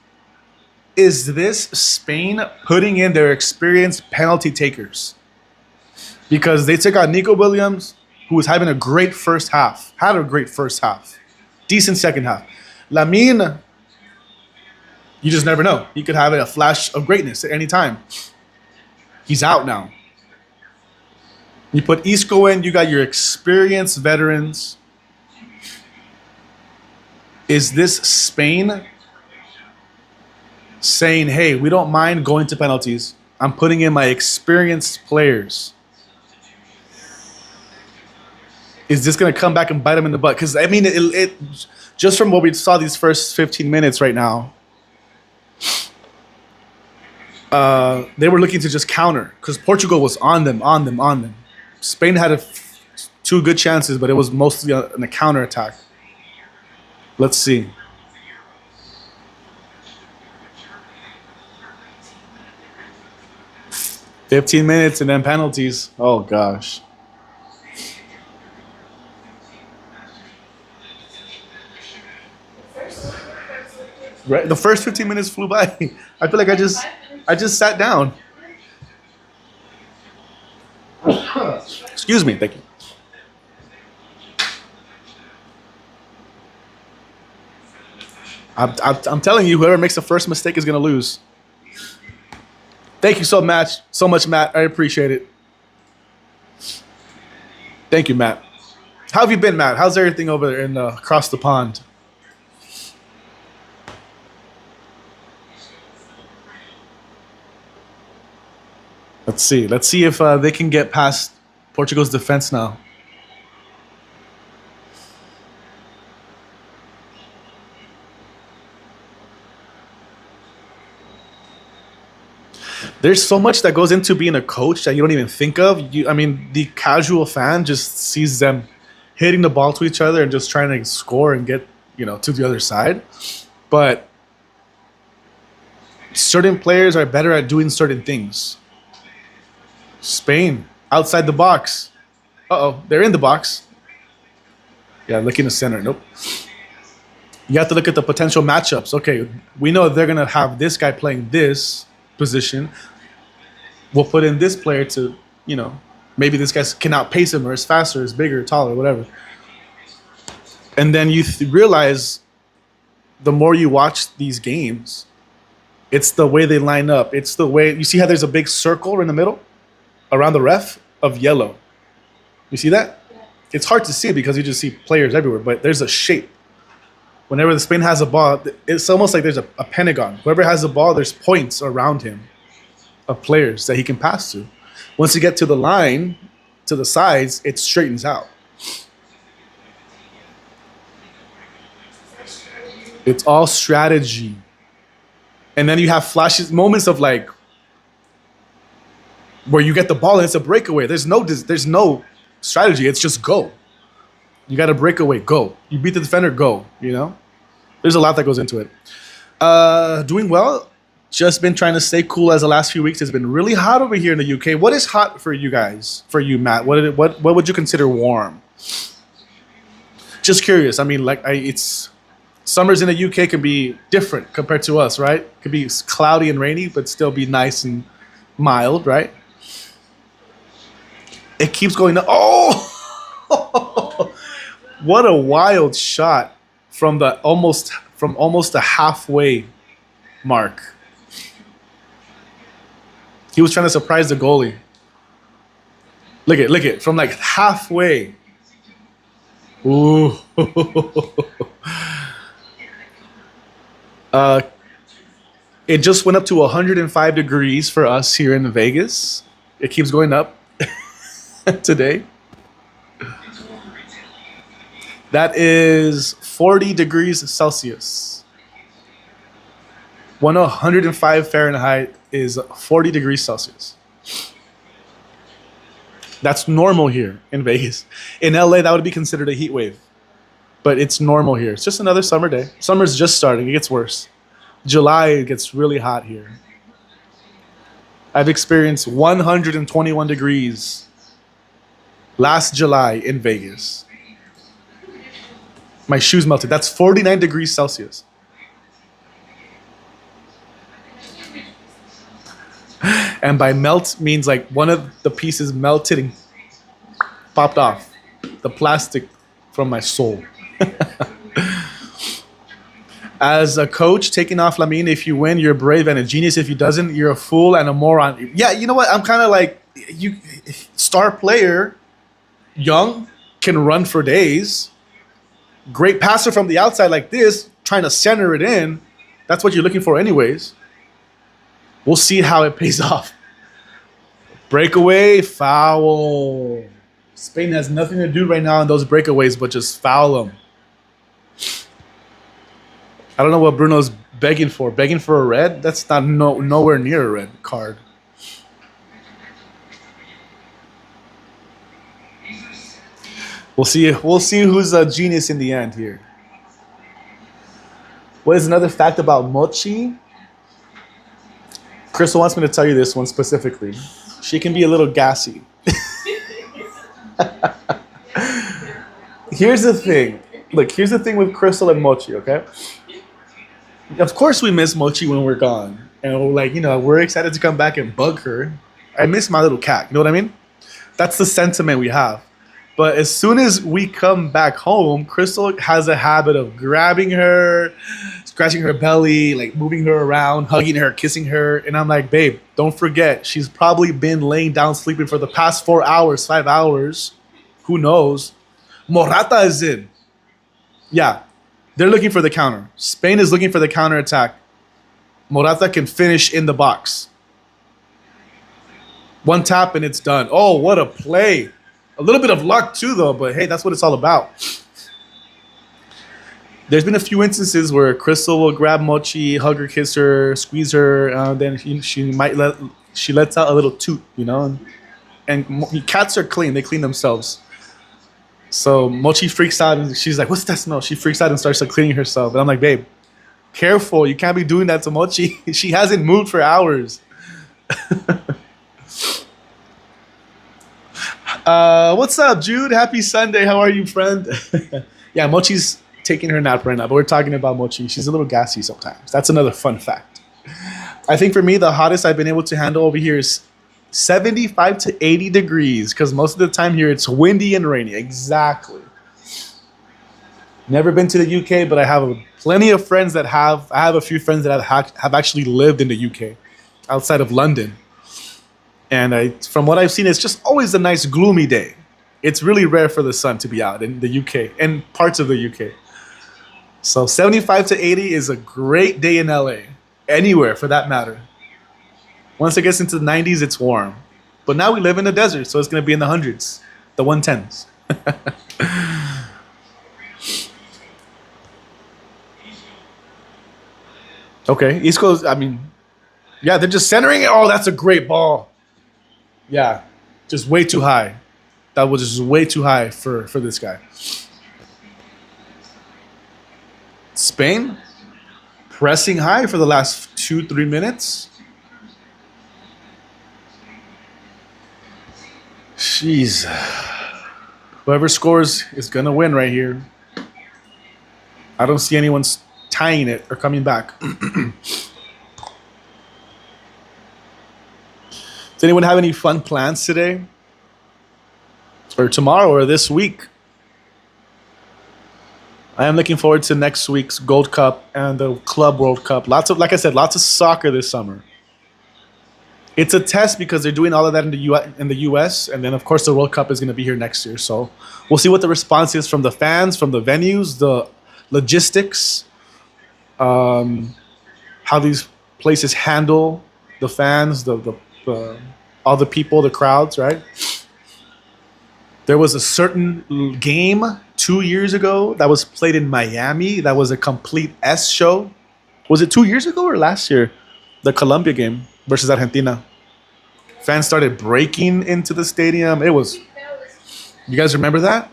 Spain putting in their experienced penalty takers? Because they took out Nico Williams, who was having a great first half. Had a great first half. Decent second half. Lamine, you just never know. He could have a flash of greatness at any time. He's out now. You put Isco in, you got your experienced veterans. Is this Spain saying, hey, we don't mind going to penalties. I'm putting in my experienced players. Is this going to come back and bite them in the butt? Because, I mean, it just from what we saw these first 15 minutes right now, they were looking to just counter because Portugal was on them. Spain had 2 good chances, but it was mostly in a counter attack. Let's see. "15 minutes and then penalties." Oh gosh. Right, the first 15 minutes flew by. I feel like I just sat down. Excuse me, thank you. I'm telling you, whoever makes the first mistake is gonna lose. Thank you so much, Matt. I appreciate it. Thank you, Matt. How have you been, Matt? How's everything over there in across the pond? Let's see. Let's see if they can get past Portugal's defense now. There's so much that goes into being a coach that you don't even think of. I mean, the casual fan just sees them hitting the ball to each other and just trying to score and get, to the other side. But certain players are better at doing certain things. Spain, outside the box. Uh-oh, they're in the box. Yeah, look in the center. Nope. You have to look at the potential matchups. Okay, we know they're going to have this guy playing this position. We'll put in this player to, maybe this guy can outpace him or is faster, is bigger, taller, whatever. And then you realize the more you watch these games, it's the way they line up. It's the way, you see how there's a big circle in the middle around the ref of yellow. You see that? It's hard to see because you just see players everywhere, but there's a shape. Whenever the Spain has a ball, it's almost like there's a pentagon. Whoever has the ball, there's points around him of players that he can pass to. Once you get to the line, to the sides, it straightens out. It's all strategy. And then you have flashes, moments of like, where you get the ball and it's a breakaway. There's no strategy. It's just go. You got to break away, go. You beat the defender, go. There's a lot that goes into it. Doing well. Just been trying to stay cool as the last few weeks. It's been really hot over here in the UK. What is hot for you guys? For you, Matt? What would you consider warm? Just curious. I mean, it's summers in the UK can be different compared to us, right? It could be cloudy and rainy, but still be nice and mild, right? It keeps going up. Oh! What a wild shot from almost the halfway mark. He was trying to surprise the goalie. Look at from like halfway. Ooh. It just went up to 105 degrees for us here in Vegas. It keeps going up today. That is 40 degrees Celsius. 105 Fahrenheit is 40 degrees Celsius. That's normal here in Vegas. In LA, that would be considered a heat wave. But it's normal here. It's just another summer day. Summer's just starting. It gets worse. July, it gets really hot here. I've experienced 121 degrees last July in Vegas. My shoes melted. That's 49 degrees Celsius. And by melt means like one of the pieces melted and popped off. The plastic from my soul. As a coach, taking off Lamine, if you win, you're brave and a genius. If you doesn't, you're a fool and a moron. Yeah, you know what? I'm kind of like, you star player, young, can run for days. Great passer from the outside like this, trying to center it in. That's what you're looking for anyways. We'll see how it pays off. Breakaway, foul. Spain has nothing to do right now in those breakaways but just foul them. I don't know what Bruno's begging for. Begging for a red? That's not nowhere near a red card. We'll see who's a genius in the end here. What is another fact about Mochi? Crystal wants me to tell you this one specifically. She can be a little gassy. Here's the thing. Look, here's the thing with Cristal and Mochi, okay? Of course we miss Mochi when we're gone. And we're like, we're excited to come back and bug her. I miss my little cat. You know what I mean? That's the sentiment we have. But as soon as we come back home, Cristal has a habit of grabbing her, scratching her belly, like moving her around, hugging her, kissing her. And I'm like, babe, don't forget, she's probably been laying down sleeping for the past 4 hours, 5 hours. Who knows? Morata is in. Yeah, they're looking for the counter. Spain is looking for the counter attack. Morata can finish in the box. One tap and it's done. Oh, what a play. A little bit of luck too, though, but hey, that's what it's all about. There's been a few instances where Cristal will grab Mochi, hug her, kiss her, squeeze her, then she might let she lets out a little toot, and cats are clean. They clean themselves. So Mochi freaks out and she's like, "What's that smell?" She freaks out and starts like cleaning herself. And I'm like, "Babe, careful. You can't be doing that to Mochi. She hasn't moved for hours." What's up, Jude? Happy Sunday. How are you, friend? Yeah, Mochi's taking her nap right now, but we're talking about Mochi. She's a little gassy sometimes. That's another fun fact. I think for me, the hottest I've been able to handle over here is 75 to 80 degrees because most of the time here it's windy and rainy. Exactly. Never been to the UK, but I have plenty of friends that have. I have a few friends that have actually lived in the UK outside of London. And from what I've seen, it's just always a nice gloomy day. It's really rare for the sun to be out in the UK and parts of the UK. So 75 to 80 is a great day in LA. Anywhere for that matter. Once it gets into the 90s, it's warm. But now we live in the desert, so it's going to be in the hundreds, the 110s. Okay, East Coast, yeah, they're just centering it. Oh, that's a great ball. Yeah, just way too high. That was just way too high for this guy. Spain, pressing high for the last 2-3 minutes. Jeez. Whoever scores is going to win right here. I don't see anyone tying it or coming back. Does anyone have any fun plans today? Or tomorrow or this week? I am looking forward to next week's Gold Cup and the Club World Cup. Like I said, lots of soccer this summer. It's a test because they're doing all of that in the US, and then of course the World Cup is going to be here next year. So we'll see what the response is from the fans, from the venues, the logistics, how these places handle the fans, all the people, the crowds, right? There was a certain game 2 years ago that was played in Miami. That was a complete S show. Was it 2 years ago or last year? The Colombia game versus Argentina. Fans started breaking into the stadium. You guys remember that?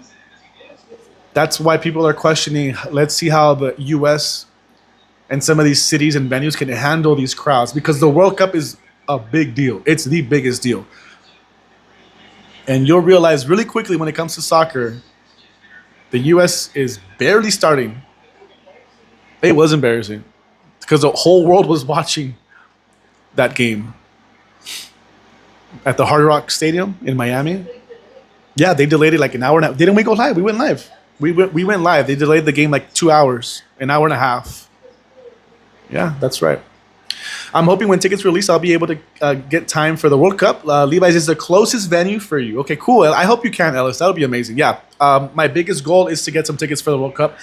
That's why people are questioning. Let's see how the U.S. and some of these cities and venues can handle these crowds, because the World Cup is a big deal. It's the biggest deal. And you'll realize really quickly when it comes to soccer, the U.S. is barely starting. It was embarrassing because the whole world was watching that game at the Hard Rock Stadium in Miami. Yeah, they delayed it like an hour and a half. Didn't we go live? We went live. We went live. They delayed the game like 2 hours, an hour and a half. Yeah, that's right. I'm hoping when tickets release, I'll be able to get time for the World Cup. Levi's is the closest venue for you. Okay, cool. I hope you can, Ellis. That would be amazing. Yeah. My biggest goal is to get some tickets for the World Cup.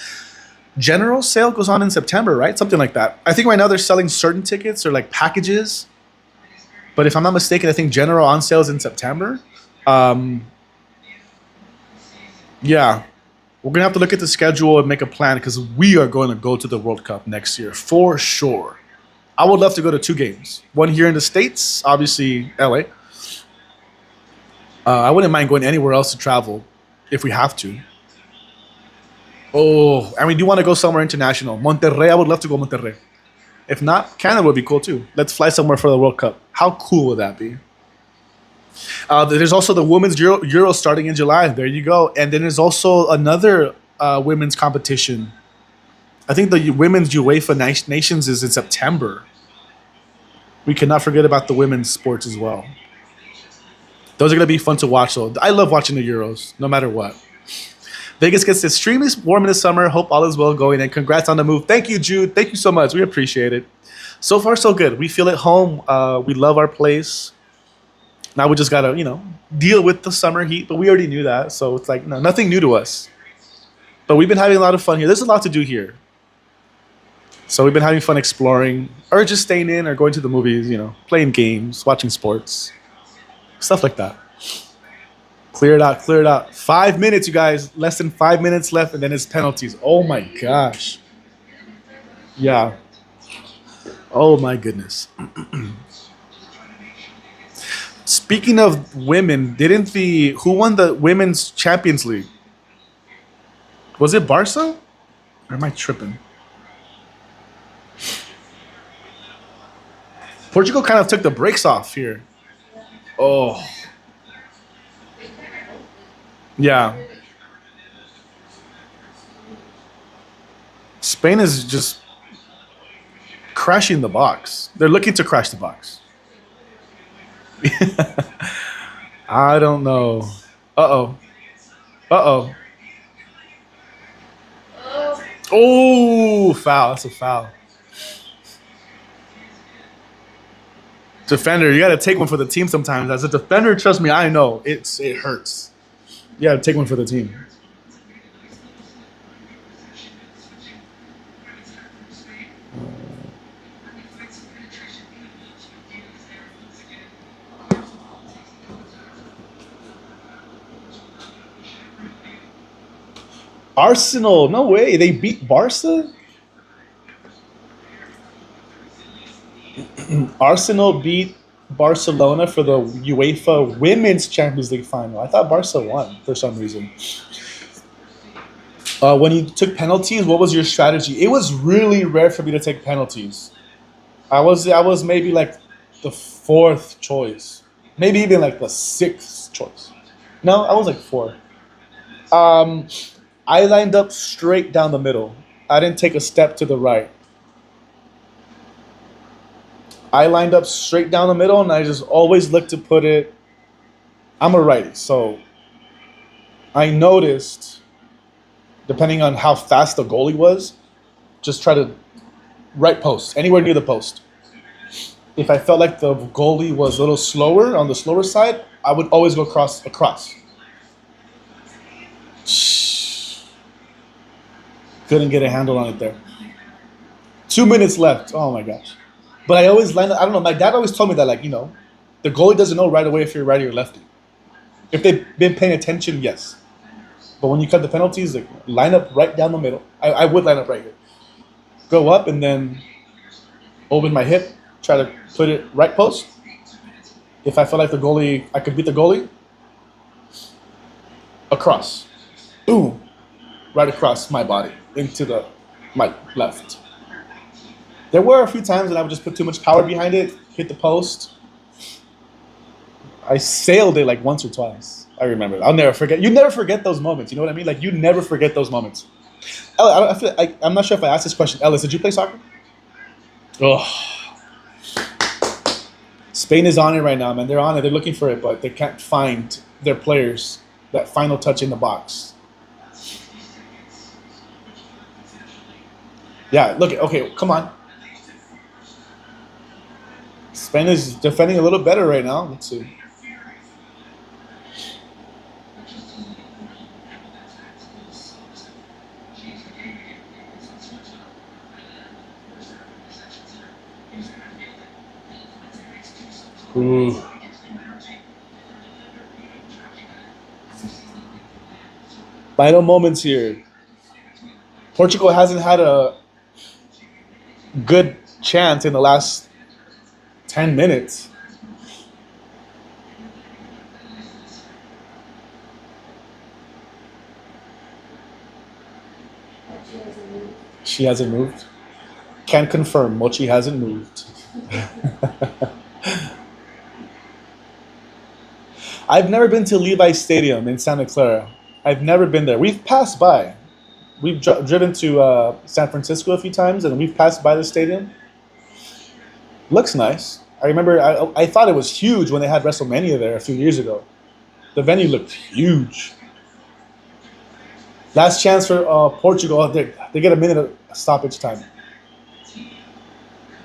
General sale goes on in September, right? Something like that. I think right now they're selling certain tickets or like packages. But if I'm not mistaken, I think general on sale is in September. Yeah. We're going to have to look at the schedule and make a plan because we are going to go to the World Cup next year for sure. I would love to go to 2 games. One here in the States, obviously LA. I wouldn't mind going anywhere else to travel if we have to. Oh, and we do want to go somewhere international. Monterrey, I would love to go Monterrey. If not, Canada would be cool too. Let's fly somewhere for the World Cup. How cool would that be? There's also the Women's Euro starting in July. There you go. And then there's also another women's competition. I think the Women's UEFA Nations is in September. We cannot forget about the women's sports as well. Those are going to be fun to watch, though. I love watching the Euros, no matter what. Vegas gets extremely warm in the summer. Hope all is well going, and congrats on the move. Thank you, Jude. Thank you so much. We appreciate it. So far, so good. We feel at home. We love our place. Now we just got to, deal with the summer heat, but we already knew that. So it's like, no, nothing new to us. But we've been having a lot of fun here. There's a lot to do here. So we've been having fun exploring or just staying in or going to the movies, playing games, watching sports, stuff like that. Clear it out, clear it out. 5 minutes, you guys. Less than 5 minutes left, and then it's penalties. Oh, my gosh. Yeah. Oh, my goodness. Speaking of women, didn't the who won the women's Champions League? Was it Barca? Or am I tripping? Portugal kind of took the brakes off here. Oh, yeah. Spain is just crashing the box. They're looking to crash the box. I don't know. Uh oh. Uh oh. Oh, foul. That's a foul. Defender, you got to take one for the team sometimes. As a defender, trust me, I know it hurts. You got to take one for the team. Arsenal, no way. They beat Barca? Arsenal beat Barcelona for the UEFA Women's Champions League Final. I thought Barca won for some reason. When you took penalties, what was your strategy? It was really rare for me to take penalties. I was maybe like the fourth choice, maybe even like the sixth choice. No, I was like four. Um, I lined up straight down the middle. I didn't take a step to the right. I lined up straight down the middle, and I just always looked to put it. I'm a righty, so I noticed, depending on how fast the goalie was, just try to right post, anywhere near the post. If I felt like the goalie was a little slower on the slower side, I would always go across. Couldn't get a handle on it there. 2 minutes left. Oh my gosh. But I always line up. I don't know. My dad always told me that, like, the goalie doesn't know right away if you're righty or lefty. If they've been paying attention, yes. But when you cut the penalties, like, line up right down the middle. I would line up right here. Go up and then open my hip, try to put it right post. If I felt like I could beat the goalie, across. Boom. Right across my body into my left. There were a few times that I would just put too much power behind it, hit the post. I sailed it like once or twice. I remember. I'll never forget. You never forget those moments. You know what I mean? Like, you never forget those moments. I'm not sure if I asked this question. Ellis, did you play soccer? Oh. Spain is on it right now, man. They're on it. They're looking for it, but they can't find their players. That final touch in the box. Yeah, look. Okay, come on. Spain is defending a little better right now. Let's see. Ooh. Final moments here. Portugal hasn't had a good chance in the last 10 minutes. She hasn't moved. Can confirm, Mochi hasn't moved. I've never been to Levi Stadium in Santa Clara. I've never been there. We've passed by. We've driven to San Francisco a few times, and we've passed by the stadium. Looks nice. I remember I thought it was huge when they had WrestleMania there a few years ago. The venue looked huge. Last chance for Portugal. They get a minute of stoppage time.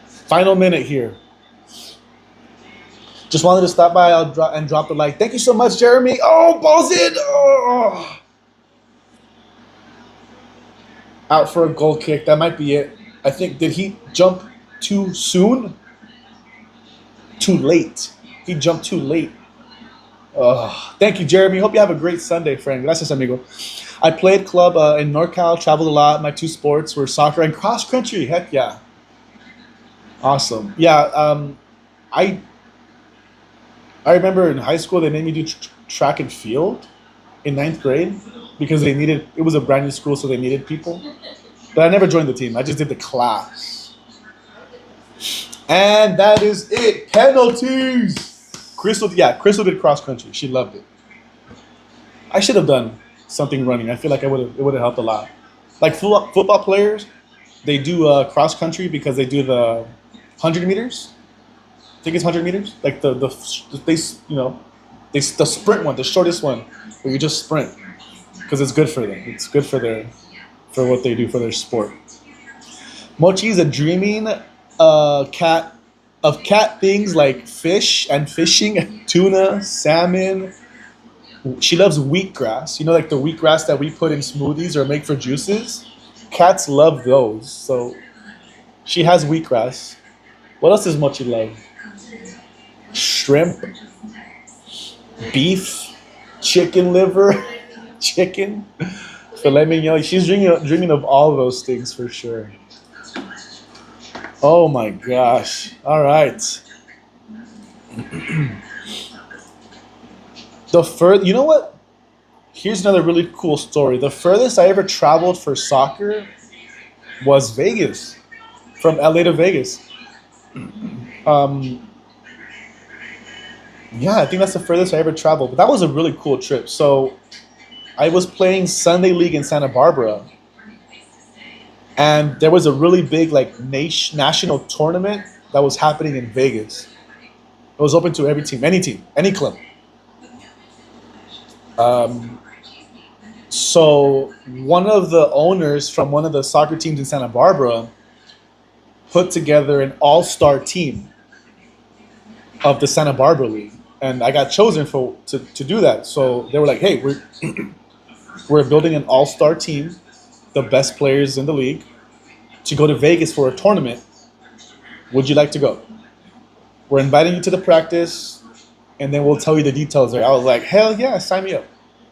Final minute here. Just wanted to stop by and drop the like. Thank you so much, Jeremy. Oh, balls in. Oh. Out for a goal kick. That might be it. I think, did he jump too soon? Too late. He jumped too late. Thank you, Jeremy. Hope you have a great Sunday, friend. Gracias, amigo. I played club in NorCal, traveled a lot. My two sports were soccer and cross country. Heck yeah. Awesome. Yeah, I remember in high school they made me do track and field in ninth grade because they needed. It was a brand new school, so they needed people. But I never joined the team. I just did the class. And that is it. Penalties. Crystal did cross country. She loved it. I should have done something running. I feel like it would have helped a lot. Like football players, they do cross country because they do the 100 meters. I think it's 100 meters. Like the sprint one, the shortest one, where you just sprint because it's good for them. It's good for what they do for their sport. Mochi is a dreaming cat of cat things like fish and fishing, tuna, salmon. She loves wheatgrass. You know, like the wheatgrass that we put in smoothies or make for juices. Cats love those. So she has wheatgrass. What else does Mochi love? Shrimp, beef, chicken liver, chicken, filet mignon. She's dreaming of all those things for sure. Oh my gosh. All right. You know what? Here's another really cool story. The furthest I ever traveled for soccer was Vegas, from LA to Vegas. Yeah, I think that's the furthest I ever traveled. But that was a really cool trip. So I was playing Sunday League in Santa Barbara, and there was a really big national tournament that was happening in Vegas. It was open to every team, any club. So one of the owners from one of the soccer teams in Santa Barbara put together an all-star team of the Santa Barbara League, and I got chosen to do that. So they were like, "Hey, we're building an all-star team, the best players in the league, to go to Vegas for a tournament. Would you like to go? We're inviting you to the practice, and then we'll tell you the details there." I was like, "Hell yeah, sign me up."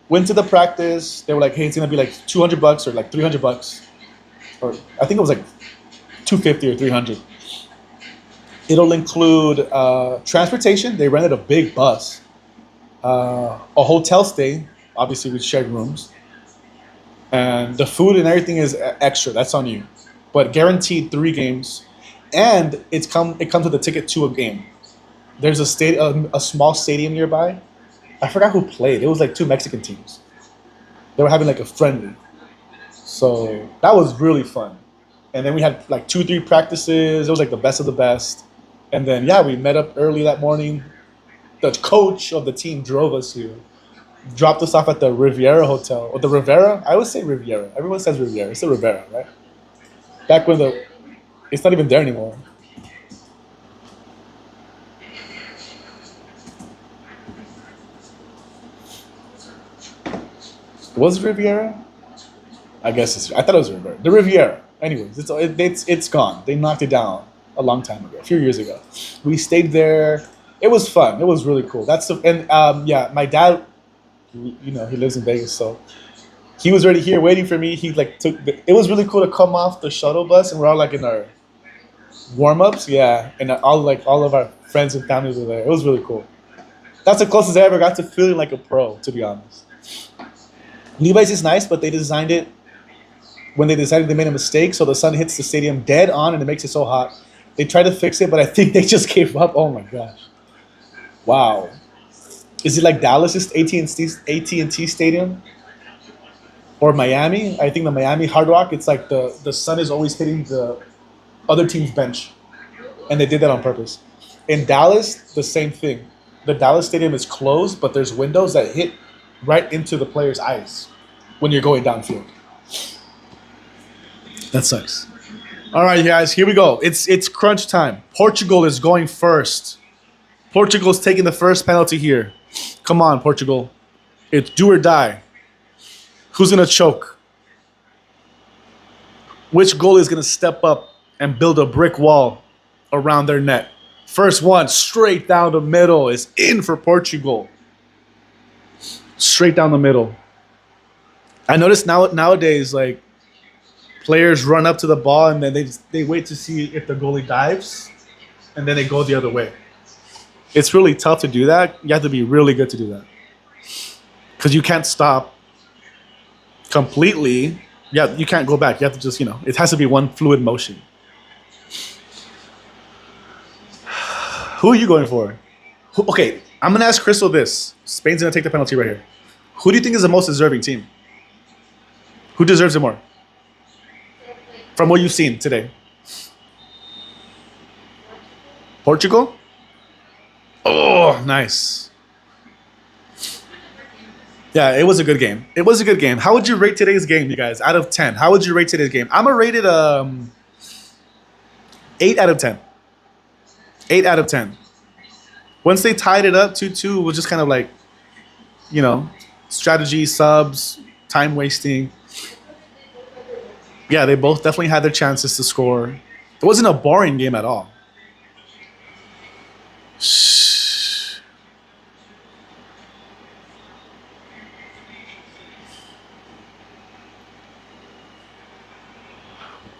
Went to the practice. They were like, "Hey, it's gonna be like $200 or like $300, or I think it was like $250 or $300. It'll include transportation." They rented a big bus, a hotel stay. Obviously, we shared rooms, and the food and everything is extra. That's on you, but guaranteed 3 games, and it comes with a ticket to a game. There's a small stadium nearby. I forgot who played. It was like 2 Mexican teams. They were having like a friendly, so that was really fun. And then we had like 2-3 practices. It was like the best of the best. And then we met up early that morning. The coach of the team drove us here, dropped us off at the Riviera Hotel or the Rivera. I always say Riviera. Everyone says Riviera. It's the Rivera, right? Back when it's not even there anymore. Was it Riviera? I thought it was Riviera. The Riviera. Anyways, it's gone. They knocked it down a long time ago, a few years ago. We stayed there. It was fun. It was really cool. My dad, he lives in Vegas, so he was already here waiting for me. It was really cool to come off the shuttle bus, and we're all like in our warm-ups, and all of our friends and families were there. It was really cool. That's the closest I ever got to feeling like a pro, to be honest. Levi's is nice, but they designed it when they decided they made a mistake, so the sun hits the stadium dead on and it makes it so hot. They tried to fix it, but I think they just gave up. Oh my gosh. Wow. Is it like Dallas's AT&T Stadium? Or Miami? I think the Miami Hard Rock, it's like the sun is always hitting the other team's bench. And they did that on purpose. In Dallas, the same thing. The Dallas Stadium is closed, but there's windows that hit right into the player's eyes when you're going downfield. That sucks. All right, guys, here we go. It's crunch time. Portugal is going first. Portugal's taking the first penalty here. Come on, Portugal. It's do or die. Who's going to choke? Which goalie is going to step up and build a brick wall around their net? First one, straight down the middle, is in for Portugal. Straight down the middle. I notice nowadays, like, players run up to the ball and then they wait to see if the goalie dives, and then they go the other way. It's really tough to do that. You have to be really good to do that because you can't stop completely. Yeah, you can't go back. You have to just, it has to be one fluid motion. Who are you going for? Okay, I'm going to ask Cristal this. Spain's going to take the penalty right here. Who do you think is the most deserving team? Who deserves it more? From what you've seen today. Portugal? Oh, nice. Yeah, it was a good game. It was a good game. How would you rate today's game, you guys? Out of 10. How would you rate today's game? I'm going to rate it 8 out of 10. 8 out of 10. Once they tied it up 2-2, it was just kind of like, strategy, subs, time wasting. Yeah, they both definitely had their chances to score. It wasn't a boring game at all. Shh.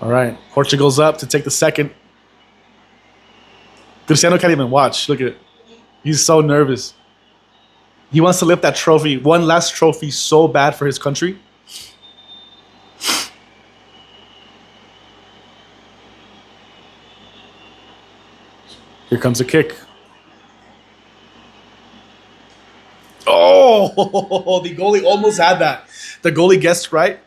All right, Portugal's up to take the second. Cristiano can't even watch. Look at it. He's so nervous. He wants to lift that trophy, one last trophy, so bad for his country. Here comes a kick. Oh, the goalie almost had that. The goalie guessed right.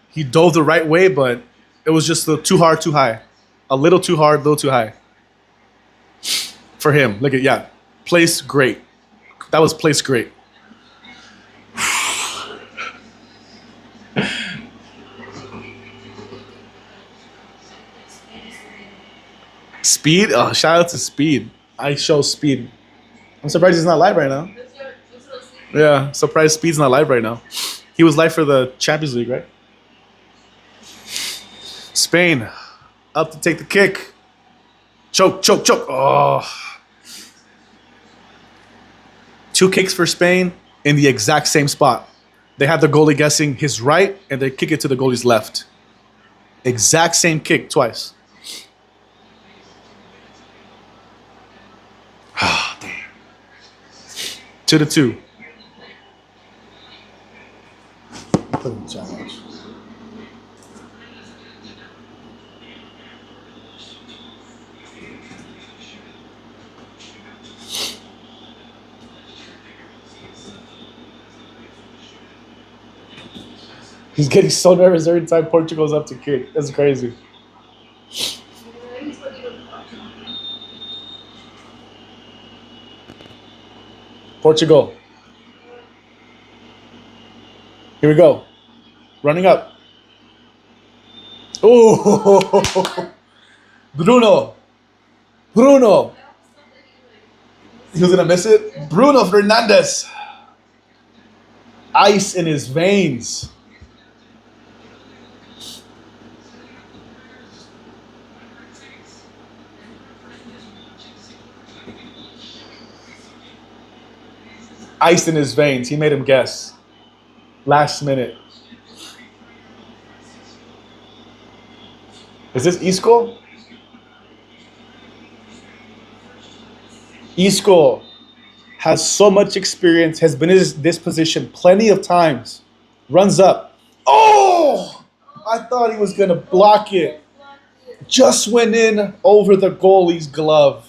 He dove the right way, but it was just too hard, too high. A little too hard, a little too high. For him. Look at, yeah. Placed great. That was placed great. Speed? Oh, shout out to Speed. I show Speed. I'm surprised he's not live right now. Yeah, surprised Speed's not live right now. He was live for the Champions League, right? Spain up to take the kick. Choke, choke, choke. Oh. 2 kicks for Spain in the exact same spot. They have the goalie guessing his right, and they kick it to the goalie's left. Exact same kick twice. Ah, damn. 2-2. Put in the challenge. He's getting so nervous every time Portugal's up to kick. That's crazy. Portugal. Here we go. Running up. Oh, Bruno. Bruno. He was going to miss it. Bruno Fernandes. Ice in his veins. Ice in his veins. He made him guess. Last minute. Is this Isco? Isco has so much experience, has been in this position plenty of times. Runs up. Oh! I thought he was going to block it. Just went in over the goalie's glove.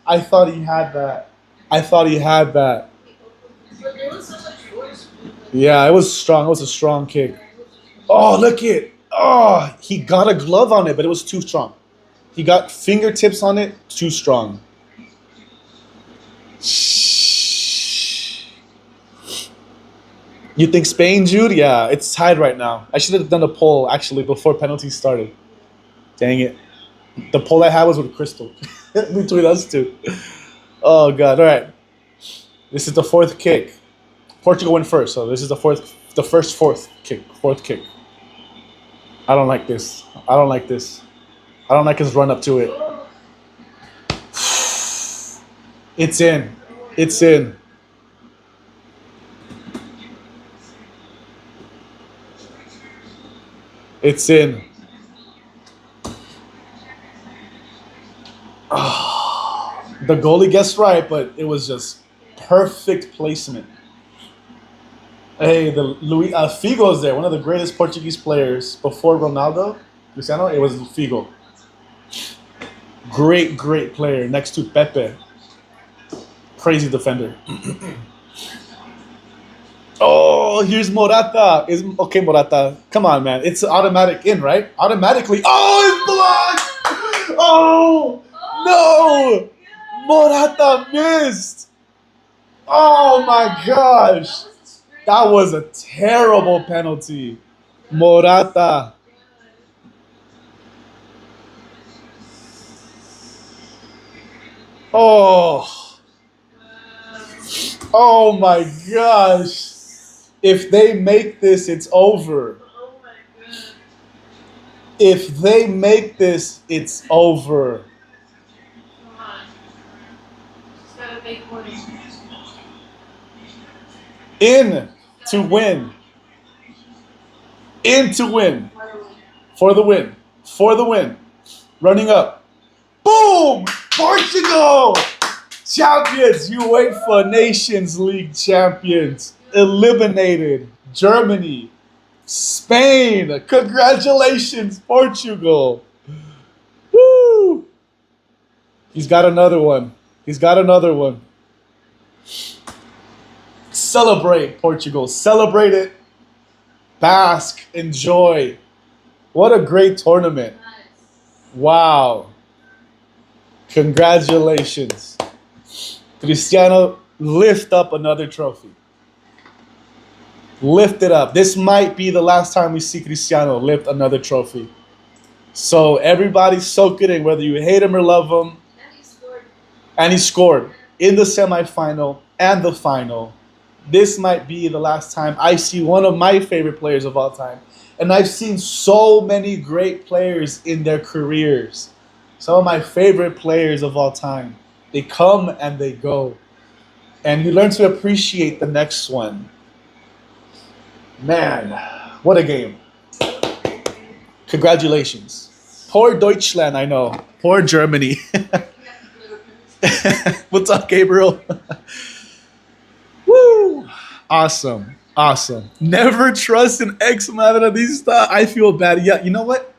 I thought he had that. I thought he had that. Yeah, it was strong. It was a strong kick. Oh, look it. Oh, he got a glove on it, but it was too strong. He got fingertips on it, too strong. You think Spain, Jude? Yeah, it's tied right now. I should have done a poll, actually, before penalties started. Dang it. The poll I had was with Cristal. Between us two. Oh, God. All right. This is the fourth kick. Portugal went first, so this is the fourth kick. I don't like this. I don't like this. I don't like his run up to it. It's in. It's in. It's in. Oh, The goalie guessed right, but it was just perfect placement. Hey, the Luis Figo's there, one of the greatest Portuguese players before Ronaldo, Cristiano. It was Figo. Great player next to Pepe. Crazy defender. Oh, here's Morata. Okay, Morata. Come on, man. It's automatic in, right? Automatically. Oh, it's blocked. Oh, no. Morata missed. Oh, my gosh. That was a terrible penalty. Morata. Oh. Oh, my gosh. If they make this, it's over. If they make this, it's over. In to win. In to win. For the win. For the win. Running up. Boom! Portugal! Champions! UEFA Nations League champions. Eliminated Germany. Spain. Congratulations, Portugal. Woo! He's got another one. He's got another one. Celebrate, Portugal. Celebrate it. Bask. Enjoy. What a great tournament. Wow. Congratulations. Cristiano, lift up another trophy. Lift it up. This might be the last time we see Cristiano lift another trophy. So everybody soak it in, whether you hate him or love him. And he scored in the semifinal and the final. This might be the last time I see one of my favorite players of all time. And I've seen so many great players in their careers. Some of my favorite players of all time. They come and they go. And you learn to appreciate the next one. Man, what a game. Congratulations. Poor Deutschland, I know. Poor Germany. What's up, Gabriel? Woo! Awesome. Awesome. Never trust an ex-madridista. I feel bad. Yeah, you know what?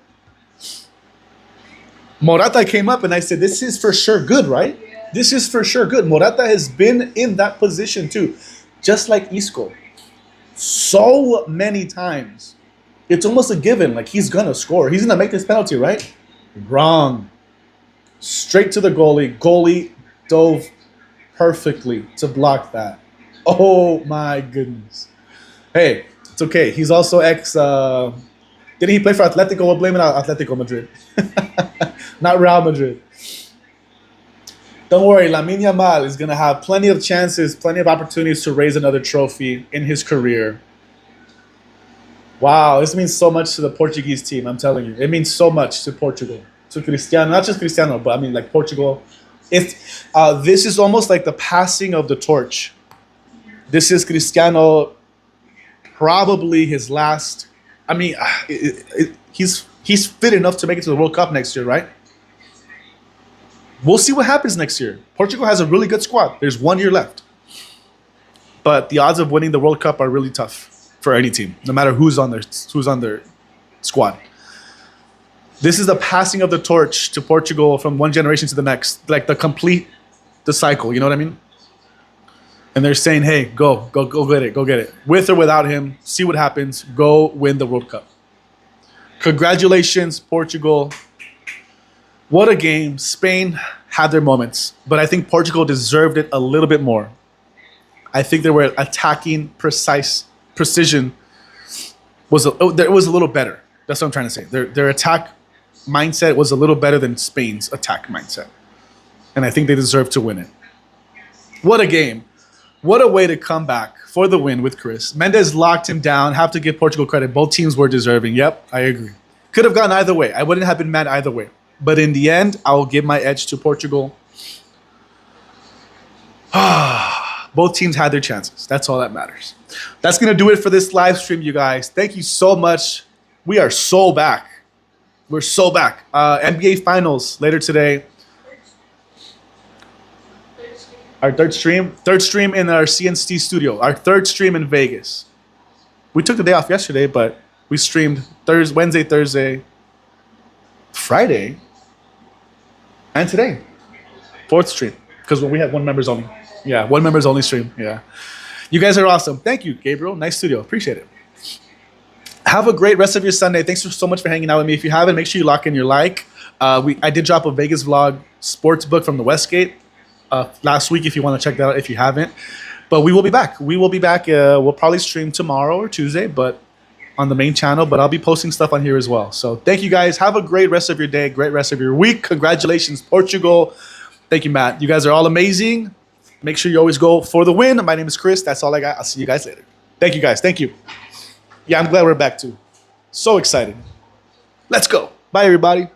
Morata came up and I said, this is for sure good, right? Yeah. This is for sure good. Morata has been in that position too. Just like Isco. So many times. It's almost a given. Like, he's going to score. He's going to make this penalty, right? Wrong. Straight to the goalie. Goalie dove perfectly to block that. Oh, my goodness. Hey, it's okay. He's also didn't he play for Atletico? We'll blame it on Atletico Madrid. Not Real Madrid. Don't worry, Lamine Yamal is going to have plenty of chances, plenty of opportunities to raise another trophy in his career. Wow, this means so much to the Portuguese team, I'm telling you. It means so much to Portugal, to Cristiano, not just Cristiano, but I mean like Portugal. This is almost like the passing of the torch. This is Cristiano, probably his last. I mean, he's fit enough to make it to the World Cup next year, right? We'll see what happens next year. Portugal has a really good squad. There's 1 year left. But the odds of winning the World Cup are really tough for any team, no matter who's on their squad. This is the passing of the torch to Portugal from one generation to the next, like the cycle, you know what I mean? And they're saying, hey, go get it. With or without him, see what happens. Go win the World Cup. Congratulations, Portugal. What a game. Spain had their moments, but I think Portugal deserved it a little bit more. I think they were attacking precision was a little better. That's what I'm trying to say. Their attack mindset was a little better than Spain's attack mindset. And I think they deserve to win it. What a game. What a way to come back for the win with Cris. Mendes locked him down. Have to give Portugal credit. Both teams were deserving. Yep, I agree. Could have gone either way. I wouldn't have been mad either way. But in the end, I will give my edge to Portugal. Both teams had their chances. That's all that matters. That's going to do it for this live stream, you guys. Thank you so much. We are so back. We're so back. NBA Finals later today. Our third stream in our CNC studio. Our third stream in Vegas. We took the day off yesterday, but we streamed Wednesday, Thursday, Friday, and today. Fourth stream, because we had one members only. Yeah, one members only stream. Yeah. You guys are awesome. Thank you, Gabriel. Nice studio. Appreciate it. Have a great rest of your Sunday. Thanks so much for hanging out with me. If you haven't, make sure you lock in your like. I did drop a Vegas vlog sports book from the Westgate last week if you want to check that out if you haven't. But we will be back. We'll probably stream tomorrow or Tuesday, but on the main channel. But I'll be posting stuff on here as well. So thank you guys. Have a great rest of your day, great rest of your week. Congratulations, Portugal. Thank you, Matt. You guys are all amazing. Make sure you always go for the win. My name is Chris. That's all I got. I'll see you guys later. Thank you, guys. Thank you. Yeah, I'm glad we're back too. So excited. Let's go. Bye, everybody.